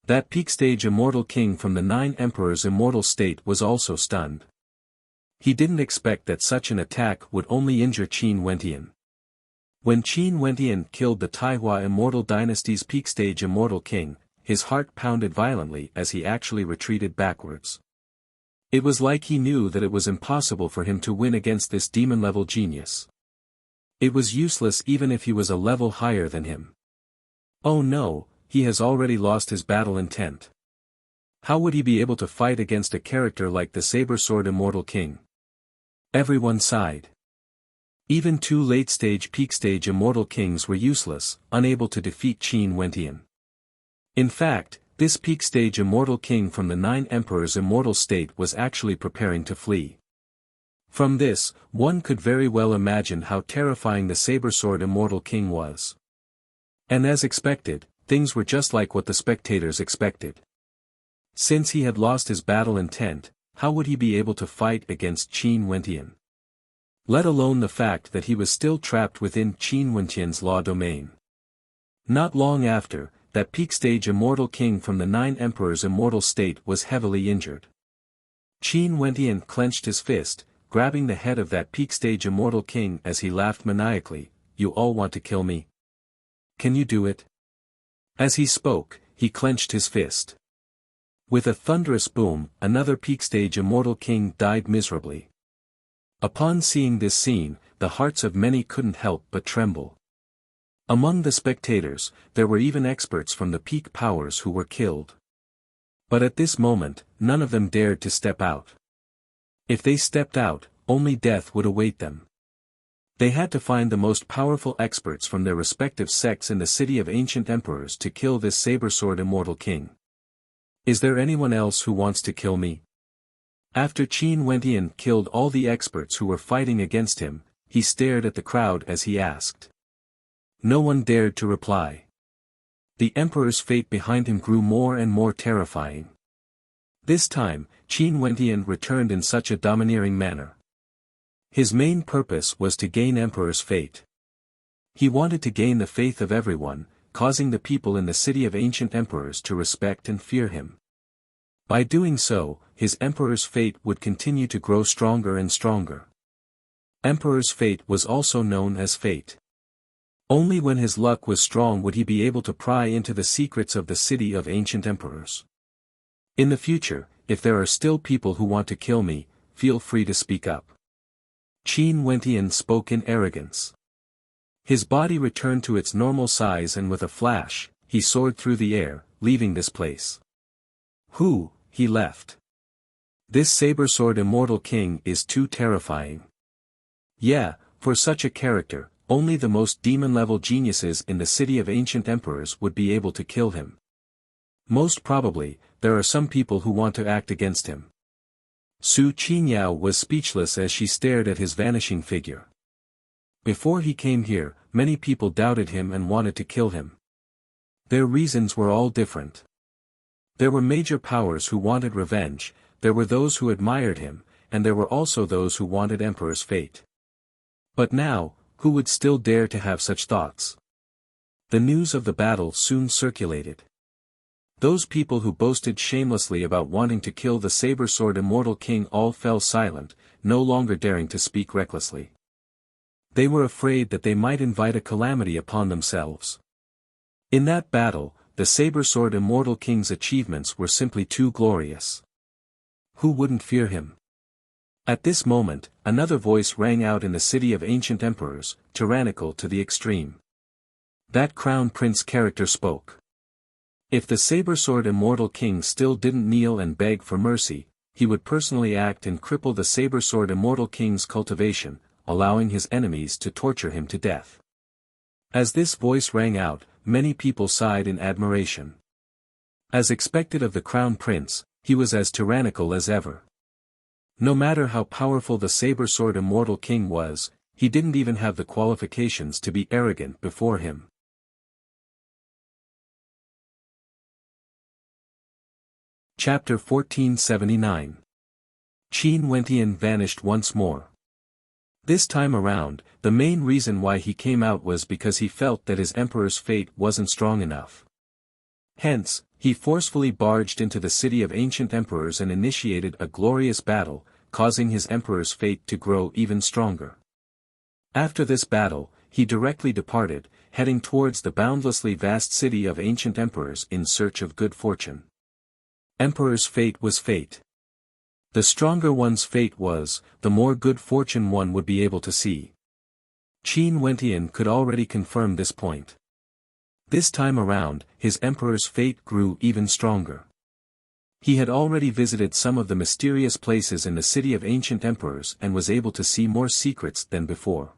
[SPEAKER 1] That peak-stage immortal king from the Nine Emperors' immortal state was also stunned. He didn't expect that such an attack would only injure Qin Wentian. When Qin Wentian killed the Taihua Immortal Dynasty's peak-stage immortal king, his heart pounded violently as he actually retreated backwards. It was like he knew that it was impossible for him to win against this demon-level genius. It was useless even if he was a level higher than him. Oh no, he has already lost his battle intent. How would he be able to fight against a character like the saber-sword immortal king? Everyone sighed. Even two late-stage peak-stage immortal kings were useless, unable to defeat Qin Wentian. In fact, this peak-stage immortal king from the Nine Emperors' immortal state was actually preparing to flee. From this, one could very well imagine how terrifying the saber-sword immortal king was. And as expected, things were just like what the spectators expected. Since he had lost his battle intent, how would he be able to fight against Qin Wentian? Let alone the fact that he was still trapped within Qin Wentian's law domain. Not long after, that peak-stage immortal king from the Nine Emperors' immortal state was heavily injured. Qin Wentian clenched his fist, grabbing the head of that peak-stage immortal king as he laughed maniacally. "You all want to kill me? Can you do it?" As he spoke, he clenched his fist. With a thunderous boom, another peak-stage immortal king died miserably. Upon seeing this scene, the hearts of many couldn't help but tremble. Among the spectators, there were even experts from the peak powers who were killed. But at this moment, none of them dared to step out. If they stepped out, only death would await them. They had to find the most powerful experts from their respective sects in the city of ancient emperors to kill this saber-sword immortal king. "Is there anyone else who wants to kill me?" After Qin Wentian killed all the experts who were fighting against him, he stared at the crowd as he asked. No one dared to reply. The emperor's fate behind him grew more and more terrifying. This time, Qin Wentian returned in such a domineering manner. His main purpose was to gain emperor's fate. He wanted to gain the faith of everyone, causing the people in the city of ancient emperors to respect and fear him. By doing so, his emperor's fate would continue to grow stronger and stronger. Emperor's fate was also known as fate. Only when his luck was strong would he be able to pry into the secrets of the city of ancient emperors. In the future, if there are still people who want to kill me, feel free to speak up. Qin Wentian spoke in arrogance. His body returned to its normal size and with a flash, he soared through the air, leaving this place. He left. This saber-sword immortal king is too terrifying. Yeah, for such a character, only the most demon-level geniuses in the city of ancient emperors would be able to kill him. Most probably, there are some people who want to act against him. Su Qinyao was speechless as she stared at his vanishing figure. Before he came here, many people doubted him and wanted to kill him. Their reasons were all different. There were major powers who wanted revenge, there were those who admired him, and there were also those who wanted emperor's fate. But now, who would still dare to have such thoughts? The news of the battle soon circulated. Those people who boasted shamelessly about wanting to kill the saber-sword immortal king all fell silent, no longer daring to speak recklessly. They were afraid that they might invite a calamity upon themselves. In that battle, the saber-sword immortal king's achievements were simply too glorious. Who wouldn't fear him? At this moment, another voice rang out in the city of ancient emperors, tyrannical to the extreme. That crown prince character spoke. If the saber-sword immortal king still didn't kneel and beg for mercy, he would personally act and cripple the saber-sword immortal king's cultivation, allowing his enemies to torture him to death. As this voice rang out, many people sighed in admiration. As expected of the crown prince, he was as tyrannical as ever. No matter how powerful the saber-sword immortal king was, he didn't even have the qualifications to be arrogant before him. Chapter 1479. Qin Wentian vanished once more. This time around, the main reason why he came out was because he felt that his emperor's fate wasn't strong enough. Hence, he forcefully barged into the city of ancient emperors and initiated a glorious battle, causing his emperor's fate to grow even stronger. After this battle, he directly departed, heading towards the boundlessly vast city of ancient emperors in search of good fortune. Emperor's fate was fate. The stronger one's fate was, the more good fortune one would be able to see. Qin Wentian could already confirm this point. This time around, his emperor's fate grew even stronger. He had already visited some of the mysterious places in the city of ancient emperors and was able to see more secrets than before.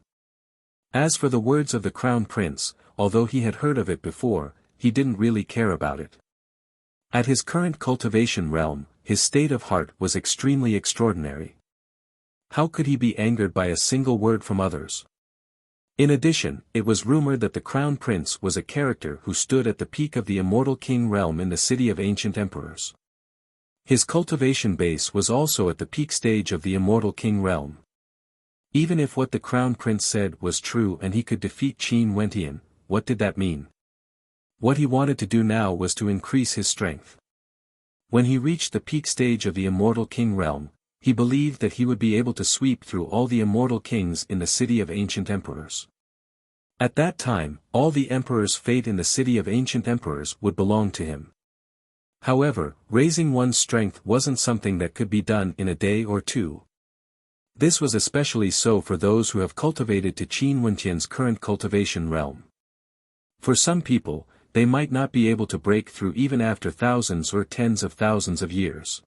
[SPEAKER 1] As for the words of the Crown Prince, although he had heard of it before, he didn't really care about it. At his current cultivation realm, his state of heart was extremely extraordinary. How could he be angered by a single word from others? In addition, it was rumored that the Crown Prince was a character who stood at the peak of the Immortal King realm in the city of ancient emperors. His cultivation base was also at the peak stage of the Immortal King realm. Even if what the Crown Prince said was true and he could defeat Qin Wentian, what did that mean? What he wanted to do now was to increase his strength. When he reached the peak stage of the Immortal King realm, he believed that he would be able to sweep through all the immortal kings in the city of ancient emperors. At that time, all the emperor's fate in the city of ancient emperors would belong to him. However, raising one's strength wasn't something that could be done in a day or two. This was especially so for those who have cultivated to Qin Wentian's current cultivation realm. For some people, they might not be able to break through even after thousands or tens of thousands of years.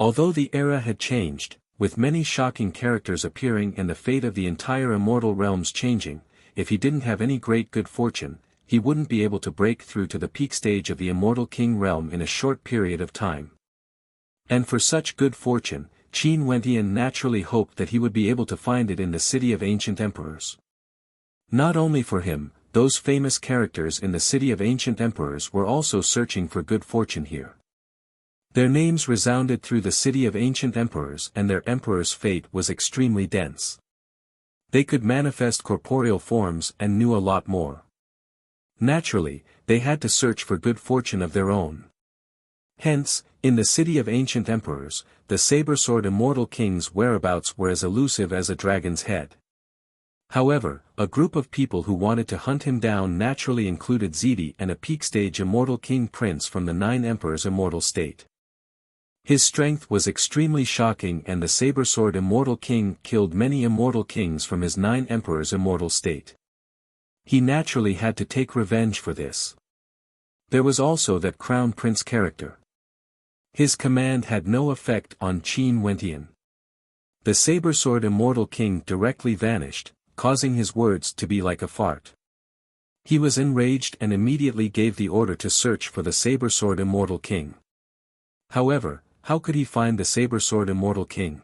[SPEAKER 1] Although the era had changed, with many shocking characters appearing and the fate of the entire immortal realms changing, if he didn't have any great good fortune, he wouldn't be able to break through to the peak stage of the Immortal King realm in a short period of time. And for such good fortune, Qin Wentian naturally hoped that he would be able to find it in the city of ancient emperors. Not only for him, those famous characters in the city of ancient emperors were also searching for good fortune here. Their names resounded through the city of ancient emperors and their emperor's fate was extremely dense. They could manifest corporeal forms and knew a lot more. Naturally, they had to search for good fortune of their own. Hence, in the city of ancient emperors, the saber-sword immortal king's whereabouts were as elusive as a dragon's head. However, a group of people who wanted to hunt him down naturally included Zidi and a peak-stage immortal king prince from the Nine Emperors' immortal state. His strength was extremely shocking and the saber-sword immortal king killed many immortal kings from his 9 emperors' immortal state. He naturally had to take revenge for this. There was also that Crown Prince character. His command had no effect on Qin Wentian. The saber-sword immortal king directly vanished, causing his words to be like a fart. He was enraged and immediately gave the order to search for the saber-sword immortal king. However, how could he find the saber-sword immortal king?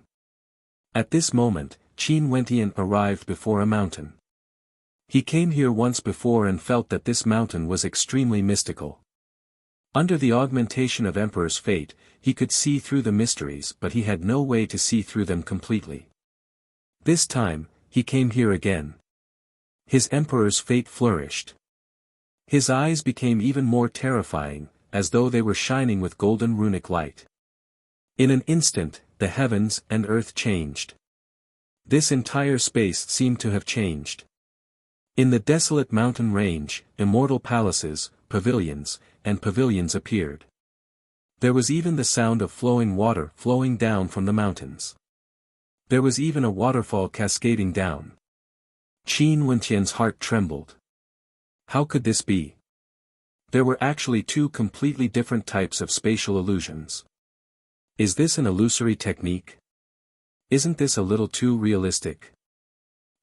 [SPEAKER 1] At this moment, Qin Wentian arrived before a mountain. He came here once before and felt that this mountain was extremely mystical. Under the augmentation of Emperor's fate, he could see through the mysteries but he had no way to see through them completely. This time, he came here again. His Emperor's fate flourished. His eyes became even more terrifying, as though they were shining with golden runic light. In an instant, the heavens and earth changed. This entire space seemed to have changed. In the desolate mountain range, immortal palaces, pavilions, and pavilions appeared. There was even the sound of flowing water flowing down from the mountains. There was even a waterfall cascading down. Qin Wentian's heart trembled. How could this be? There were actually 2 completely different types of spatial illusions. Is this an illusory technique? Isn't this a little too realistic?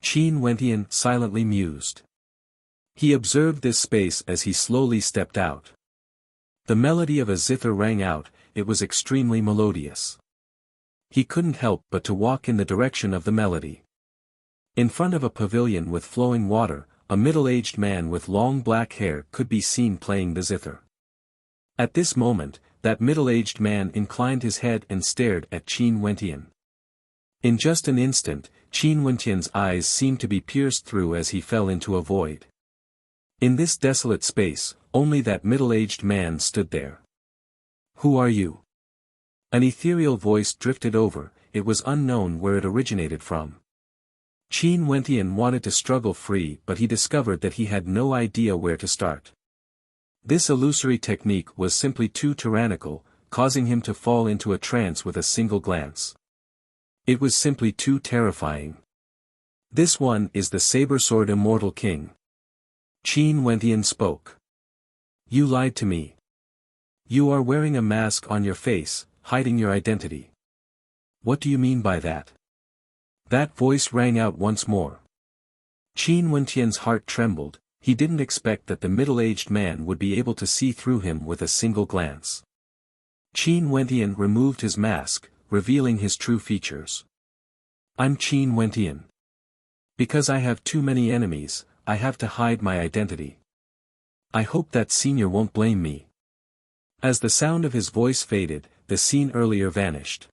[SPEAKER 1] Qin Wentian silently mused. He observed this space as he slowly stepped out. The melody of a zither rang out, it was extremely melodious. He couldn't help but to walk in the direction of the melody. In front of a pavilion with flowing water, a middle-aged man with long black hair could be seen playing the zither. At this moment, that middle-aged man inclined his head and stared at Qin Wentian. In just an instant, Qin Wentian's eyes seemed to be pierced through as he fell into a void. In this desolate space, only that middle-aged man stood there. Who are you? An ethereal voice drifted over, it was unknown where it originated from. Qin Wentian wanted to struggle free but he discovered that he had no idea where to start. This illusory technique was simply too tyrannical, causing him to fall into a trance with a single glance. It was simply too terrifying. This one is the saber-sword immortal king. Qin Wentian spoke. You lied to me. You are wearing a mask on your face, hiding your identity. What do you mean by that? That voice rang out once more. Qin Wentian's heart trembled. He didn't expect that the middle-aged man would be able to see through him with a single glance. Qin Wentian removed his mask, revealing his true features. I'm Qin Wentian. Because I have too many enemies, I have to hide my identity. I hope that senior won't blame me. As the sound of his voice faded, the scene earlier vanished.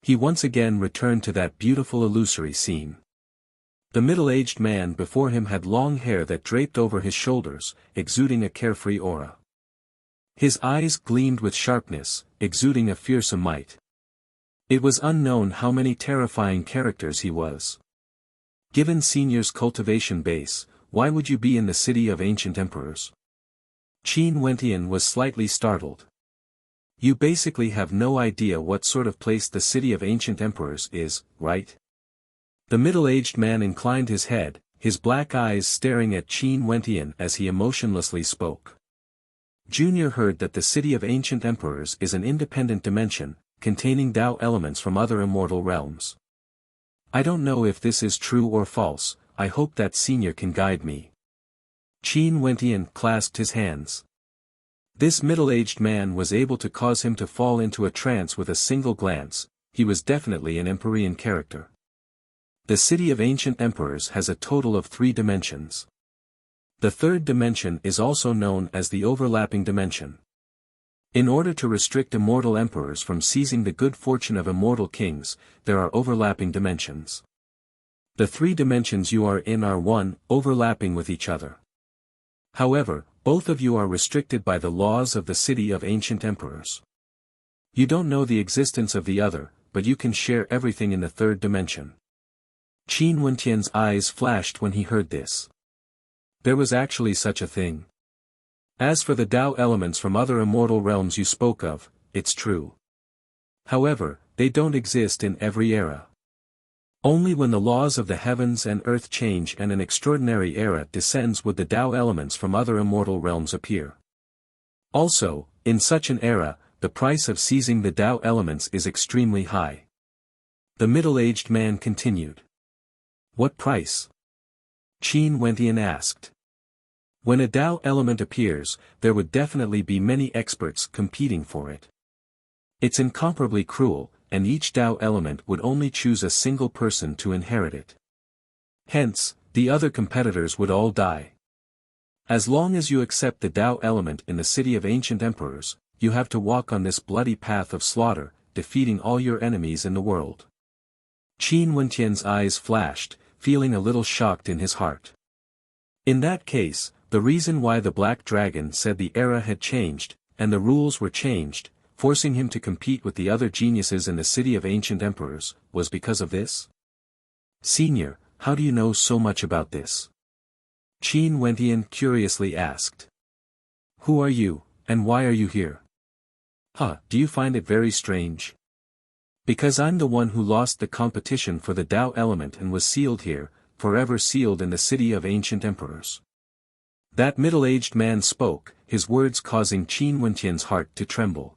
[SPEAKER 1] He once again returned to that beautiful illusory scene. The middle-aged man before him had long hair that draped over his shoulders, exuding a carefree aura. His eyes gleamed with sharpness, exuding a fearsome might. It was unknown how many terrifying characters he was. Given Senior's cultivation base, why would you be in the city of ancient emperors? Qin Wentian was slightly startled. You basically have no idea what sort of place the city of ancient emperors is, right? The middle-aged man inclined his head, his black eyes staring at Qin Wentian as he emotionlessly spoke. Junior heard that the city of ancient emperors is an independent dimension, containing Tao elements from other immortal realms. I don't know if this is true or false, I hope that senior can guide me. Qin Wentian clasped his hands. This middle-aged man was able to cause him to fall into a trance with a single glance. He was definitely an Empyrean character. The city of ancient emperors has a total of 3 dimensions. The third dimension is also known as the overlapping dimension. In order to restrict immortal emperors from seizing the good fortune of immortal kings, there are overlapping dimensions. The 3 dimensions you are in are overlapping with each other. However, both of you are restricted by the laws of the city of ancient emperors. You don't know the existence of the other, but you can share everything in the third dimension. Qin Wentian's eyes flashed when he heard this. There was actually such a thing. As for the Tao elements from other immortal realms you spoke of, it's true. However, they don't exist in every era. Only when the laws of the heavens and earth change and an extraordinary era descends would the Tao elements from other immortal realms appear. Also, in such an era, the price of seizing the Tao elements is extremely high. The middle-aged man continued. What price? Qin Wentian asked. When a Tao element appears, there would definitely be many experts competing for it. It's incomparably cruel, and each Tao element would only choose a single person to inherit it. Hence, the other competitors would all die. As long as you accept the Tao element in the city of ancient emperors, you have to walk on this bloody path of slaughter, defeating all your enemies in the world. Qin Wentian's eyes flashed, feeling a little shocked in his heart. In that case, the reason why the Black Dragon said the era had changed, and the rules were changed, forcing him to compete with the other geniuses in the city of ancient emperors, was because of this? Senior, how do you know so much about this? Qin Wentian curiously asked. Who are you, and why are you here? Do you find it very strange? Because I'm the one who lost the competition for the Tao element and was sealed here, forever sealed in the city of ancient emperors. That middle-aged man spoke, his words causing Qin Wentian's heart to tremble.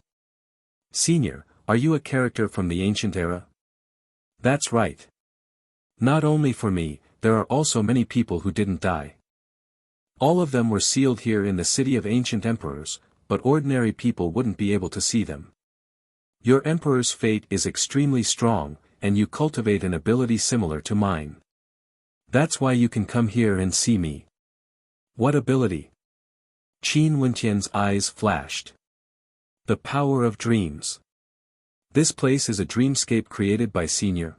[SPEAKER 1] Senior, are you a character from the ancient era? That's right. Not only for me, there are also many people who didn't die. All of them were sealed here in the city of ancient emperors, but ordinary people wouldn't be able to see them. Your emperor's fate is extremely strong, and you cultivate an ability similar to mine. That's why you can come here and see me. What ability? Qin Wentian's eyes flashed. The power of dreams. This place is a dreamscape created by Senior.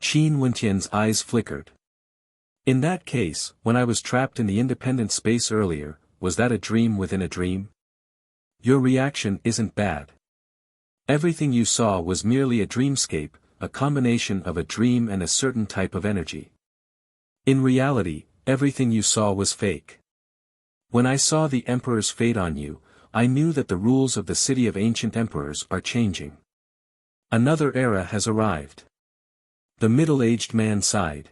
[SPEAKER 1] Qin Wentian's eyes flickered. In that case, when I was trapped in the independent space earlier, was that a dream within a dream? Your reaction isn't bad. Everything you saw was merely a dreamscape, a combination of a dream and a certain type of energy. In reality, everything you saw was fake. When I saw the Emperor's fate on you, I knew that the rules of the city of ancient emperors are changing. Another era has arrived. The middle-aged man sighed.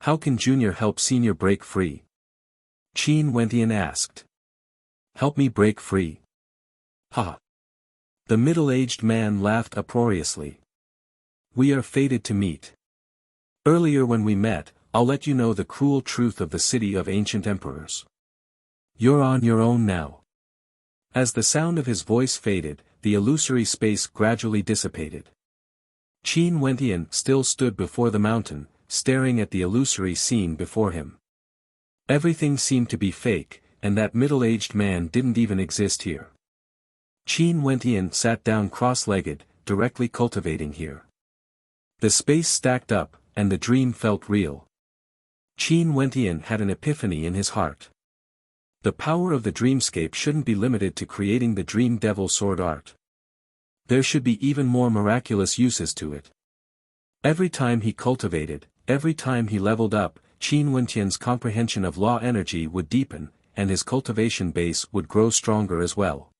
[SPEAKER 1] How can Junior help Senior break free? Qin Wentian asked. Help me break free? Ha! The middle-aged man laughed uproariously. We are fated to meet. Earlier when we met, I'll let you know the cruel truth of the city of ancient emperors. You're on your own now. As the sound of his voice faded, the illusory space gradually dissipated. Qin Wentian still stood before the mountain, staring at the illusory scene before him. Everything seemed to be fake, and that middle-aged man didn't even exist here. Qin Wentian sat down cross-legged, directly cultivating here. The space stacked up, and the dream felt real. Qin Wentian had an epiphany in his heart. The power of the dreamscape shouldn't be limited to creating the dream devil sword art. There should be even more miraculous uses to it. Every time he cultivated, every time he leveled up, Qin Wentian's comprehension of law energy would deepen, and his cultivation base would grow stronger as well.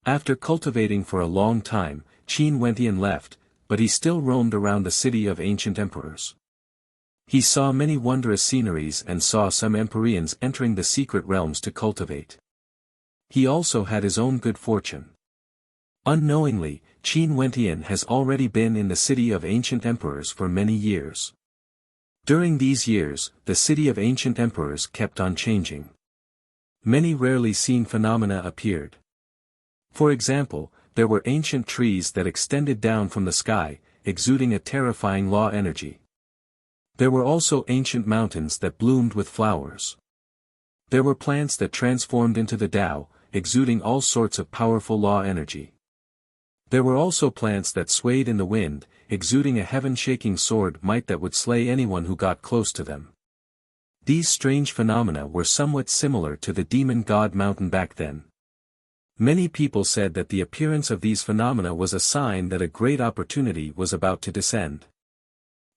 [SPEAKER 1] After cultivating for a long time, Qin Wentian left, but he still roamed around the city of ancient emperors. He saw many wondrous sceneries and saw some empyreans entering the secret realms to cultivate. He also had his own good fortune. Unknowingly, Qin Wentian has already been in the city of ancient emperors for many years. During these years, the city of ancient emperors kept on changing. Many rarely seen phenomena appeared. For example, there were ancient trees that extended down from the sky, exuding a terrifying law energy. There were also ancient mountains that bloomed with flowers. There were plants that transformed into the Tao, exuding all sorts of powerful law energy. There were also plants that swayed in the wind, exuding a heaven-shaking sword might that would slay anyone who got close to them. These strange phenomena were somewhat similar to the demon god mountain back then. Many people said that the appearance of these phenomena was a sign that a great opportunity was about to descend.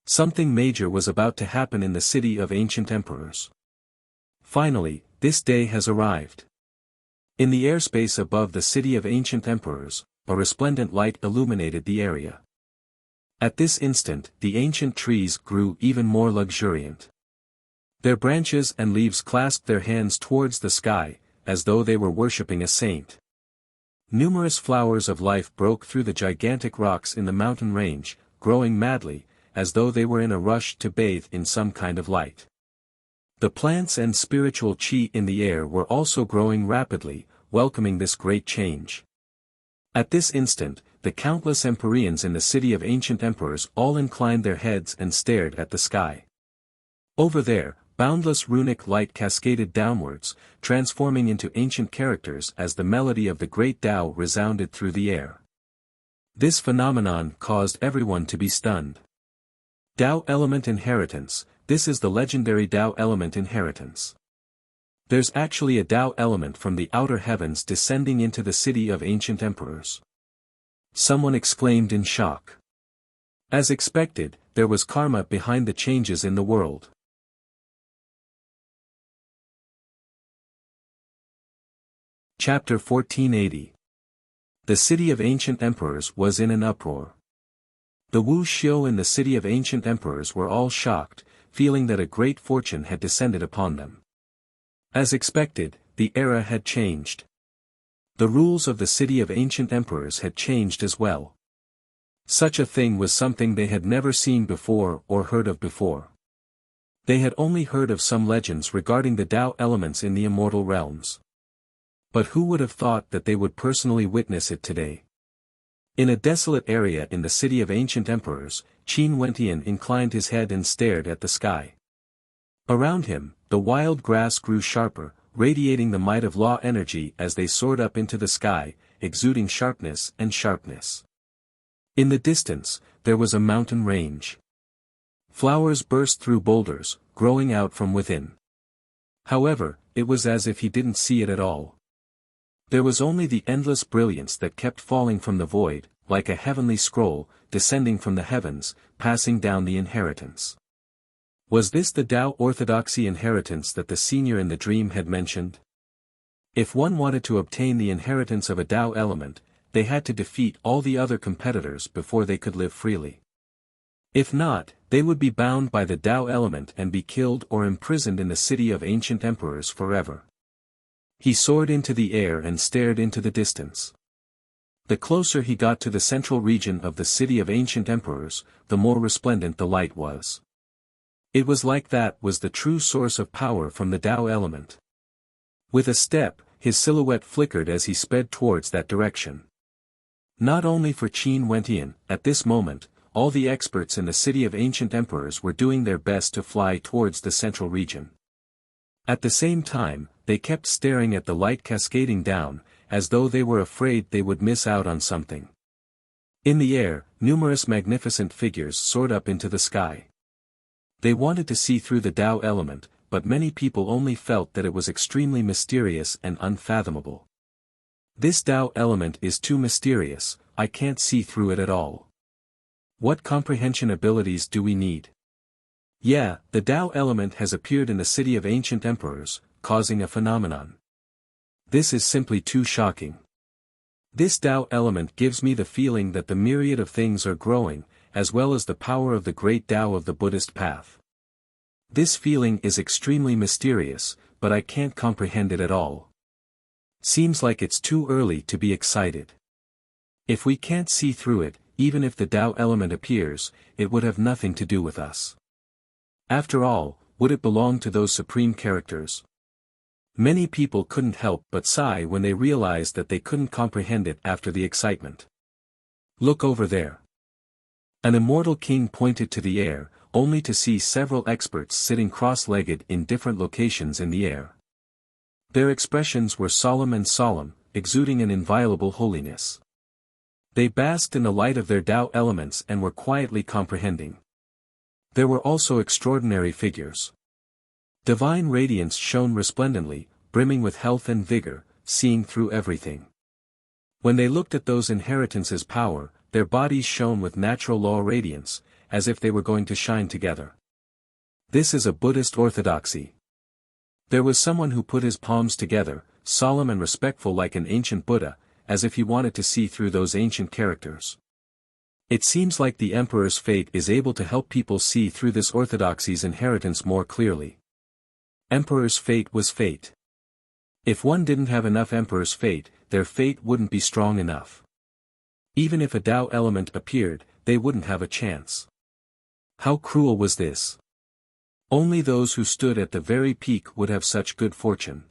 [SPEAKER 1] Something major was about to happen in the city of ancient emperors. Finally, this day has arrived. In the airspace above the city of ancient emperors, a resplendent light illuminated the area. At this instant, the ancient trees grew even more luxuriant. Their branches and leaves clasped their hands towards the sky, as though they were worshipping a saint. Numerous flowers of life broke through the gigantic rocks in the mountain range, growing madly, as though they were in a rush to bathe in some kind of light. The plants and spiritual qi in the air were also growing rapidly, welcoming this great change. At this instant, the countless empyreans in the city of ancient emperors all inclined their heads and stared at the sky. Over there, boundless runic light cascaded downwards, transforming into ancient characters as the melody of the great Tao resounded through the air. This phenomenon caused everyone to be stunned. Tao element inheritance, this is the legendary Tao element inheritance. There's actually a Tao element from the outer heavens descending into the city of ancient emperors. Someone exclaimed in shock. As expected, there was karma behind the changes in the world. Chapter 1480. The city of ancient emperors was in an uproar. The Wuxia in the city of ancient emperors were all shocked, feeling that a great fortune had descended upon them. As expected, the era had changed. The rules of the city of ancient emperors had changed as well. Such a thing was something they had never seen before or heard of before. They had only heard of some legends regarding the Tao elements in the immortal realms. But who would have thought that they would personally witness it today? In a desolate area in the city of ancient emperors, Qin Wentian inclined his head and stared at the sky. Around him, the wild grass grew sharper, radiating the might of law energy as they soared up into the sky, exuding sharpness and sharpness. In the distance, there was a mountain range. Flowers burst through boulders, growing out from within. However, it was as if he didn't see it at all. There was only the endless brilliance that kept falling from the void, like a heavenly scroll, descending from the heavens, passing down the inheritance. Was this the Tao orthodoxy inheritance that the senior in the dream had mentioned? If one wanted to obtain the inheritance of a Tao element, they had to defeat all the other competitors before they could live freely. If not, they would be bound by the Tao element and be killed or imprisoned in the city of ancient emperors forever. He soared into the air and stared into the distance. The closer he got to the central region of the city of ancient emperors, the more resplendent the light was. It was like that was the true source of power from the Tao element. With a step, his silhouette flickered as he sped towards that direction. Not only for Qin Wentian, at this moment, all the experts in the city of ancient emperors were doing their best to fly towards the central region. At the same time, they kept staring at the light cascading down, as though they were afraid they would miss out on something. In the air, numerous magnificent figures soared up into the sky. They wanted to see through the Tao element, but many people only felt that it was extremely mysterious and unfathomable. This Tao element is too mysterious, I can't see through it at all. What comprehension abilities do we need? Yeah, the Tao element has appeared in the city of ancient emperors, causing a phenomenon. This is simply too shocking. This Tao element gives me the feeling that the myriad of things are growing, as well as the power of the great Tao of the Buddhist path. This feeling is extremely mysterious, but I can't comprehend it at all. Seems like it's too early to be excited. If we can't see through it, even if the Tao element appears, it would have nothing to do with us. After all, would it belong to those supreme characters? Many people couldn't help but sigh when they realized that they couldn't comprehend it after the excitement. Look over there. An immortal king pointed to the air, only to see several experts sitting cross-legged in different locations in the air. Their expressions were solemn, exuding an inviolable holiness. They basked in the light of their Tao elements and were quietly comprehending. There were also extraordinary figures. Divine radiance shone resplendently, brimming with health and vigor, seeing through everything. When they looked at those inheritances' power, their bodies shone with natural law radiance, as if they were going to shine together. This is a Buddhist orthodoxy. There was someone who put his palms together, solemn and respectful like an ancient Buddha, as if he wanted to see through those ancient characters. It seems like the emperor's fate is able to help people see through this orthodoxy's inheritance more clearly. Emperor's fate was fate. If one didn't have enough emperor's fate, their fate wouldn't be strong enough. Even if a Tao element appeared, they wouldn't have a chance. How cruel was this? Only those who stood at the very peak would have such good fortune.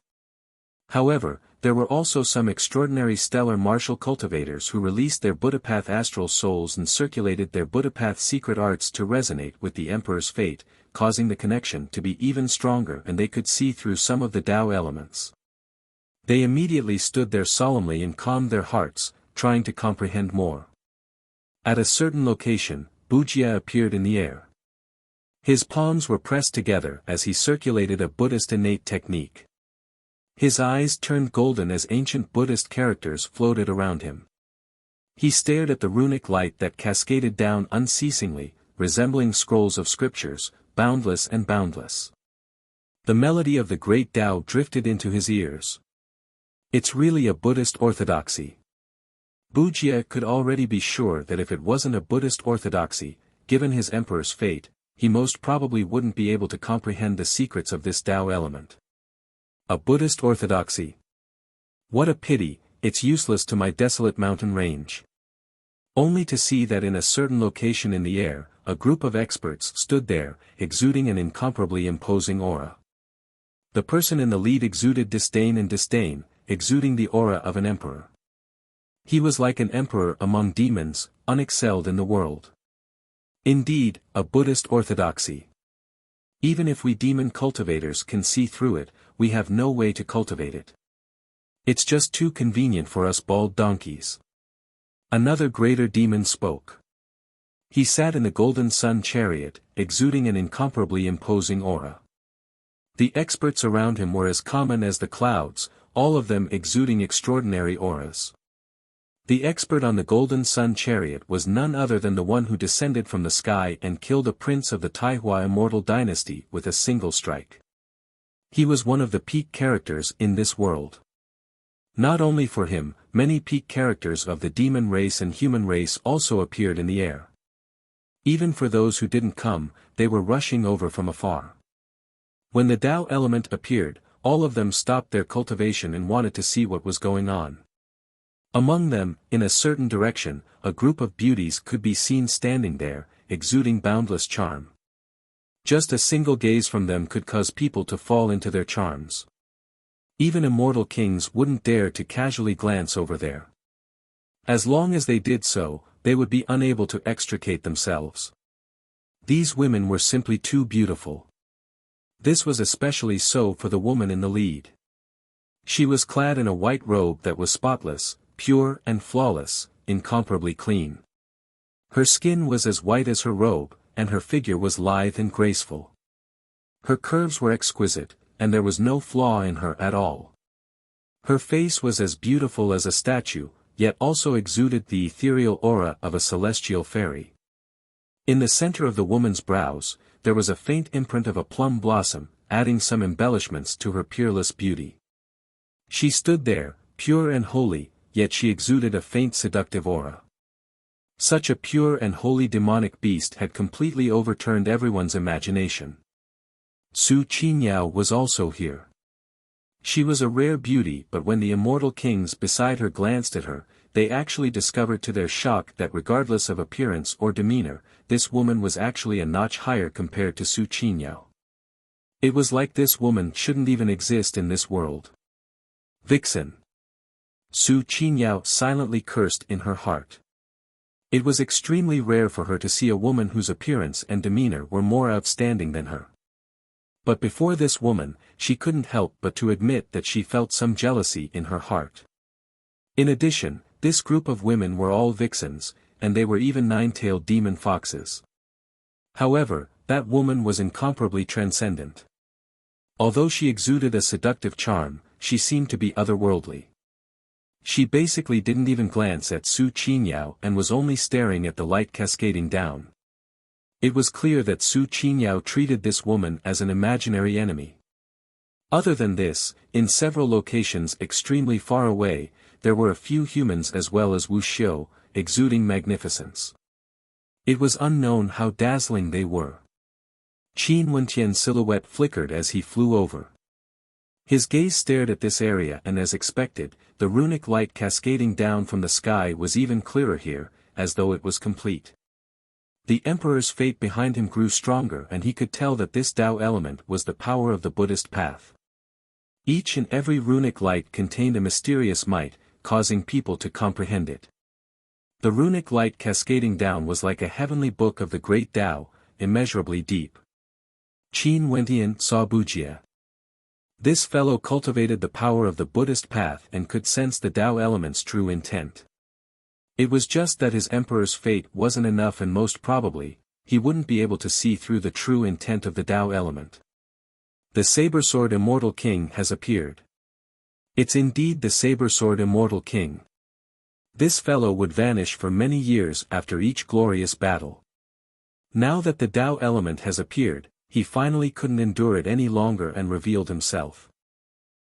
[SPEAKER 1] However, there were also some extraordinary stellar martial cultivators who released their Buddhapath astral souls and circulated their Buddhapath secret arts to resonate with the emperor's fate, causing the connection to be even stronger, and they could see through some of the Tao elements. They immediately stood there solemnly and calmed their hearts, trying to comprehend more. At a certain location, Wuxia appeared in the air. His palms were pressed together as he circulated a Buddhist innate technique. His eyes turned golden as ancient Buddhist characters floated around him. He stared at the runic light that cascaded down unceasingly, resembling scrolls of scriptures, boundless and boundless. The melody of the great Tao drifted into his ears. It's really a Buddhist orthodoxy. Wuxia could already be sure that if it wasn't a Buddhist orthodoxy, given his emperor's fate, he most probably wouldn't be able to comprehend the secrets of this Tao element. A Buddhist orthodoxy. What a pity, it's useless to my desolate mountain range. Only to see that in a certain location in the air, a group of experts stood there, exuding an incomparably imposing aura. The person in the lead exuded disdain, exuding the aura of an emperor. He was like an emperor among demons, unexcelled in the world. Indeed, a Buddhist orthodoxy. Even if we demon cultivators can see through it, we have no way to cultivate it. It's just too convenient for us bald donkeys. Another greater demon spoke. He sat in the golden sun chariot, exuding an incomparably imposing aura. The experts around him were as common as the clouds, all of them exuding extraordinary auras. The expert on the golden sun chariot was none other than the one who descended from the sky and killed a prince of the Taihua Immortal dynasty with a single strike. He was one of the peak characters in this world. Not only for him, many peak characters of the demon race and human race also appeared in the air. Even for those who didn't come, they were rushing over from afar. When the Tao element appeared, all of them stopped their cultivation and wanted to see what was going on. Among them, in a certain direction, a group of beauties could be seen standing there, exuding boundless charm. Just a single gaze from them could cause people to fall into their charms. Even immortal kings wouldn't dare to casually glance over there. As long as they did so, they would be unable to extricate themselves. These women were simply too beautiful. This was especially so for the woman in the lead. She was clad in a white robe that was spotless, pure and flawless, incomparably clean. Her skin was as white as her robe, and her figure was lithe and graceful. Her curves were exquisite, and there was no flaw in her at all. Her face was as beautiful as a statue, yet also exuded the ethereal aura of a celestial fairy. In the center of the woman's brows, there was a faint imprint of a plum blossom, adding some embellishments to her peerless beauty. She stood there, pure and holy, yet she exuded a faint seductive aura. Such a pure and holy demonic beast had completely overturned everyone's imagination. Su Qinyao was also here. She was a rare beauty, but when the immortal kings beside her glanced at her, they actually discovered to their shock that regardless of appearance or demeanor, this woman was actually a notch higher compared to Su Qinyao. It was like this woman shouldn't even exist in this world. Vixen. Su Qinyao silently cursed in her heart. It was extremely rare for her to see a woman whose appearance and demeanor were more outstanding than her. But before this woman, she couldn't help but to admit that she felt some jealousy in her heart. In addition, this group of women were all vixens, and they were even nine-tailed demon foxes. However, that woman was incomparably transcendent. Although she exuded a seductive charm, she seemed to be otherworldly. She basically didn't even glance at Su Qinyao and was only staring at the light cascading down. It was clear that Su Qinyao treated this woman as an imaginary enemy. Other than this, in several locations extremely far away, there were a few humans as well as Wuxia, exuding magnificence. It was unknown how dazzling they were. Qin Wentian's silhouette flickered as he flew over. His gaze stared at this area, and as expected, the runic light cascading down from the sky was even clearer here, as though it was complete. The Emperor's fate behind him grew stronger, and he could tell that this Tao element was the power of the Buddhist path. Each and every runic light contained a mysterious might, causing people to comprehend it. The runic light cascading down was like a heavenly book of the great Tao, immeasurably deep. Qin Wentian saw Bujia. This fellow cultivated the power of the Buddhist path and could sense the Tao element's true intent. It was just that his emperor's fate wasn't enough, and most probably, he wouldn't be able to see through the true intent of the Tao element. The saber-sword Immortal King has appeared. It's indeed the saber-sword Immortal King. This fellow would vanish for many years after each glorious battle. Now that the Tao element has appeared, he finally couldn't endure it any longer and revealed himself.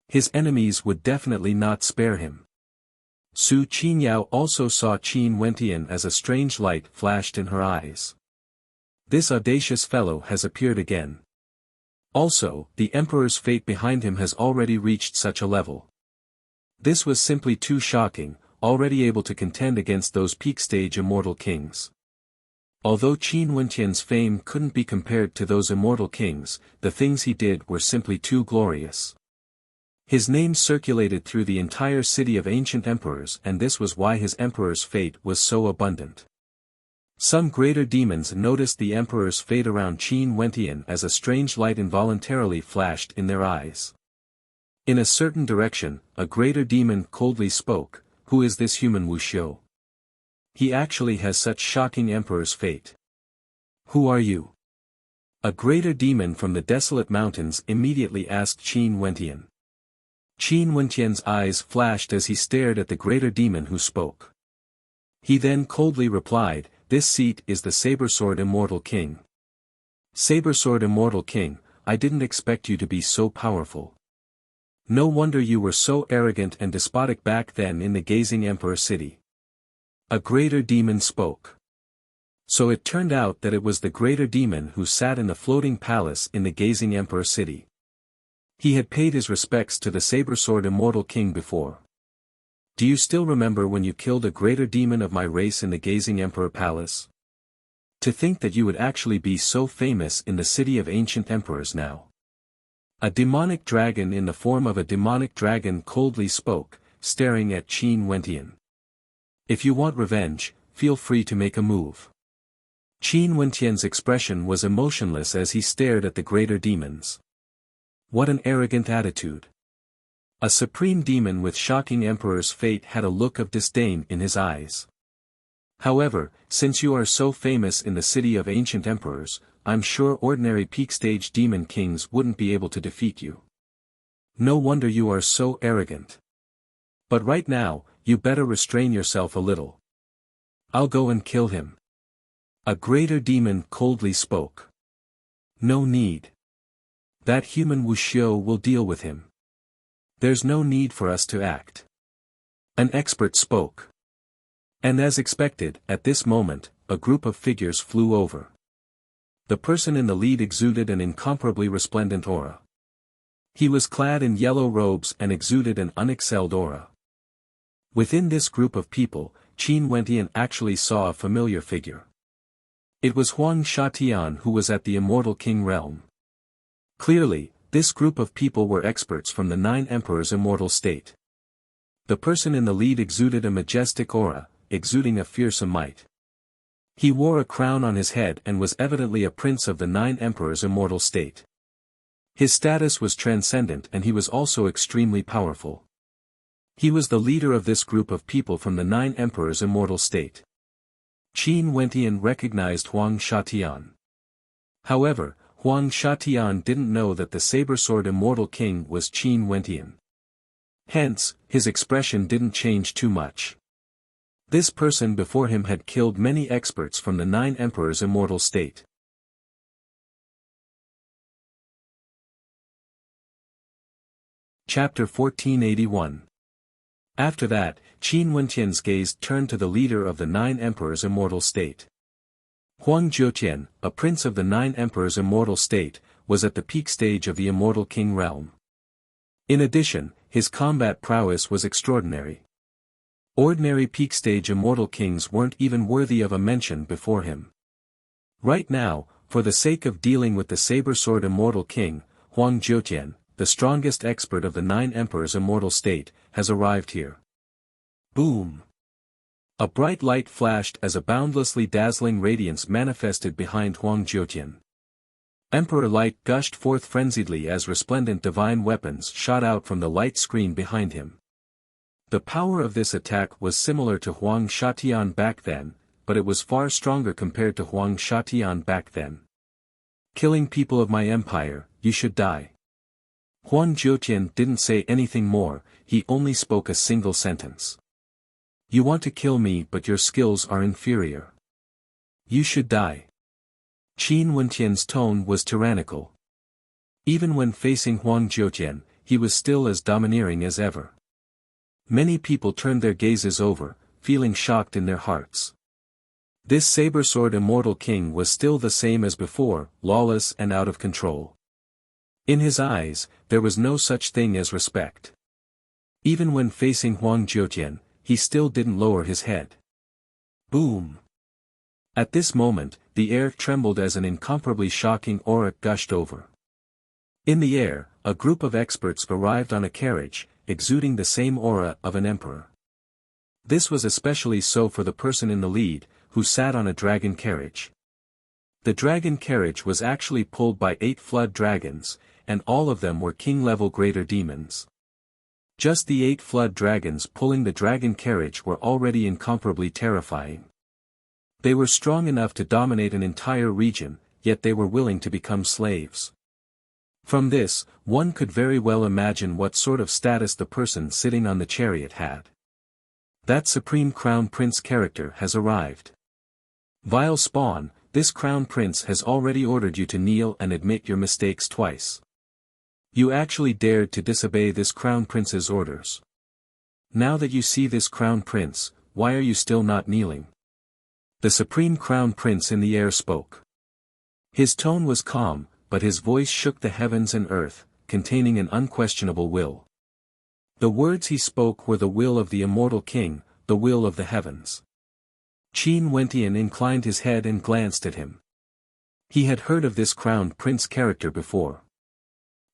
[SPEAKER 1] His enemies would definitely not spare him. Su Qinyao also saw Qin Wentian as a strange light flashed in her eyes. This audacious fellow has appeared again. Also, the Emperor's fate behind him has already reached such a level. This was simply too shocking, already able to contend against those peak-stage immortal kings. Although Qin Wentian's fame couldn't be compared to those immortal kings, the things he did were simply too glorious. His name circulated through the entire city of ancient emperors, and this was why his emperor's fate was so abundant. Some greater demons noticed the emperor's fate around Qin Wentian as a strange light involuntarily flashed in their eyes. In a certain direction, a greater demon coldly spoke, "Who is this human Wuxia? He actually has such shocking emperor's fate. Who are you?" A greater demon from the desolate mountains immediately asked Qin Wentian. Qin Wentian's eyes flashed as he stared at the greater demon who spoke. He then coldly replied, "This seat is the Saber-Sword Immortal King." Saber-Sword Immortal King, I didn't expect you to be so powerful. No wonder you were so arrogant and despotic back then in the Gazing Emperor city. A greater demon spoke. So it turned out that it was the greater demon who sat in the floating palace in the Gazing Emperor city. He had paid his respects to the Saber-Sword Immortal King before. Do you still remember when you killed a greater demon of my race in the Gazing Emperor Palace? To think that you would actually be so famous in the city of ancient emperors now. A demonic dragon in the form of a demonic dragon coldly spoke, staring at Qin Wentian. If you want revenge, feel free to make a move. Qin Wentian's expression was emotionless as he stared at the greater demons. What an arrogant attitude. A supreme demon with shocking emperor's fate had a look of disdain in his eyes. However, since you are so famous in the city of ancient emperors, I'm sure ordinary peak-stage demon kings wouldn't be able to defeat you. No wonder you are so arrogant. But right now, you better restrain yourself a little. I'll go and kill him. A greater demon coldly spoke. No need. That human Wuxia will deal with him. There's no need for us to act. An expert spoke. And as expected, at this moment, a group of figures flew over. The person in the lead exuded an incomparably resplendent aura. He was clad in yellow robes and exuded an unexcelled aura. Within this group of people, Qin Wentian actually saw a familiar figure. It was Huang Shatian who was at the Immortal King realm. Clearly, this group of people were experts from the 9 Emperors' immortal state. The person in the lead exuded a majestic aura, exuding a fearsome might. He wore a crown on his head and was evidently a prince of the 9 Emperors' immortal state. His status was transcendent and he was also extremely powerful. He was the leader of this group of people from the 9 Emperors' immortal state. Qin Wentian recognized Huang Shatian. However, Huang Shatian didn't know that the saber-sword Immortal King was Qin Wentian. Hence, his expression didn't change too much. This person before him had killed many experts from the 9 Emperors' immortal state. Chapter 1481. After that, Qin Wentian's gaze turned to the leader of the 9 Emperors' immortal state. Huang Zhoutian, a prince of the 9 Emperors' immortal state, was at the peak stage of the Immortal King realm. In addition, his combat prowess was extraordinary. Ordinary peak-stage immortal kings weren't even worthy of a mention before him. Right now, for the sake of dealing with the saber-sword immortal king, Huang Zhoutian, the strongest expert of the 9 Emperors' immortal state, has arrived here. Boom! A bright light flashed as a boundlessly dazzling radiance manifested behind Huang Zhoutian. Emperor light gushed forth frenziedly as resplendent divine weapons shot out from the light screen behind him. The power of this attack was similar to Huang Shatian back then, but it was far stronger compared to Huang Shatian back then. Killing people of my empire, you should die. Huang Zhoutian didn't say anything more, he only spoke a single sentence. You want to kill me but your skills are inferior. You should die. Qin Wentian's tone was tyrannical. Even when facing Huang Zhoutian, he was still as domineering as ever. Many people turned their gazes over, feeling shocked in their hearts. This saber-sword immortal king was still the same as before, lawless and out of control. In his eyes, there was no such thing as respect. Even when facing Huang Zhoutian, he still didn't lower his head. Boom! At this moment, the air trembled as an incomparably shocking aura gushed over. In the air, a group of experts arrived on a carriage, exuding the same aura of an emperor. This was especially so for the person in the lead, who sat on a dragon carriage. The dragon carriage was actually pulled by 8 flood dragons, and all of them were king-level greater demons. Just the 8 flood dragons pulling the dragon carriage were already incomparably terrifying. They were strong enough to dominate an entire region, yet they were willing to become slaves. From this, one could very well imagine what sort of status the person sitting on the chariot had. That supreme crown prince character has arrived. Vile spawn, this crown prince has already ordered you to kneel and admit your mistakes twice. You actually dared to disobey this crown prince's orders. Now that you see this crown prince, why are you still not kneeling? The supreme crown prince in the air spoke. His tone was calm, but his voice shook the heavens and earth, containing an unquestionable will. The words he spoke were the will of the immortal king, the will of the heavens. Qin Wentian inclined his head and glanced at him. He had heard of this crowned prince character before.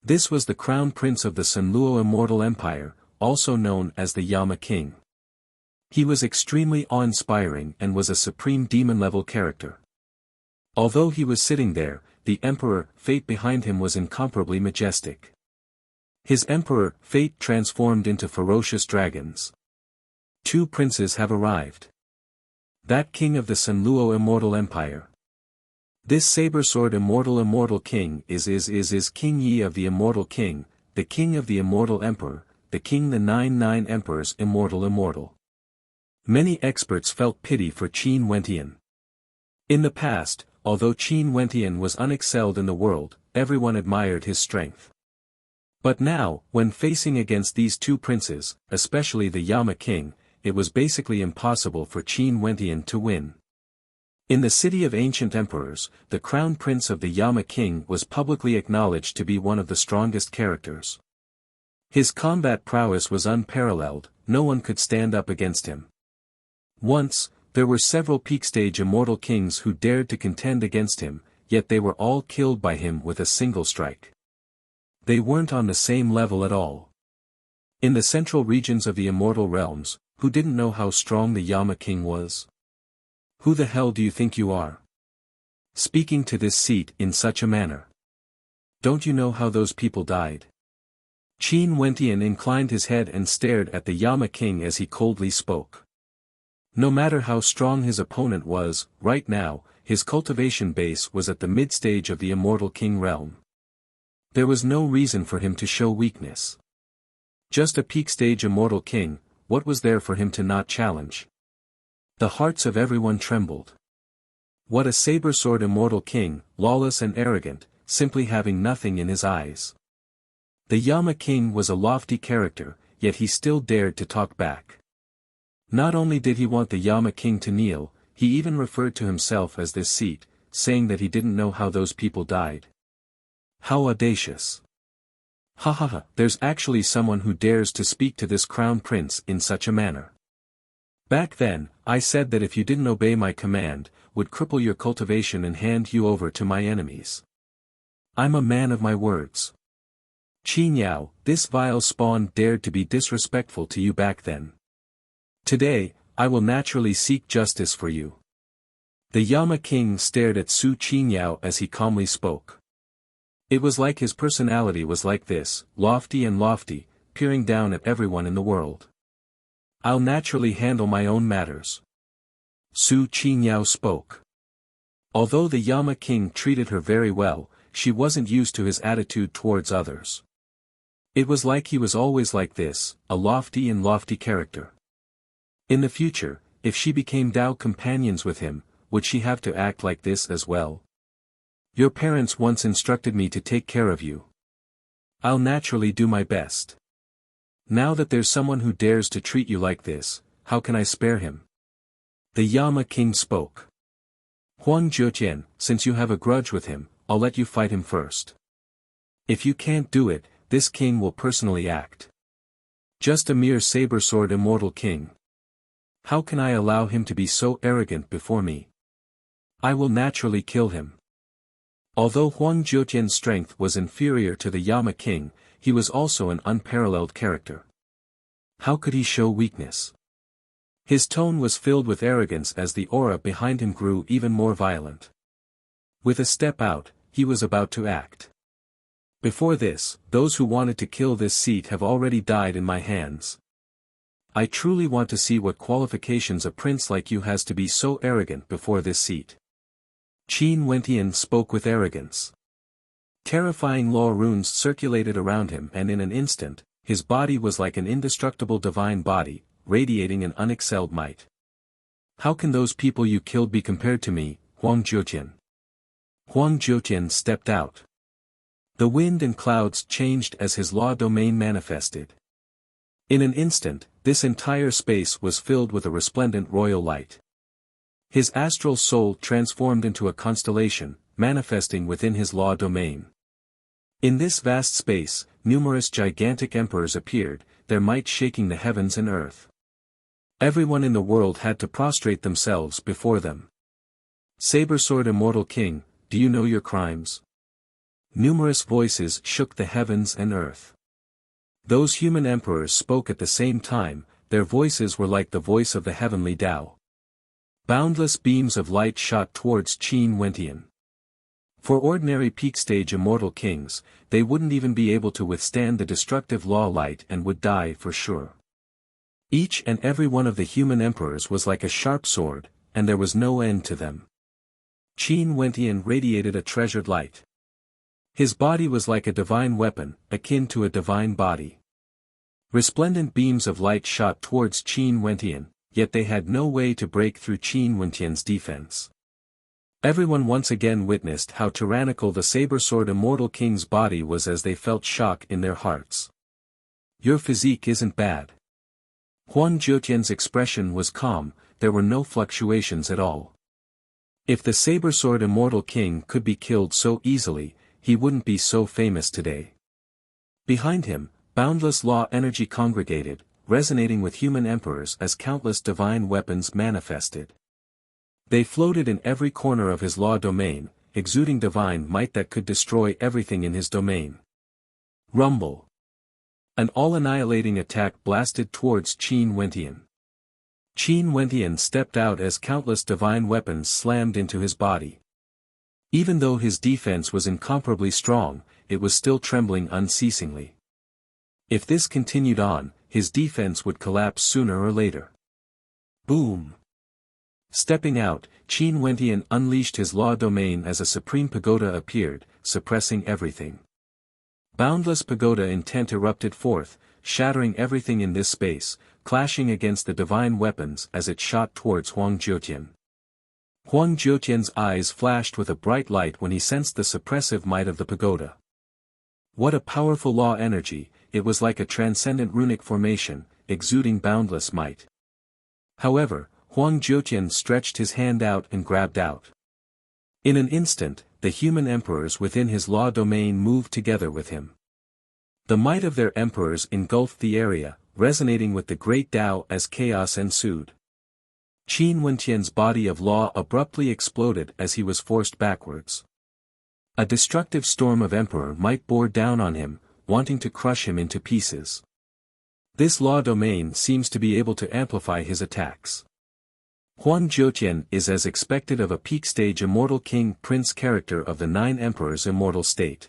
[SPEAKER 1] This was the crown prince of the Sanluo Immortal Empire, also known as the Yama King. He was extremely awe-inspiring and was a supreme demon-level character. Although he was sitting there, the Emperor, Fate behind him was incomparably majestic. His Emperor, Fate transformed into ferocious dragons. Two princes have arrived. That king of the Sanluo Immortal Empire. This saber-sword Immortal King is King Yi of the Immortal King, the king of the Immortal Emperor, the king the nine emperors Immortal. Many experts felt pity for Qin Wentian. In the past, although Qin Wentian was unexcelled in the world, everyone admired his strength. But now, when facing against these two princes, especially the Yama King, it was basically impossible for Qin Wentian to win. In the city of ancient emperors, the crown prince of the Yama King was publicly acknowledged to be one of the strongest characters. His combat prowess was unparalleled, no one could stand up against him. Once, there were several peak-stage immortal kings who dared to contend against him, yet they were all killed by him with a single strike. They weren't on the same level at all. In the central regions of the immortal realms, who didn't know how strong the Yama King was? Who the hell do you think you are? Speaking to this seat in such a manner. Don't you know how those people died? Qin Wentian inclined his head and stared at the Yama King as he coldly spoke. No matter how strong his opponent was, right now, his cultivation base was at the mid-stage of the Immortal King realm. There was no reason for him to show weakness. Just a peak-stage Immortal King, what was there for him to not challenge? The hearts of everyone trembled. What a saber-sword Immortal King, lawless and arrogant, simply having nothing in his eyes. The Yama King was a lofty character, yet he still dared to talk back. Not only did he want the Yama King to kneel, he even referred to himself as this seat, saying that he didn't know how those people died. How audacious. Ha ha ha, there's actually someone who dares to speak to this crown prince in such a manner. Back then, I said that if you didn't obey my command, would cripple your cultivation and hand you over to my enemies. I'm a man of my words. Qin Yao, this vile spawn dared to be disrespectful to you back then. Today, I will naturally seek justice for you. The Yama King stared at Su Qin Yao as he calmly spoke. It was like his personality was like this, lofty, peering down at everyone in the world. I'll naturally handle my own matters. Su Qin Yao spoke. Although the Yama King treated her very well, she wasn't used to his attitude towards others. It was like he was always like this, a lofty character. In the future, if she became Dao companions with him, would she have to act like this as well? Your parents once instructed me to take care of you. I'll naturally do my best. Now that there's someone who dares to treat you like this, how can I spare him? The Yama King spoke. Huang Jiutian, since you have a grudge with him, I'll let you fight him first. If you can't do it, this king will personally act. Just a mere saber-sword Immortal King. How can I allow him to be so arrogant before me? I will naturally kill him. Although Huang Jiutian's strength was inferior to the Yama King, he was also an unparalleled character. How could he show weakness? His tone was filled with arrogance as the aura behind him grew even more violent. With a step out, he was about to act. Before this, those who wanted to kill this seat have already died in my hands. I truly want to see what qualifications a prince like you has to be so arrogant before this seat. Qin Wentian spoke with arrogance. Terrifying law runes circulated around him and in an instant, his body was like an indestructible divine body, radiating an unexcelled might. How can those people you killed be compared to me, Huang Jiutian? Huang Jiutian stepped out. The wind and clouds changed as his law domain manifested. In an instant, this entire space was filled with a resplendent royal light. His astral soul transformed into a constellation, manifesting within his law domain. In this vast space, numerous gigantic emperors appeared, their might shaking the heavens and earth. Everyone in the world had to prostrate themselves before them. Saber-sword Immortal King, do you know your crimes? Numerous voices shook the heavens and earth. Those human emperors spoke at the same time, their voices were like the voice of the heavenly Tao. Boundless beams of light shot towards Qin Wentian. For ordinary peak-stage immortal kings, they wouldn't even be able to withstand the destructive law light and would die for sure. Each and every one of the human emperors was like a sharp sword, and there was no end to them. Qin Wentian radiated a treasured light. His body was like a divine weapon, akin to a divine body. Resplendent beams of light shot towards Qin Wentian, yet they had no way to break through Qin Wentian's defense. Everyone once again witnessed how tyrannical the saber-sword Immortal King's body was as they felt shock in their hearts. Your physique isn't bad. Huang Jiutian's expression was calm, there were no fluctuations at all. If the saber-sword Immortal King could be killed so easily, he wouldn't be so famous today. Behind him, boundless law energy congregated, resonating with human emperors as countless divine weapons manifested. They floated in every corner of his law domain, exuding divine might that could destroy everything in his domain. Rumble. An all-annihilating attack blasted towards Qin Wentian. Qin Wentian stepped out as countless divine weapons slammed into his body. Even though his defense was incomparably strong, it was still trembling unceasingly. If this continued on, his defense would collapse sooner or later. Boom! Stepping out, Qin Wentian unleashed his law domain as a supreme pagoda appeared, suppressing everything. Boundless pagoda intent erupted forth, shattering everything in this space, clashing against the divine weapons as it shot towards Huang Jiutian. Huang Jiutian's eyes flashed with a bright light when he sensed the suppressive might of the pagoda. What a powerful law energy, it was like a transcendent runic formation, exuding boundless might. However, Huang Jiutian stretched his hand out and grabbed out. In an instant, the human emperors within his law domain moved together with him. The might of their emperors engulfed the area, resonating with the great Tao as chaos ensued. Qin Wentian's body of law abruptly exploded as he was forced backwards. A destructive storm of emperor might bore down on him, wanting to crush him into pieces. This law domain seems to be able to amplify his attacks. Huang Jiutian is as expected of a peak-stage immortal king prince character of the 9 emperors immortal state.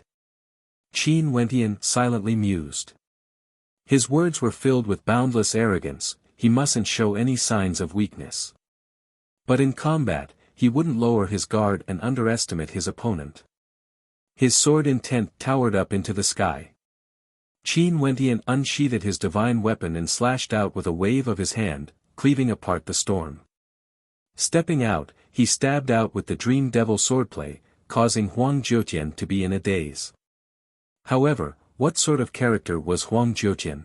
[SPEAKER 1] Qin Wentian silently mused. His words were filled with boundless arrogance, he mustn't show any signs of weakness. But in combat, he wouldn't lower his guard and underestimate his opponent. His sword intent towered up into the sky. Qin Wentian unsheathed his divine weapon and slashed out with a wave of his hand, cleaving apart the storm. Stepping out, he stabbed out with the Dream Devil swordplay, causing Huang Jiutian to be in a daze. However, what sort of character was Huang Jiutian?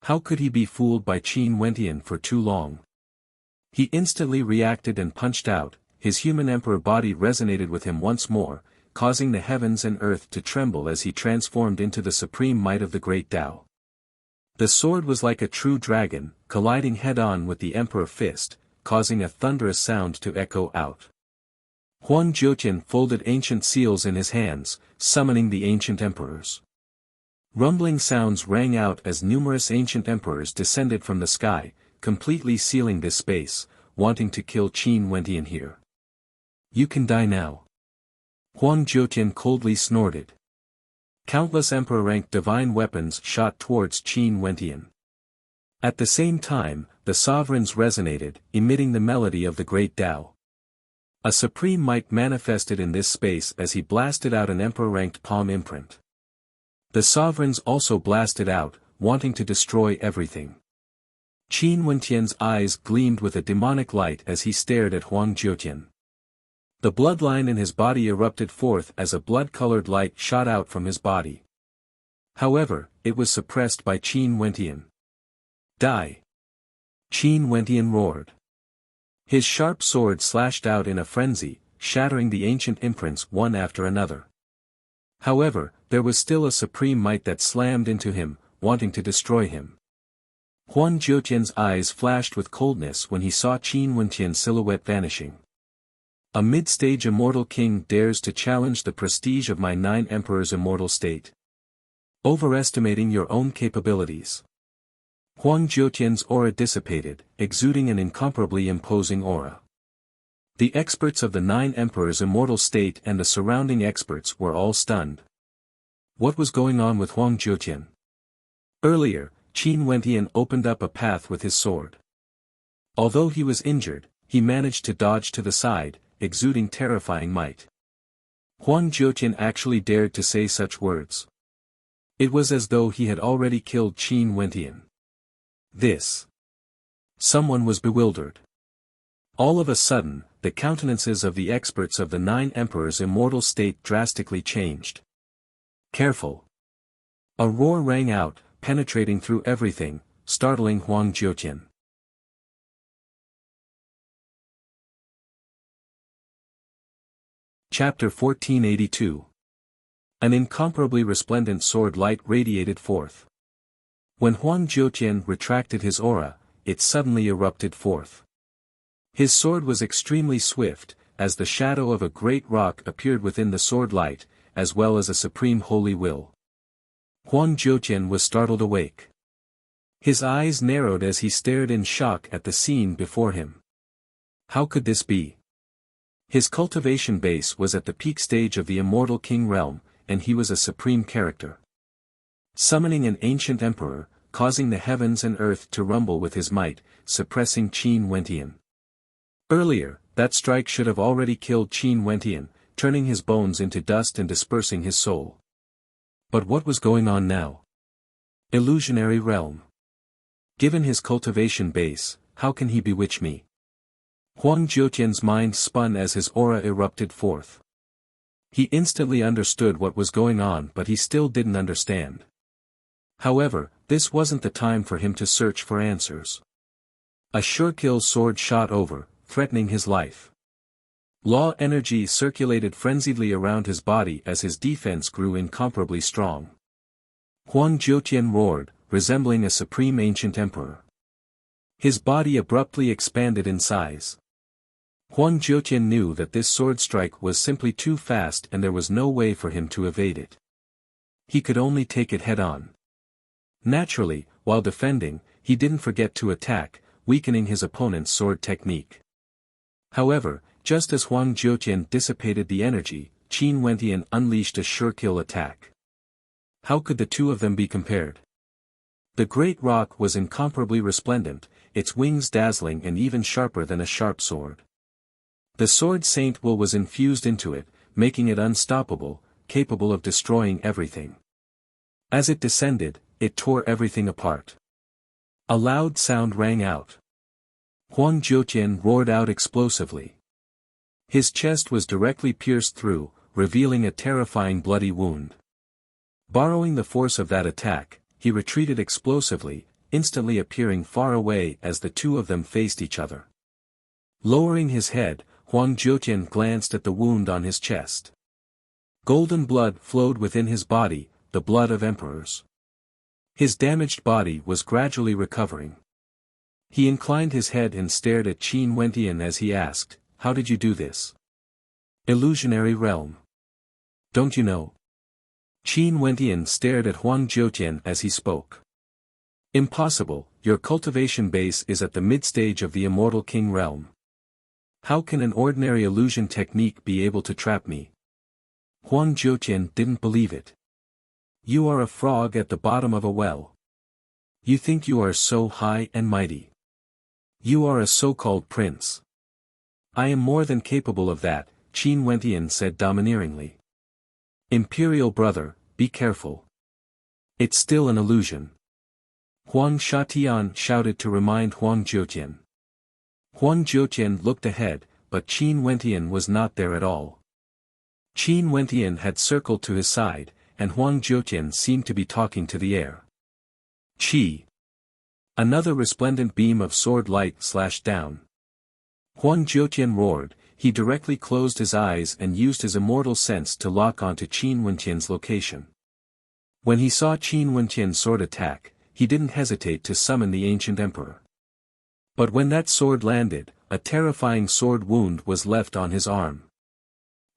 [SPEAKER 1] How could he be fooled by Qin Wentian for too long? He instantly reacted and punched out, his human emperor body resonated with him once more, causing the heavens and earth to tremble as he transformed into the supreme might of the great Tao. The sword was like a true dragon, colliding head-on with the emperor fist, causing a thunderous sound to echo out. Huang Jiutian folded ancient seals in his hands, summoning the ancient emperors. Rumbling sounds rang out as numerous ancient emperors descended from the sky, completely sealing this space, wanting to kill Qin Wentian here. You can die now. Huang Jiutian coldly snorted. Countless emperor-ranked divine weapons shot towards Qin Wentian. At the same time, the sovereigns resonated, emitting the melody of the great Tao. A supreme might manifested in this space as he blasted out an emperor-ranked palm imprint. The sovereigns also blasted out, wanting to destroy everything. Qin Wentian's eyes gleamed with a demonic light as he stared at Huang Jiutian. The bloodline in his body erupted forth as a blood-colored light shot out from his body. However, it was suppressed by Qin Wentian. Die! Qin Wentian roared. His sharp sword slashed out in a frenzy, shattering the ancient imprints one after another. However, there was still a supreme might that slammed into him, wanting to destroy him. Huang Jiutian's eyes flashed with coldness when he saw Qin Wenqian's silhouette vanishing. A mid-stage immortal king dares to challenge the prestige of my 9 emperors' immortal state. Overestimating your own capabilities. Huang Jiutian's aura dissipated, exuding an incomparably imposing aura. The experts of the 9 emperors' immortal state and the surrounding experts were all stunned. What was going on with Huang Jiutian? Earlier, Qin Wenqian opened up a path with his sword. Although he was injured, he managed to dodge to the side, exuding terrifying might. Huang Jiutian actually dared to say such words. It was as though he had already killed Qin Wenqian. This. Someone was bewildered. All of a sudden, the countenances of the experts of the 9 emperors' immortal state drastically changed. Careful! A roar rang out, penetrating through everything, startling Huang Jiutian. Chapter 1482. An incomparably resplendent sword light radiated forth. When Huang Jiutian retracted his aura, it suddenly erupted forth. His sword was extremely swift, as the shadow of a great rock appeared within the sword light, as well as a supreme holy will. Huang Jiutian was startled awake. His eyes narrowed as he stared in shock at the scene before him. How could this be? His cultivation base was at the peak stage of the immortal king realm, and he was a supreme character. Summoning an ancient emperor, causing the heavens and earth to rumble with his might, suppressing Qin Wenqian. Earlier, that strike should have already killed Qin Wenqian, turning his bones into dust and dispersing his soul. But what was going on now? Illusionary realm. Given his cultivation base, how can he bewitch me? Huang Jiutian's mind spun as his aura erupted forth. He instantly understood what was going on, but he still didn't understand. However, this wasn't the time for him to search for answers. A sure-kill sword shot over, threatening his life. Law energy circulated frenziedly around his body as his defense grew incomparably strong. Huang Jiutian roared, resembling a supreme ancient emperor. His body abruptly expanded in size. Huang Jiutian knew that this sword strike was simply too fast and there was no way for him to evade it. He could only take it head-on. Naturally, while defending, he didn't forget to attack, weakening his opponent's sword technique. However, just as Huang Jiutian dissipated the energy, Qin Wenqian unleashed a sure-kill attack. How could the two of them be compared? The great rock was incomparably resplendent, its wings dazzling and even sharper than a sharp sword. The sword Saint Will was infused into it, making it unstoppable, capable of destroying everything. As it descended, it tore everything apart. A loud sound rang out. Huang Jiutian roared out explosively. His chest was directly pierced through, revealing a terrifying bloody wound. Borrowing the force of that attack, he retreated explosively, instantly appearing far away as the two of them faced each other. Lowering his head, Huang Jiutian glanced at the wound on his chest. Golden blood flowed within his body, the blood of emperors. His damaged body was gradually recovering. He inclined his head and stared at Qin Wenqian as he asked, "How did you do this?" Illusionary realm. Don't you know? Qin Wenqian stared at Huang Jiutian as he spoke. Impossible, your cultivation base is at the mid-stage of the immortal king realm. How can an ordinary illusion technique be able to trap me? Huang Jiutian didn't believe it. You are a frog at the bottom of a well. You think you are so high and mighty. You are a so-called prince. I am more than capable of that, Qin Wenqian said domineeringly. Imperial brother, be careful. It's still an illusion. Huang Shatian shouted to remind Huang Jiutian. Huang Jiutian looked ahead, but Qin Wenqian was not there at all. Qin Wenqian had circled to his side, and Huang Jiutian seemed to be talking to the air. Qi. Another resplendent beam of sword light slashed down. Huang Jiutian roared, he directly closed his eyes and used his immortal sense to lock onto Qin Wenqian's location. When he saw Qin Wenqian's sword attack, he didn't hesitate to summon the ancient emperor. But when that sword landed, a terrifying sword wound was left on his arm.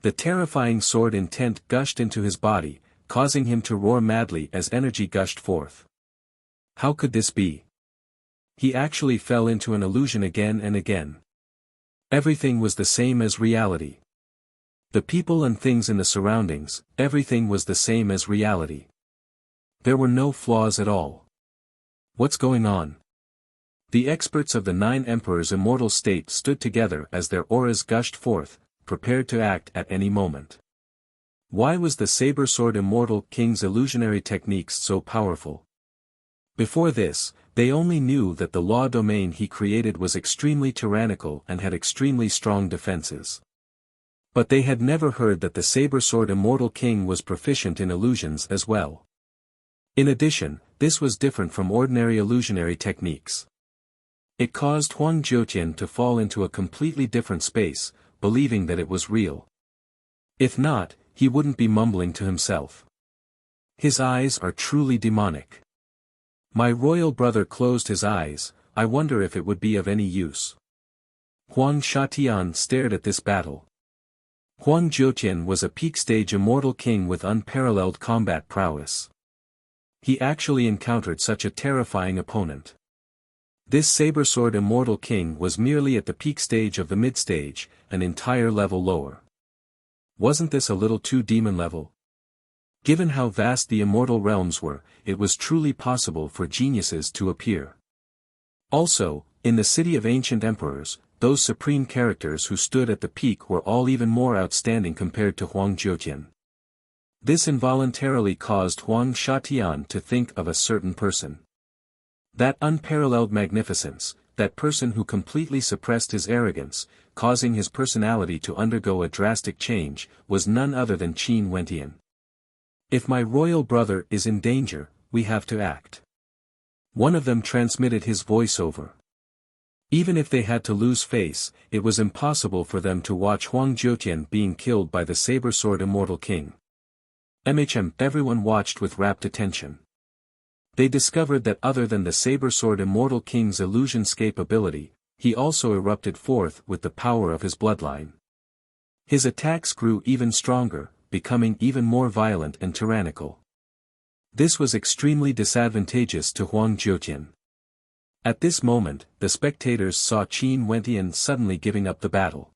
[SPEAKER 1] The terrifying sword intent gushed into his body, causing him to roar madly as energy gushed forth. How could this be? He actually fell into an illusion again and again. Everything was the same as reality. The people and things in the surroundings, everything was the same as reality. There were no flaws at all. What's going on? The experts of the 9 Emperors' immortal state stood together as their auras gushed forth, prepared to act at any moment. Why was the saber sword Immortal King's illusionary techniques so powerful? Before this, they only knew that the law domain he created was extremely tyrannical and had extremely strong defenses. But they had never heard that the saber sword Immortal King was proficient in illusions as well. In addition, this was different from ordinary illusionary techniques. It caused Huang Jiutian to fall into a completely different space, believing that it was real. If not, he wouldn't be mumbling to himself. His eyes are truly demonic. My royal brother closed his eyes, I wonder if it would be of any use. Huang Shatian stared at this battle. Huang Jiutian was a peak-stage immortal king with unparalleled combat prowess. He actually encountered such a terrifying opponent. This saber sword immortal king was merely at the peak stage of the mid-stage, an entire level lower. Wasn't this a little too demon level? Given how vast the immortal realms were, it was truly possible for geniuses to appear. Also, in the city of ancient emperors, those supreme characters who stood at the peak were all even more outstanding compared to Huang Jiutian. This involuntarily caused Huang Shatian to think of a certain person. That unparalleled magnificence, that person who completely suppressed his arrogance, causing his personality to undergo a drastic change, was none other than Qin Wentian. If my royal brother is in danger, we have to act. One of them transmitted his voiceover. Even if they had to lose face, it was impossible for them to watch Huang Jiutian being killed by the saber sword immortal king. Everyone watched with rapt attention. They discovered that other than the saber sword immortal king's illusionscape ability, he also erupted forth with the power of his bloodline. His attacks grew even stronger, becoming even more violent and tyrannical. This was extremely disadvantageous to Huang Jiutian. At this moment, the spectators saw Qin Wentian suddenly giving up the battle.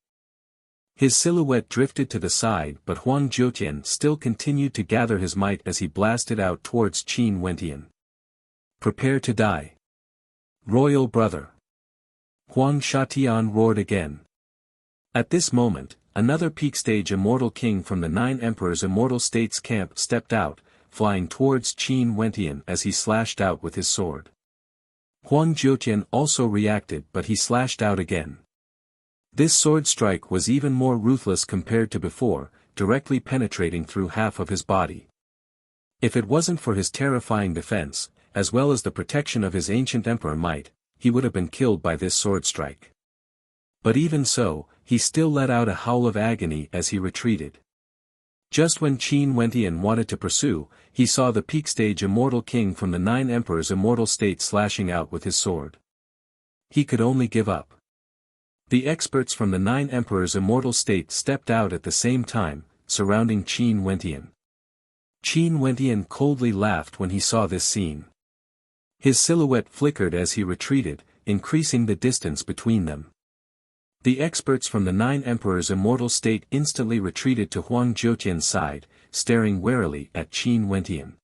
[SPEAKER 1] His silhouette drifted to the side, but Huang Jiutian still continued to gather his might as he blasted out towards Qin Wentian. Prepare to die. Royal brother. Huang Shatian roared again. At this moment, another peak-stage immortal king from the 9 Emperors' immortal states camp stepped out, flying towards Qin Wentian as he slashed out with his sword. Huang Jiutian also reacted, but he slashed out again. This sword strike was even more ruthless compared to before, directly penetrating through half of his body. If it wasn't for his terrifying defense, as well as the protection of his ancient emperor might, he would have been killed by this sword strike. But even so, he still let out a howl of agony as he retreated. Just when Qin Wentian wanted to pursue, he saw the peak-stage immortal king from the 9 Emperors' immortal state slashing out with his sword. He could only give up. The experts from the 9 Emperors' immortal state stepped out at the same time, surrounding Qin Wentian. Qin Wentian coldly laughed when he saw this scene. His silhouette flickered as he retreated, increasing the distance between them. The experts from the 9 Emperors' immortal state instantly retreated to Huang Jiutian's side, staring warily at Qin Wentian.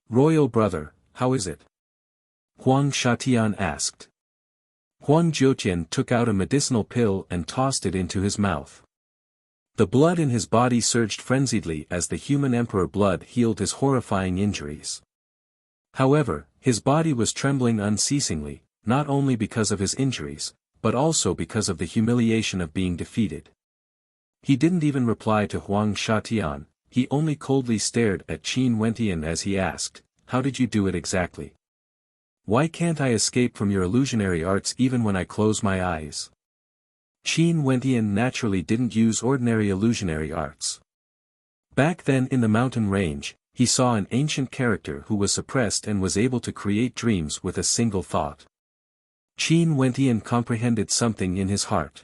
[SPEAKER 1] Royal brother, how is it? Huang Shatian asked. Huang Jiutian took out a medicinal pill and tossed it into his mouth. The blood in his body surged frenziedly as the human emperor blood healed his horrifying injuries. However, his body was trembling unceasingly, not only because of his injuries, but also because of the humiliation of being defeated. He didn't even reply to Huang Shatian, he only coldly stared at Qin Wentian as he asked, "How did you do it exactly? Why can't I escape from your illusionary arts even when I close my eyes?" Qin Wentian naturally didn't use ordinary illusionary arts. Back then in the mountain range, he saw an ancient character who was suppressed and was able to create dreams with a single thought. Qin Wentian comprehended something in his heart.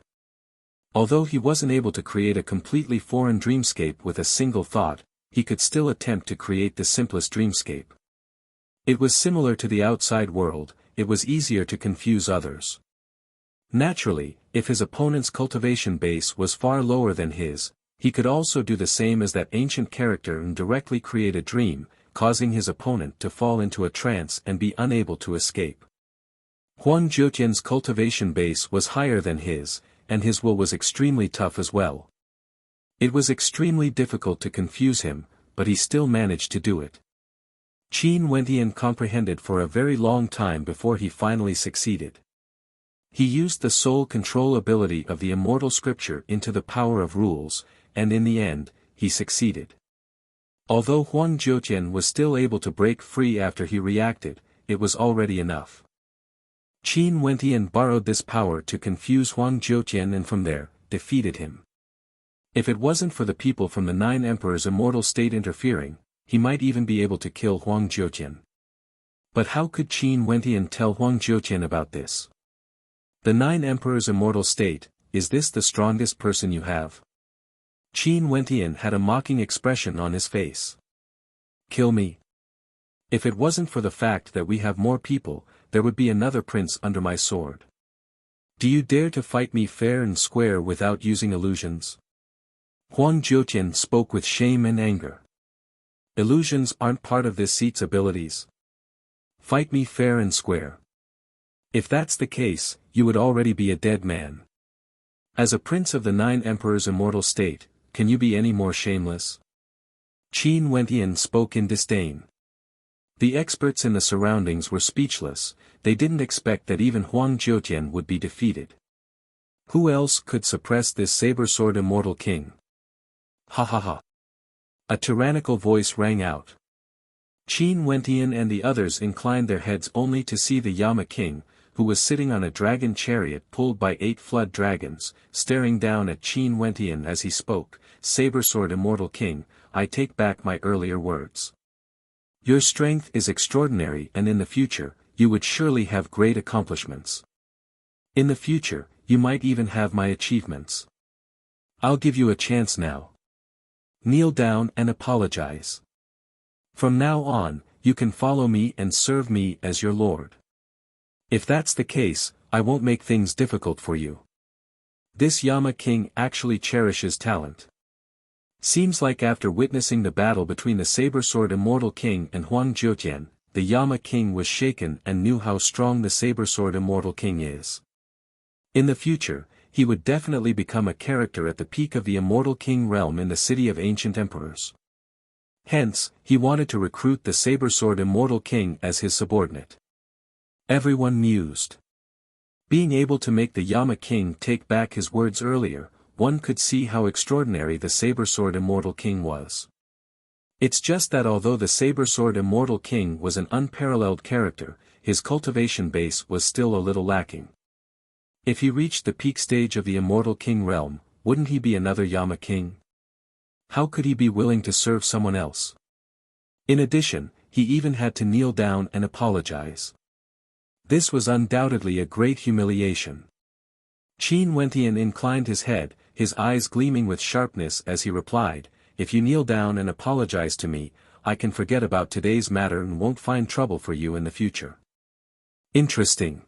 [SPEAKER 1] Although he wasn't able to create a completely foreign dreamscape with a single thought, he could still attempt to create the simplest dreamscape. It was similar to the outside world, it was easier to confuse others. Naturally, if his opponent's cultivation base was far lower than his, he could also do the same as that ancient character and directly create a dream, causing his opponent to fall into a trance and be unable to escape. Huang Jiutian's cultivation base was higher than his, and his will was extremely tough as well. It was extremely difficult to confuse him, but he still managed to do it. Qin Wentian comprehended for a very long time before he finally succeeded. He used the soul control ability of the immortal scripture into the power of rules, and in the end, he succeeded. Although Huang Jiutian was still able to break free after he reacted, it was already enough. Qin Wentian borrowed this power to confuse Huang Jiutian and from there, defeated him. If it wasn't for the people from the Nine Emperors' immortal state interfering, he might even be able to kill Huang Jiutian. But how could Qin Wentian tell Huang Jiutian about this? The Nine Emperors' immortal state, is this the strongest person you have? Qin Wentian had a mocking expression on his face. Kill me. If it wasn't for the fact that we have more people, there would be another prince under my sword. Do you dare to fight me fair and square without using illusions? Huang Jiutian spoke with shame and anger. Illusions aren't part of this seat's abilities. Fight me fair and square. If that's the case, you would already be a dead man. As a prince of the Nine Emperors' immortal state, can you be any more shameless? Qin Wentian spoke in disdain. The experts in the surroundings were speechless, they didn't expect that even Huang Jiutian would be defeated. Who else could suppress this saber-sword immortal king? Ha ha ha. A tyrannical voice rang out. Qin Wentian and the others inclined their heads only to see the Yama king, who was sitting on a dragon chariot pulled by 8 flood dragons, staring down at Qin Wentian as he spoke. Saber-sword immortal king, I take back my earlier words. Your strength is extraordinary and in the future, you would surely have great accomplishments. In the future, you might even have my achievements. I'll give you a chance now. Kneel down and apologize. From now on, you can follow me and serve me as your lord. If that's the case, I won't make things difficult for you. This Yama king actually cherishes talent. Seems like after witnessing the battle between the saber-sword immortal king and Huang Jiutian, the Yama king was shaken and knew how strong the saber-sword immortal king is. In the future, he would definitely become a character at the peak of the immortal king realm in the city of ancient emperors. Hence, he wanted to recruit the saber-sword immortal king as his subordinate. Everyone mused. Being able to make the Yama king take back his words earlier, one could see how extraordinary the saber-sword immortal king was. It's just that although the saber-sword immortal king was an unparalleled character, his cultivation base was still a little lacking. If he reached the peak stage of the immortal king realm, wouldn't he be another Yama king? How could he be willing to serve someone else? In addition, he even had to kneel down and apologize. This was undoubtedly a great humiliation. Qin Wentian inclined his head, his eyes gleaming with sharpness as he replied, if you kneel down and apologize to me, I can forget about today's matter and won't find trouble for you in the future. Interesting.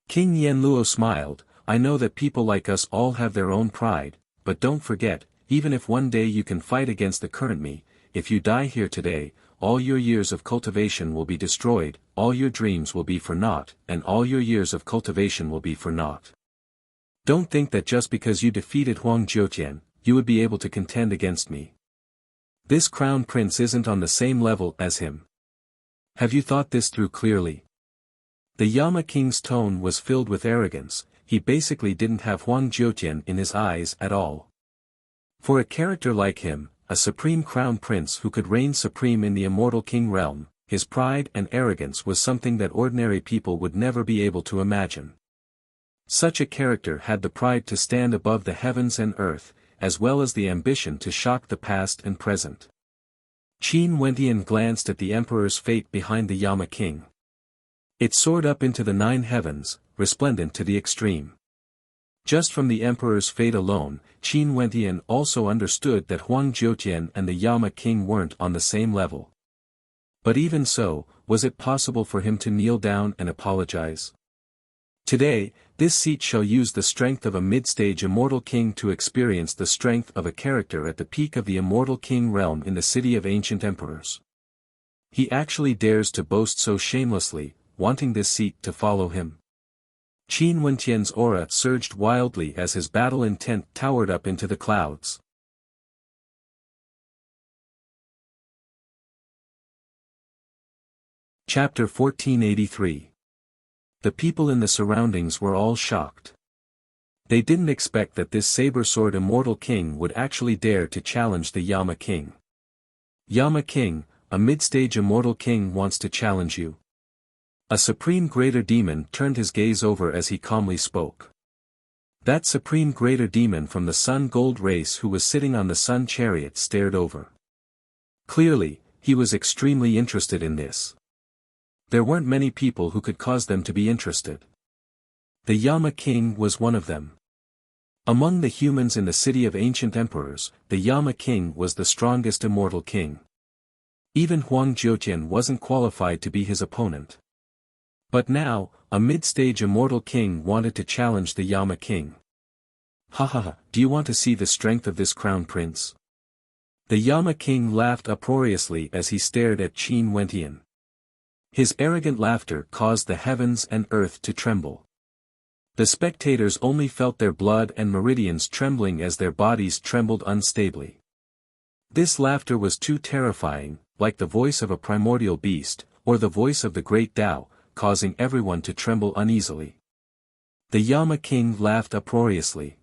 [SPEAKER 1] King Yanluo smiled, I know that people like us all have their own pride, but don't forget, even if one day you can fight against the current me, if you die here today, all your years of cultivation will be destroyed, all your dreams will be for naught, and all your years of cultivation will be for naught. Don't think that just because you defeated Huang Jiutian, you would be able to contend against me. This crown prince isn't on the same level as him. Have you thought this through clearly? The Yama king's tone was filled with arrogance, he basically didn't have Huang Jiutian in his eyes at all. For a character like him, a supreme crown prince who could reign supreme in the immortal king realm, his pride and arrogance was something that ordinary people would never be able to imagine. Such a character had the pride to stand above the heavens and earth, as well as the ambition to shock the past and present. Qin Wentian glanced at the emperor's fate behind the Yama king. It soared up into the 9 heavens, resplendent to the extreme. Just from the emperor's fate alone, Qin Wentian also understood that Huang Jiutian and the Yama king weren't on the same level. But even so, was it possible for him to kneel down and apologize? Today, this seat shall use the strength of a mid-stage immortal king to experience the strength of a character at the peak of the immortal king realm in the city of ancient emperors. He actually dares to boast so shamelessly, wanting this seat to follow him. Qin Wentian's aura surged wildly as his battle intent towered up into the clouds. Chapter 1483. The people in the surroundings were all shocked. They didn't expect that this saber-sword immortal king would actually dare to challenge the Yama king. Yama king, a mid-stage immortal king wants to challenge you. A supreme greater demon turned his gaze over as he calmly spoke. That supreme greater demon from the sun gold race who was sitting on the sun chariot stared over. Clearly, he was extremely interested in this. There weren't many people who could cause them to be interested. The Yama king was one of them. Among the humans in the city of ancient emperors, the Yama king was the strongest immortal king. Even Huang Jiutian wasn't qualified to be his opponent. But now, a mid-stage immortal king wanted to challenge the Yama king. Ha ha ha, do you want to see the strength of this crown prince? The Yama king laughed uproariously as he stared at Qin Wentian. His arrogant laughter caused the heavens and earth to tremble. The spectators only felt their blood and meridians trembling as their bodies trembled unstably. This laughter was too terrifying, like the voice of a primordial beast, or the voice of the great Tao, causing everyone to tremble uneasily. The Yama king laughed uproariously.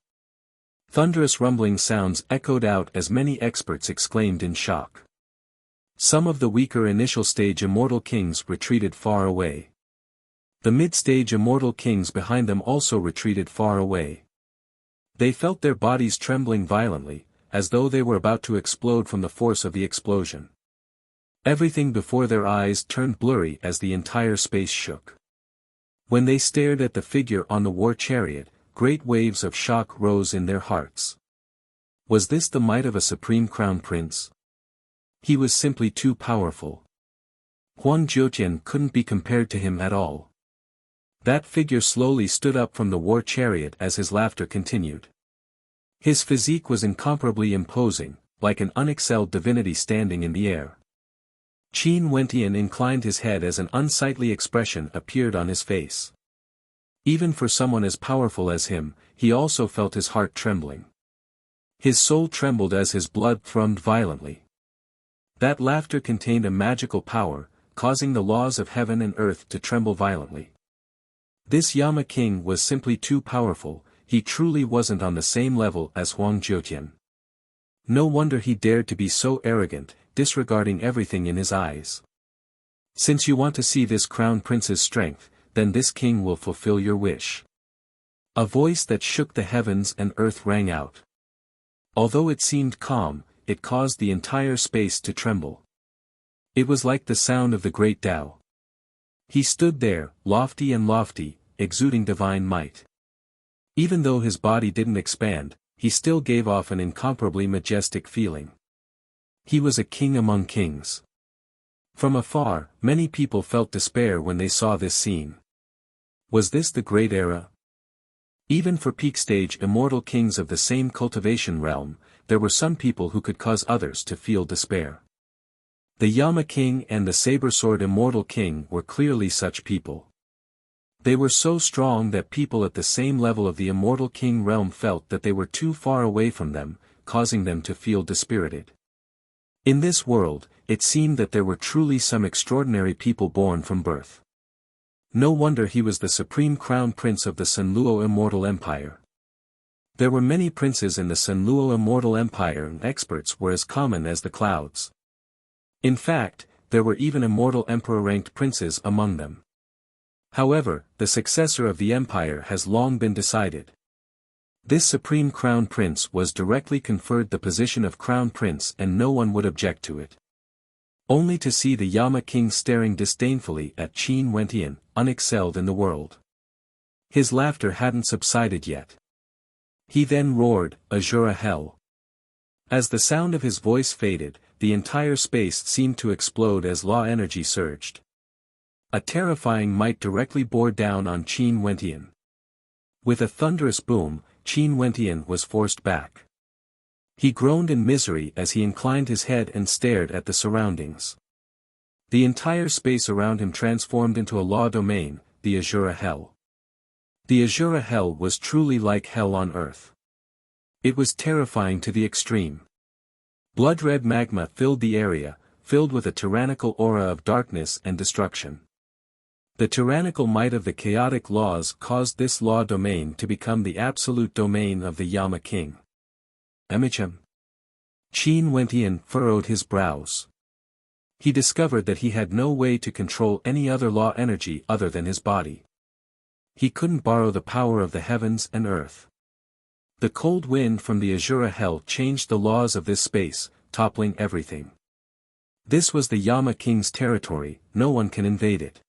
[SPEAKER 1] Thunderous rumbling sounds echoed out as many experts exclaimed in shock. Some of the weaker initial stage immortal kings retreated far away. The mid-stage immortal kings behind them also retreated far away. They felt their bodies trembling violently, as though they were about to explode from the force of the explosion. Everything before their eyes turned blurry as the entire space shook. When they stared at the figure on the war chariot, great waves of shock rose in their hearts. Was this the might of a supreme crown prince? He was simply too powerful. Huang Jiutian couldn't be compared to him at all. That figure slowly stood up from the war chariot as his laughter continued. His physique was incomparably imposing, like an unexcelled divinity standing in the air. Qin Wentian inclined his head as an unsightly expression appeared on his face. Even for someone as powerful as him, he also felt his heart trembling. His soul trembled as his blood thrummed violently. That laughter contained a magical power, causing the laws of heaven and earth to tremble violently. This Yama king was simply too powerful, he truly wasn't on the same level as Huang Jiutian. No wonder he dared to be so arrogant, disregarding everything in his eyes. Since you want to see this crown prince's strength, then this king will fulfill your wish. A voice that shook the heavens and earth rang out. Although it seemed calm, it caused the entire space to tremble. It was like the sound of the great Tao. He stood there, lofty and lofty, exuding divine might. Even though his body didn't expand, he still gave off an incomparably majestic feeling. He was a king among kings. From afar, many people felt despair when they saw this scene. Was this the great era? Even for peak-stage immortal kings of the same cultivation realm, there were some people who could cause others to feel despair. The Yama king and the saber-sword immortal king were clearly such people. They were so strong that people at the same level of the immortal king realm felt that they were too far away from them, causing them to feel dispirited. In this world, it seemed that there were truly some extraordinary people born from birth. No wonder he was the supreme crown prince of the Sanluo Immortal Empire. There were many princes in the Sanluo Immortal Empire and experts were as common as the clouds. In fact, there were even immortal emperor-ranked princes among them. However, the successor of the empire has long been decided. This supreme crown prince was directly conferred the position of crown prince and no one would object to it. only to see the Yama king staring disdainfully at Qin Wentian, unexcelled in the world. His laughter hadn't subsided yet. He then roared, "Azura hell!" As the sound of his voice faded, the entire space seemed to explode as law energy surged. A terrifying might directly bore down on Qin Wentian. With a thunderous boom, Qin Wentian was forced back. He groaned in misery as he inclined his head and stared at the surroundings. The entire space around him transformed into a law domain, the Azura Hell. The Azura Hell was truly like hell on earth. It was terrifying to the extreme. Blood-red magma filled the area, filled with a tyrannical aura of darkness and destruction. The tyrannical might of the chaotic laws caused this law domain to become the absolute domain of the Yama king. Qin Wentian furrowed his brows. He discovered that he had no way to control any other law energy other than his body. He couldn't borrow the power of the heavens and earth. The cold wind from the Azura Hell changed the laws of this space, toppling everything. This was the Yama king's territory, no one can invade it.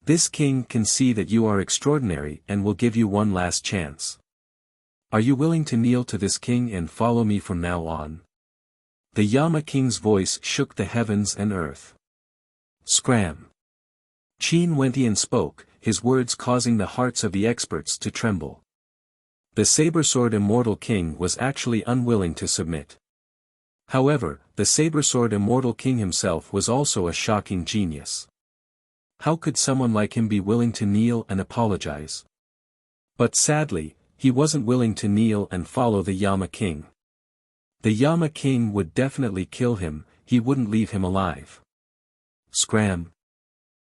[SPEAKER 1] This king can see that you are extraordinary and will give you one last chance. Are you willing to kneel to this king and follow me from now on? The Yama king's voice shook the heavens and earth. Scram! Qin Wentian spoke, his words causing the hearts of the experts to tremble. The saber-sword Immortal king was actually unwilling to submit. However, the saber-sword Immortal king himself was also a shocking genius. How could someone like him be willing to kneel and apologize? But sadly, he wasn't willing to kneel and follow the Yama king. The Yama king would definitely kill him, he wouldn't leave him alive. Scram!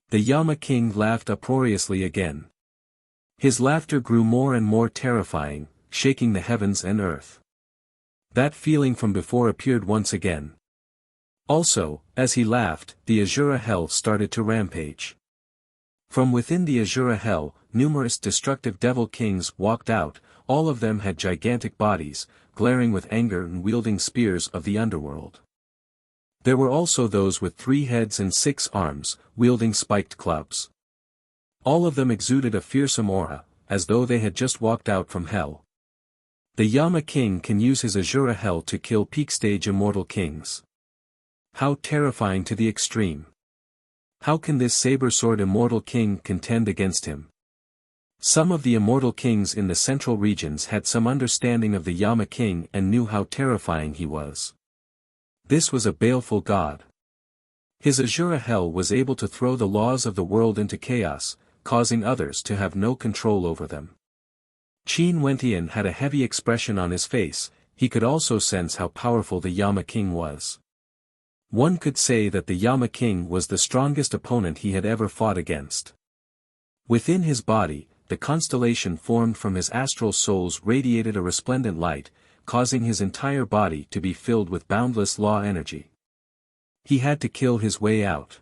[SPEAKER 1] The Yama king laughed uproariously again. His laughter grew more and more terrifying, shaking the heavens and earth. That feeling from before appeared once again. Also, as he laughed, the Azura Hell started to rampage. From within the Azura Hell, numerous destructive devil kings walked out, all of them had gigantic bodies, glaring with anger and wielding spears of the underworld. There were also those with 3 heads and 6 arms, wielding spiked clubs. All of them exuded a fearsome aura, as though they had just walked out from hell. The Yama king can use his Azura Hell to kill peak-stage immortal kings. How terrifying to the extreme. How can this saber-sword immortal king contend against him? Some of the immortal kings in the central regions had some understanding of the Yama king and knew how terrifying he was. This was a baleful god. His Azura Hell was able to throw the laws of the world into chaos, causing others to have no control over them. Qin Wentian had a heavy expression on his face, he could also sense how powerful the Yama king was. One could say that the Yama king was the strongest opponent he had ever fought against. Within his body, the constellation formed from his astral souls radiated a resplendent light, causing his entire body to be filled with boundless law energy. He had to kill his way out.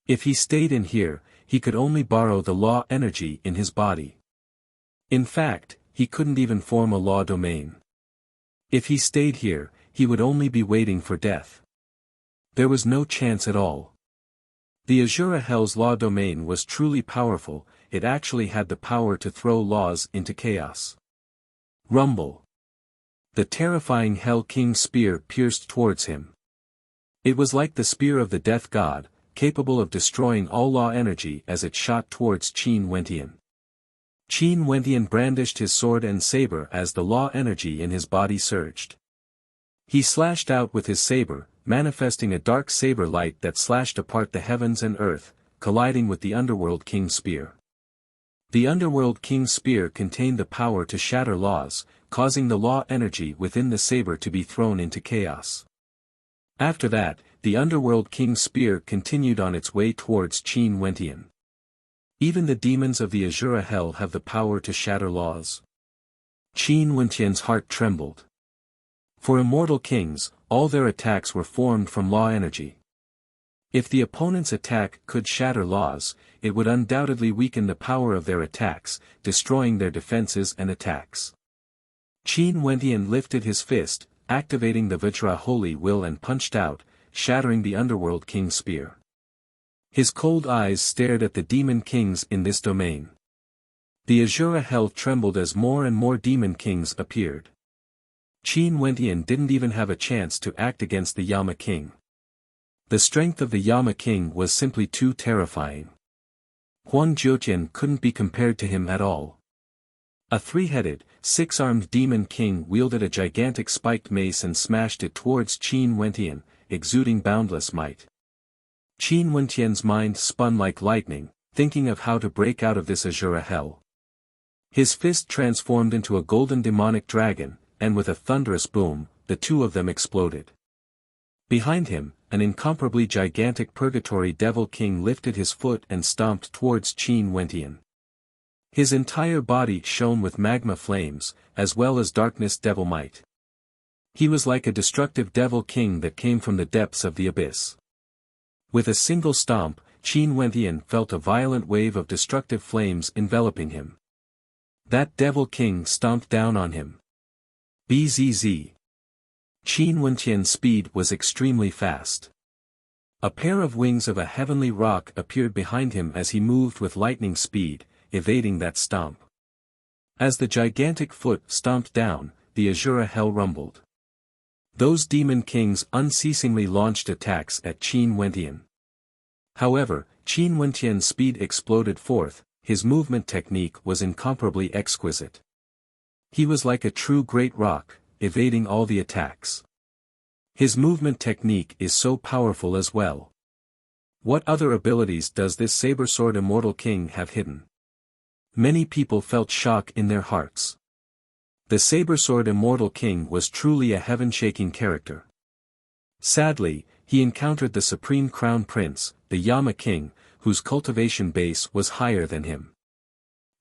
[SPEAKER 1] If he stayed in here, he could only borrow the law energy in his body. In fact, he couldn't even form a law domain. If he stayed here, he would only be waiting for death. There was no chance at all. The Azura Hell's law domain was truly powerful, it actually had the power to throw laws into chaos. Rumble. The terrifying Hell King's spear pierced towards him. It was like the spear of the death god, capable of destroying all law energy as it shot towards Qin Wentian. Qin Wentian brandished his sword and saber as the law energy in his body surged. He slashed out with his saber, manifesting a dark saber light that slashed apart the heavens and earth, colliding with the Underworld King's spear. The Underworld King's spear contained the power to shatter laws, causing the law energy within the saber to be thrown into chaos. After that, the Underworld King's spear continued on its way towards Qin Wentian. Even the demons of the Azura Hell have the power to shatter laws. Qin Wentian's heart trembled. For immortal kings, all their attacks were formed from law energy. If the opponent's attack could shatter laws, it would undoubtedly weaken the power of their attacks, destroying their defenses and attacks. Qin Wentian lifted his fist, activating the Vajra Holy Will and punched out, shattering the Underworld King's spear. His cold eyes stared at the demon kings in this domain. The Azura Hell trembled as more and more demon kings appeared. Qin Wentian didn't even have a chance to act against the Yama King. The strength of the Yama King was simply too terrifying. Huang Jiutian couldn't be compared to him at all. A three-headed, six-armed demon king wielded a gigantic spiked mace and smashed it towards Qin Wentian, exuding boundless might. Qin Wentian's mind spun like lightning, thinking of how to break out of this Azura Hell. His fist transformed into a golden demonic dragon, and with a thunderous boom, the two of them exploded. Behind him, an incomparably gigantic Purgatory Devil King lifted his foot and stomped towards Qin Wentian. His entire body shone with magma flames, as well as darkness devil might. He was like a destructive devil king that came from the depths of the abyss. With a single stomp, Qin Wentian felt a violent wave of destructive flames enveloping him. That devil king stomped down on him. Bzz. Qin Wentian's speed was extremely fast. A pair of wings of a heavenly rock appeared behind him as he moved with lightning speed, evading that stomp. As the gigantic foot stomped down, the Azura Hell rumbled. Those demon kings unceasingly launched attacks at Qin Wentian. However, Qin Wentian's speed exploded forth, his movement technique was incomparably exquisite. He was like a true great rock, evading all the attacks. His movement technique is so powerful as well. What other abilities does this saber-sword Immortal King have hidden? Many people felt shock in their hearts. The saber-sword Immortal King was truly a heaven-shaking character. Sadly, he encountered the Supreme Crown Prince, the Yama King, whose cultivation base was higher than him.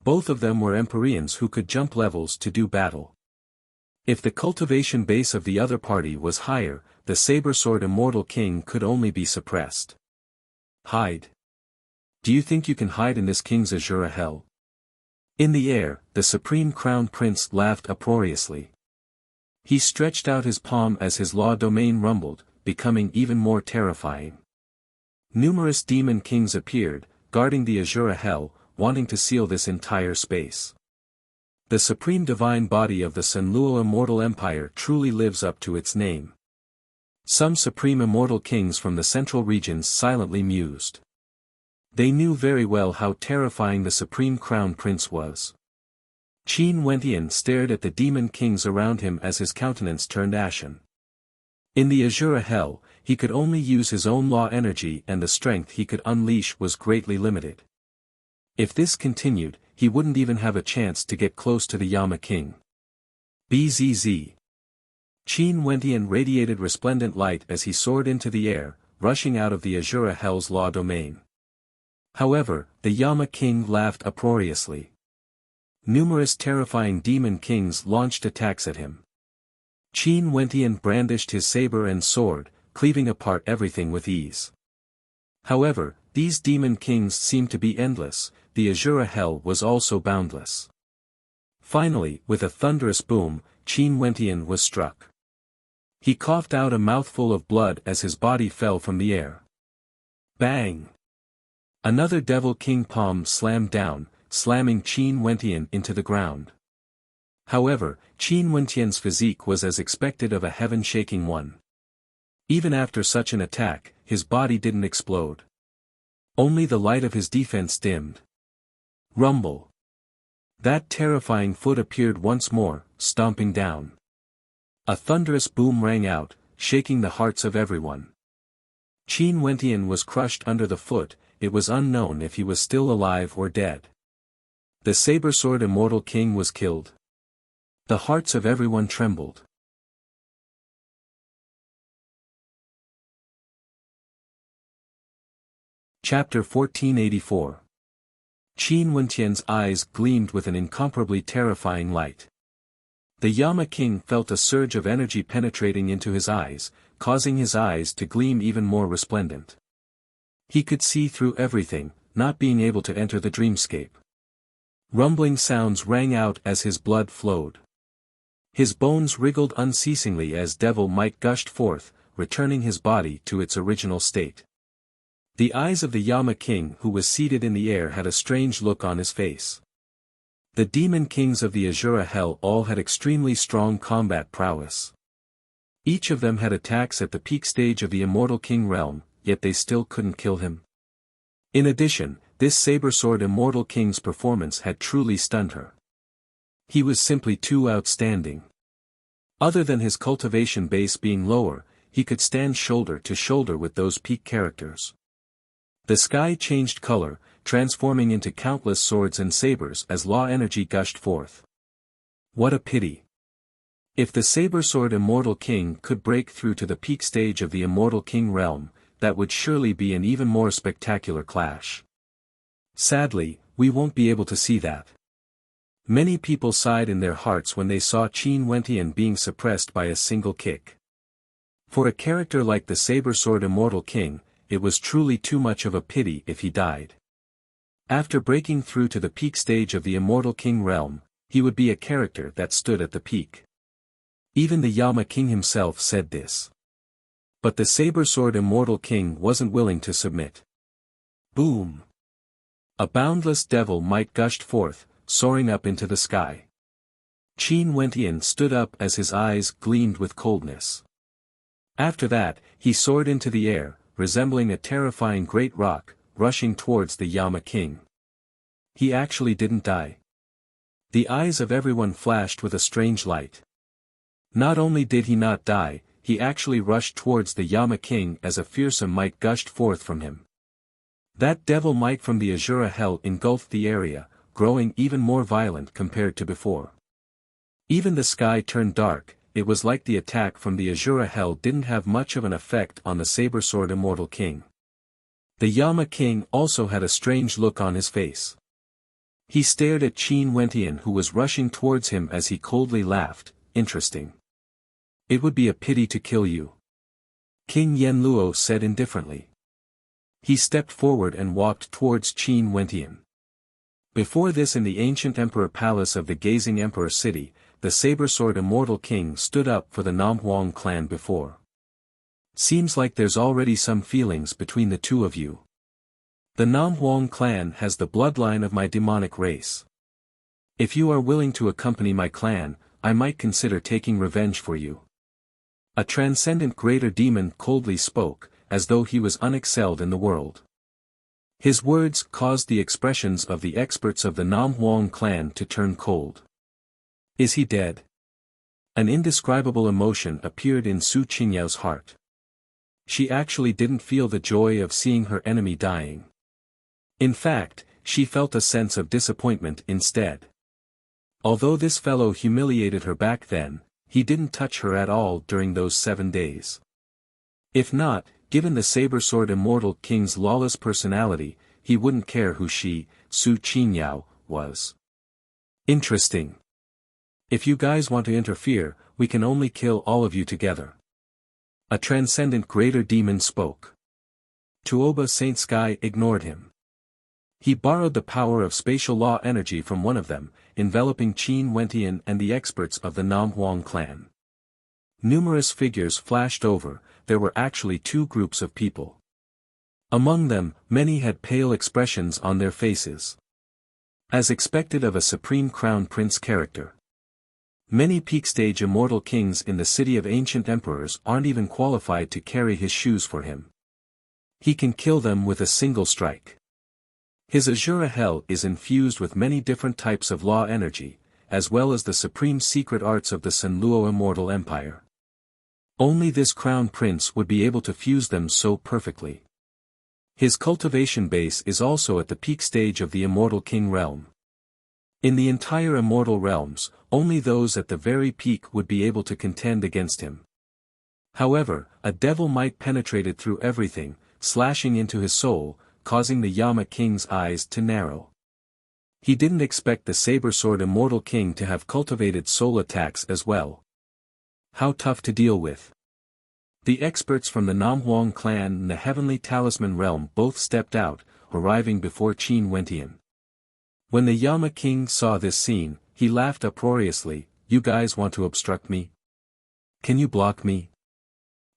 [SPEAKER 1] Both of them were Empyreans who could jump levels to do battle. If the cultivation base of the other party was higher, the saber-sword Immortal King could only be suppressed. Hide. Do you think you can hide in this king's Azura Hell? In the air, the Supreme Crown Prince laughed uproariously. He stretched out his palm as his law domain rumbled, becoming even more terrifying. Numerous demon kings appeared, guarding the Azura Hell, wanting to seal this entire space. The supreme divine body of the Sanluo Immortal Empire truly lives up to its name. Some supreme immortal kings from the central regions silently mused. They knew very well how terrifying the Supreme Crown Prince was. Qin Wentian stared at the demon kings around him as his countenance turned ashen. In the Azura Hell, he could only use his own law energy and the strength he could unleash was greatly limited. If this continued, he wouldn't even have a chance to get close to the Yama King. Bzz. Qin Wentian radiated resplendent light as he soared into the air, rushing out of the Azura Hell's law domain. However, the Yama King laughed uproariously. Numerous terrifying demon kings launched attacks at him. Qin Wentian brandished his saber and sword, cleaving apart everything with ease. However, these demon kings seemed to be endless, the Azura Hell was also boundless. Finally, with a thunderous boom, Qin Wentian was struck. He coughed out a mouthful of blood as his body fell from the air. Bang! Another Devil King palm slammed down, slamming Qin Wentian into the ground. However, Qin Wentian's physique was as expected of a heaven-shaking one. Even after such an attack, his body didn't explode. Only the light of his defense dimmed. Rumble. That terrifying foot appeared once more, stomping down. A thunderous boom rang out, shaking the hearts of everyone. Qin Wentian was crushed under the foot, it was unknown if he was still alive or dead. The saber-sword Immortal King was killed. The hearts of everyone trembled. Chapter 1484. Qin Wentian's eyes gleamed with an incomparably terrifying light. The Yama King felt a surge of energy penetrating into his eyes, causing his eyes to gleam even more resplendent. He could see through everything, not being able to enter the dreamscape. Rumbling sounds rang out as his blood flowed. His bones wriggled unceasingly as devil might gushed forth, returning his body to its original state. The eyes of the Yama king who was seated in the air had a strange look on his face. The demon kings of the Azura Hell all had extremely strong combat prowess. Each of them had attacks at the peak stage of the Immortal King realm, yet they still couldn't kill him. In addition, this saber-sword Immortal King's performance had truly stunned her. He was simply too outstanding. Other than his cultivation base being lower, he could stand shoulder to shoulder with those peak characters. The sky changed color, transforming into countless swords and sabers as law energy gushed forth. What a pity! If the saber-sword Immortal King could break through to the peak stage of the Immortal King realm, that would surely be an even more spectacular clash. Sadly, we won't be able to see that. Many people sighed in their hearts when they saw Qin Wentian being suppressed by a single kick. For a character like the saber-sword Immortal King, it was truly too much of a pity if he died. After breaking through to the peak stage of the Immortal King realm, he would be a character that stood at the peak. Even the Yama King himself said this. But the saber-sword Immortal King wasn't willing to submit. Boom! A boundless devil might gushed forth, soaring up into the sky. Qin Wentian stood up as his eyes gleamed with coldness. After that, he soared into the air, resembling a terrifying great rock, rushing towards the Yama King. He actually didn't die. The eyes of everyone flashed with a strange light. Not only did he not die, he actually rushed towards the Yama King as a fearsome might gushed forth from him. That devil might from the Azura Hell engulfed the area, growing even more violent compared to before. Even the sky turned dark. It was like the attack from the Azura Hell didn't have much of an effect on the saber-sword Immortal King. The Yama King also had a strange look on his face. He stared at Qin Wentian who was rushing towards him as he coldly laughed. Interesting. It would be a pity to kill you. King Yenluo said indifferently. He stepped forward and walked towards Qin Wentian. Before this in the ancient Emperor Palace of the Gazing Emperor City, the saber-sword Immortal King stood up for the Namhuang clan before. Seems like there's already some feelings between the two of you. The Namhuang clan has the bloodline of my demonic race. If you are willing to accompany my clan, I might consider taking revenge for you. A transcendent greater demon coldly spoke, as though he was unexcelled in the world. His words caused the expressions of the experts of the Namhuang clan to turn cold. Is he dead? An indescribable emotion appeared in Su Qingyao's heart. She actually didn't feel the joy of seeing her enemy dying. In fact, she felt a sense of disappointment instead. Although this fellow humiliated her back then, he didn't touch her at all during those 7 days. If not, given the saber-sword Immortal King's lawless personality, he wouldn't care who she, Su Qingyao, was. Interesting. If you guys want to interfere, we can only kill all of you together. A transcendent greater demon spoke. Tuoba Saint Sky ignored him. He borrowed the power of spatial law energy from one of them, enveloping Qin Wentian and the experts of the Namhuang clan. Numerous figures flashed over. There were actually 2 groups of people. Among them, many had pale expressions on their faces. As expected of a supreme crown prince character. Many peak-stage immortal kings in the city of ancient emperors aren't even qualified to carry his shoes for him. He can kill them with a single strike. His Azura Hell is infused with many different types of law energy, as well as the supreme secret arts of the Sanluo Immortal Empire. Only this crown prince would be able to fuse them so perfectly. His cultivation base is also at the peak stage of the Immortal King realm. In the entire immortal realms, only those at the very peak would be able to contend against him. However, a devil might penetrated through everything, slashing into his soul, causing the Yama King's eyes to narrow. He didn't expect the saber-sword Immortal King to have cultivated soul attacks as well. How tough to deal with. The experts from the Namhuang clan and the Heavenly Talisman realm both stepped out, arriving before Qin Wentian. When the Yama King saw this scene, he laughed uproariously. You guys want to obstruct me? Can you block me?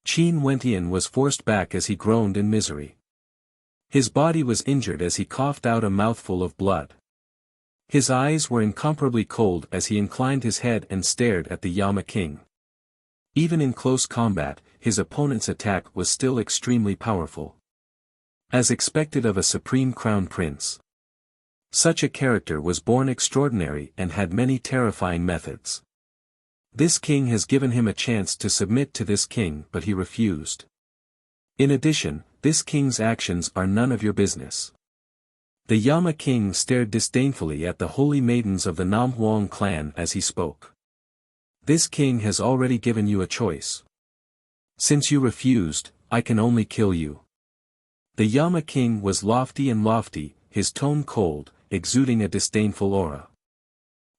[SPEAKER 1] Qin Wentian was forced back as he groaned in misery. His body was injured as he coughed out a mouthful of blood. His eyes were incomparably cold as he inclined his head and stared at the Yama king. Even in close combat, his opponent's attack was still extremely powerful. As expected of a supreme crown prince. Such a character was born extraordinary and had many terrifying methods. This king has given him a chance to submit to this king, but he refused. In addition, this king's actions are none of your business. The Yama king stared disdainfully at the holy maidens of the Nam Huang clan as he spoke. This king has already given you a choice. Since you refused, I can only kill you. The Yama king was lofty, his tone cold, exuding a disdainful aura.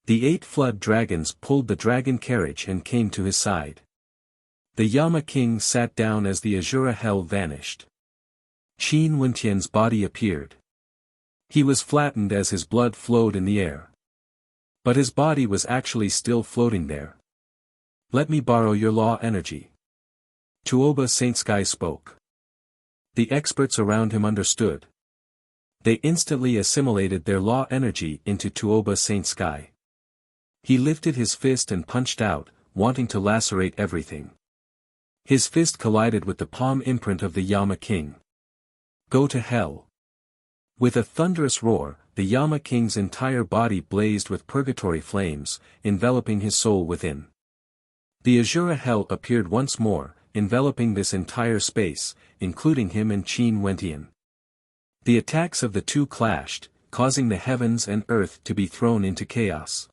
[SPEAKER 1] The 8 flood dragons pulled the dragon carriage and came to his side. The Yama king sat down as the Azura hell vanished. Qin Wentian's body appeared. He was flattened as his blood flowed in the air. But his body was actually still floating there. Let me borrow your law energy. Tuoba Saint Sky spoke. The experts around him understood. They instantly assimilated their law energy into Tuoba Saint Sky. He lifted his fist and punched out, wanting to lacerate everything. His fist collided with the palm imprint of the Yama king. Go to hell. With a thunderous roar, the Yama king's entire body blazed with purgatory flames, enveloping his soul within. The Azura hell appeared once more, enveloping this entire space, including him and Qin Wentian. The attacks of the two clashed, causing the heavens and earth to be thrown into chaos.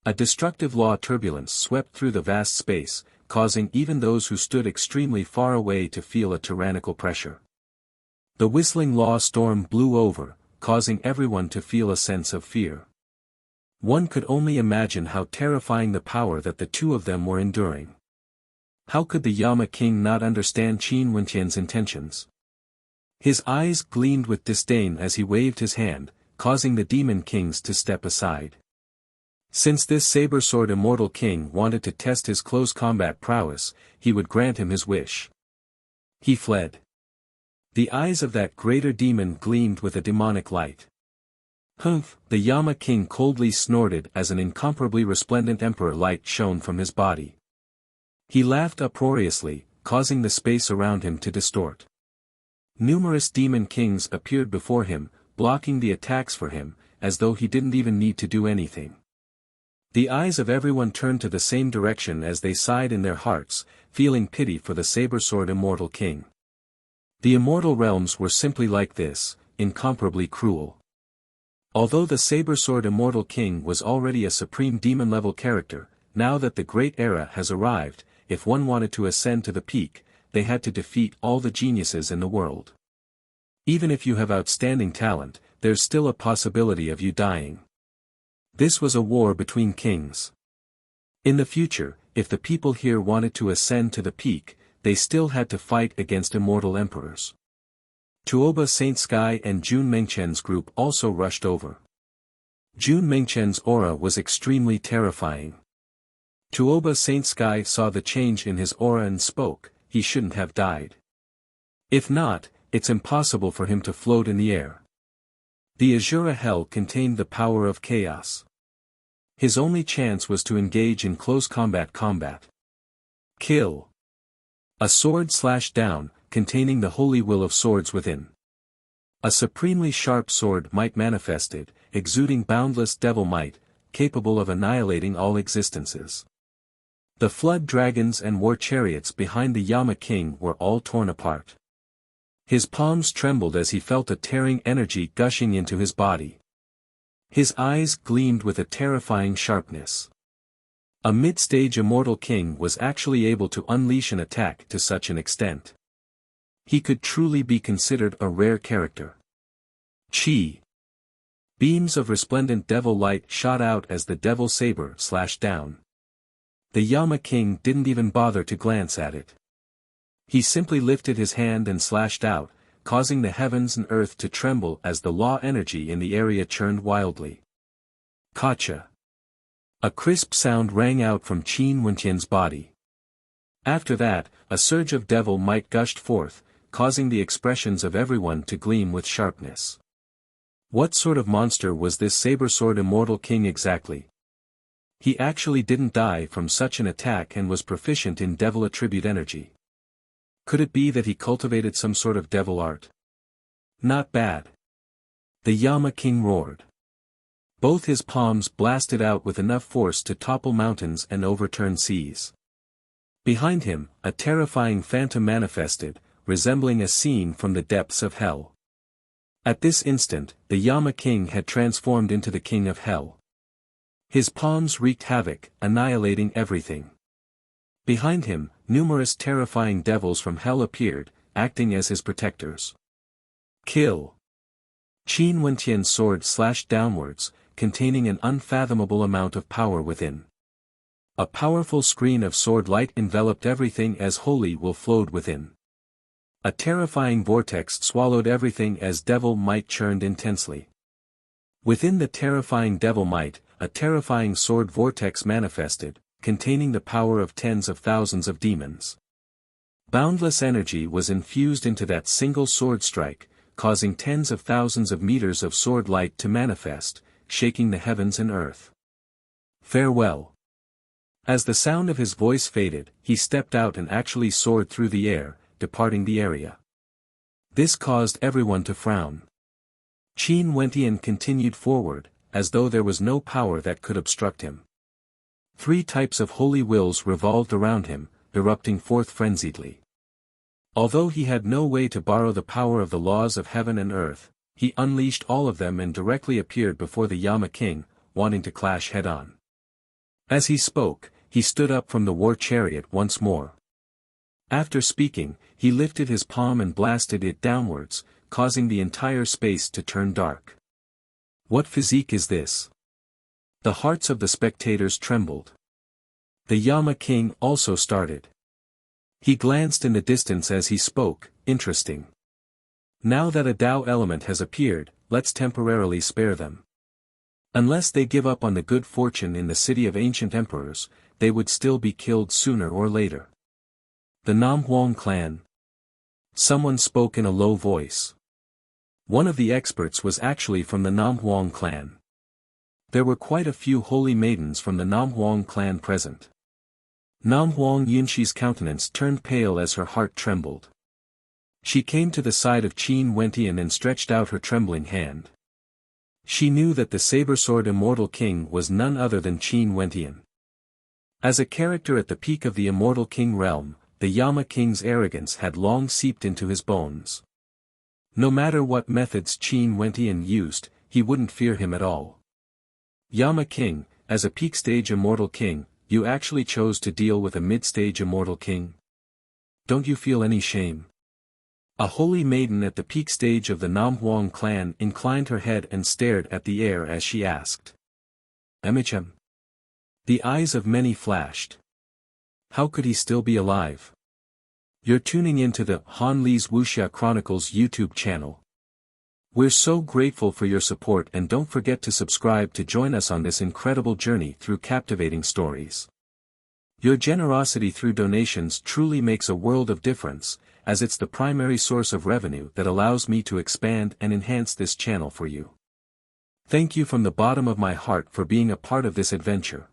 [SPEAKER 1] A destructive law turbulence swept through the vast space, causing even those who stood extremely far away to feel a tyrannical pressure. The whistling law storm blew over, causing everyone to feel a sense of fear. One could only imagine how terrifying the power that the two of them were enduring. How could the Yama king not understand Qin Wentian's intentions? His eyes gleamed with disdain as he waved his hand, causing the demon kings to step aside. Since this saber-sword immortal king wanted to test his close combat prowess, he would grant him his wish. He fled. The eyes of that greater demon gleamed with a demonic light. Humph! The Yama king coldly snorted as an incomparably resplendent emperor light shone from his body. He laughed uproariously, causing the space around him to distort. Numerous demon kings appeared before him, blocking the attacks for him, as though he didn't even need to do anything. The eyes of everyone turned to the same direction as they sighed in their hearts, feeling pity for the saber-sword immortal king. The immortal realms were simply like this, incomparably cruel. Although the saber-sword immortal king was already a supreme demon-level character, now that the great era has arrived, if one wanted to ascend to the peak, they had to defeat all the geniuses in the world. Even if you have outstanding talent, there's still a possibility of you dying. This was a war between kings. In the future, if the people here wanted to ascend to the peak, they still had to fight against immortal emperors. Tuoba Saint Sky and Jun Mengchen's group also rushed over. Jun Mengchen's aura was extremely terrifying. Tuoba Saint Sky saw the change in his aura and spoke, he shouldn't have died. If not, it's impossible for him to float in the air. The Azura hell contained the power of chaos. His only chance was to engage in close combat. Kill. A sword slashed down, containing the holy will of swords within. A supremely sharp sword might manifested, exuding boundless devil might, capable of annihilating all existences. The flood dragons and war chariots behind the Yama king were all torn apart. His palms trembled as he felt a tearing energy gushing into his body. His eyes gleamed with a terrifying sharpness. A mid-stage immortal king was actually able to unleash an attack to such an extent. He could truly be considered a rare character. Chi. Beams of resplendent devil light shot out as the devil saber slashed down. The Yama king didn't even bother to glance at it. He simply lifted his hand and slashed out, causing the heavens and earth to tremble as the law energy in the area churned wildly. Kacha. A crisp sound rang out from Qin Wentian's body. After that, a surge of devil might gushed forth, causing the expressions of everyone to gleam with sharpness. What sort of monster was this saber-sword immortal king exactly? He actually didn't die from such an attack and was proficient in devil attribute energy. Could it be that he cultivated some sort of devil art? Not bad. The Yama king roared. Both his palms blasted out with enough force to topple mountains and overturn seas. Behind him, a terrifying phantom manifested, resembling a scene from the depths of hell. At this instant, the Yama king had transformed into the king of hell. His palms wreaked havoc, annihilating everything. Behind him, numerous terrifying devils from hell appeared, acting as his protectors. Kill! Qin Wenqian's sword slashed downwards, containing an unfathomable amount of power within. A powerful screen of sword light enveloped everything as holy will flowed within. A terrifying vortex swallowed everything as devil might churned intensely. Within the terrifying devil might, a terrifying sword vortex manifested, containing the power of tens of thousands of demons. Boundless energy was infused into that single sword strike, causing tens of thousands of meters of sword light to manifest, shaking the heavens and earth. Farewell. As the sound of his voice faded, he stepped out and actually soared through the air, departing the area. This caused everyone to frown. Qin Wenqian continued forward, as though there was no power that could obstruct him. 3 types of holy wills revolved around him, erupting forth frenziedly. Although he had no way to borrow the power of the laws of heaven and earth, he unleashed all of them and directly appeared before the Yama king, wanting to clash head-on. As he spoke, he stood up from the war chariot once more. After speaking, he lifted his palm and blasted it downwards, causing the entire space to turn dark. What physique is this? The hearts of the spectators trembled. The Yama king also started. He glanced in the distance as he spoke, interesting. Now that a Tao element has appeared, let's temporarily spare them. Unless they give up on the good fortune in the city of ancient emperors, they would still be killed sooner or later. The Nam Huang clan. Someone spoke in a low voice. One of the experts was actually from the Nam Huang clan. There were quite a few holy maidens from the Nam Huang clan present. Nam Huang Yunxi's countenance turned pale as her heart trembled. She came to the side of Qin Wenqian and stretched out her trembling hand. She knew that the saber-sword immortal king was none other than Qin Wenqian. As a character at the peak of the immortal king realm, the Yama king's arrogance had long seeped into his bones. No matter what methods Qin Wenqian used, he wouldn't fear him at all. Yama king, as a peak-stage immortal king, you actually chose to deal with a mid-stage immortal king? Don't you feel any shame? A holy maiden at the peak stage of the Nam Huang clan inclined her head and stared at the air as she asked. MHM. The eyes of many flashed. How could he still be alive? You're tuning into the Han Li's Wuxia Chronicles YouTube channel. We're so grateful for your support and don't forget to subscribe to join us on this incredible journey through captivating stories. Your generosity through donations truly makes a world of difference, as it's the primary source of revenue that allows me to expand and enhance this channel for you. Thank you from the bottom of my heart for being a part of this adventure.